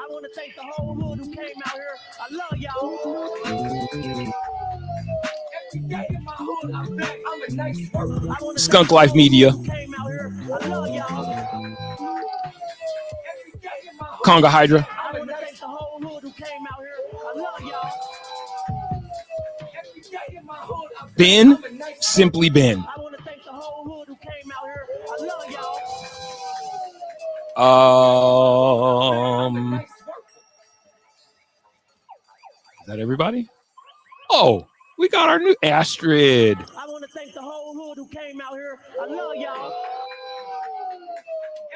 want to thank the whole hood who came out here. I love y'all. Skunk Life Media. Conga Hydra. I want to thank the whole hood who came out here. Ben, simply Ben. I want to thank the whole hood who came out here. I love y'all. Is that everybody? Oh, we got our new Astrid. I want to thank the whole hood who came out here. I love y'all.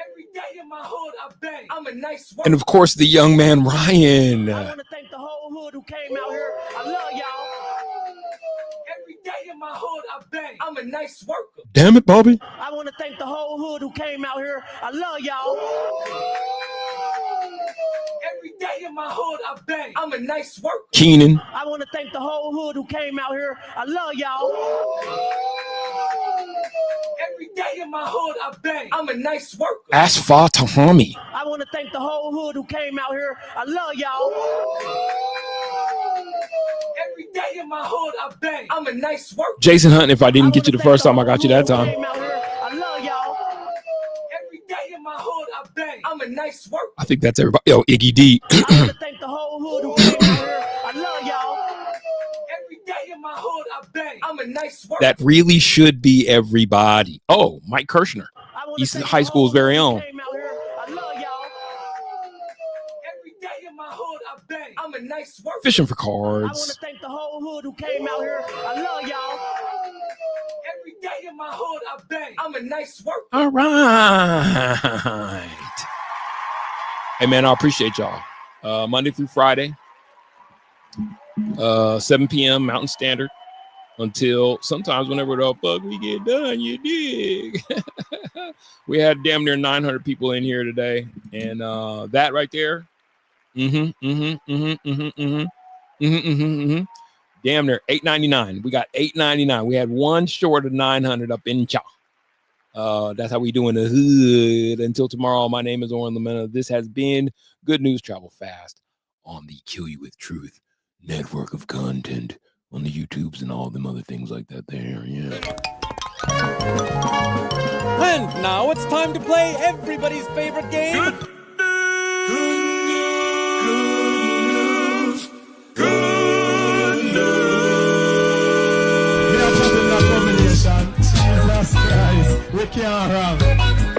Every day in my hood, I bang. I'm a nice worker. And of course, the young man, Ryan. I want to thank the whole hood who came out here. I love y'all. Every day in my hood, I bang. I'm a nice worker. Damn it, Bobby. I want to thank the whole hood who came out here. I love y'all. Every day in my hood, I bang. I'm a nice worker. Keenan. I want to thank the whole hood who came out here. I love y'all. Every day in my hood, I bang. I'm a nice worker. Asfa Tahami. I want to thank the whole hood who came out here. I love y'all. Every day in my hood, I bang. I'm a nice worker. Jason Hunt, if I didn't get you the first time, I got you that time. I love y'all. Every day in my hood, I bang. I'm a nice worker. I think that's everybody. Yo, Iggy D. I want to thank the whole hood who came out here. I love y'all. Every day in my hood, I bang. I'm a nice worker. That really should be everybody. Oh, Mike Kirshner. He's high school's very own. I love y'all. Every day in my hood, I bang. I'm a nice worker. Fishing for I want cards. to thank the whole hood who came out here. I love y'all. Every day in my hood, I bang. I'm a nice worker. All right. Hey, man, I appreciate y'all. Monday through Friday, 7 p.m. Mountain Standard, until sometimes whenever the fuck we get done, you dig. We had damn near 900 people in here today, and that right there, damn near 899. We got 899. We had one short of 900 up in cha. That's how we do in the hood. Until tomorrow, my name is Oren Lamena. This has been Good News Travel Fast on the Kill You With Truth network of content on the YouTubes and all them other things like that there. Yeah. And now it's time to play everybody's favorite game. Good news. Jesus Christ, we can't run.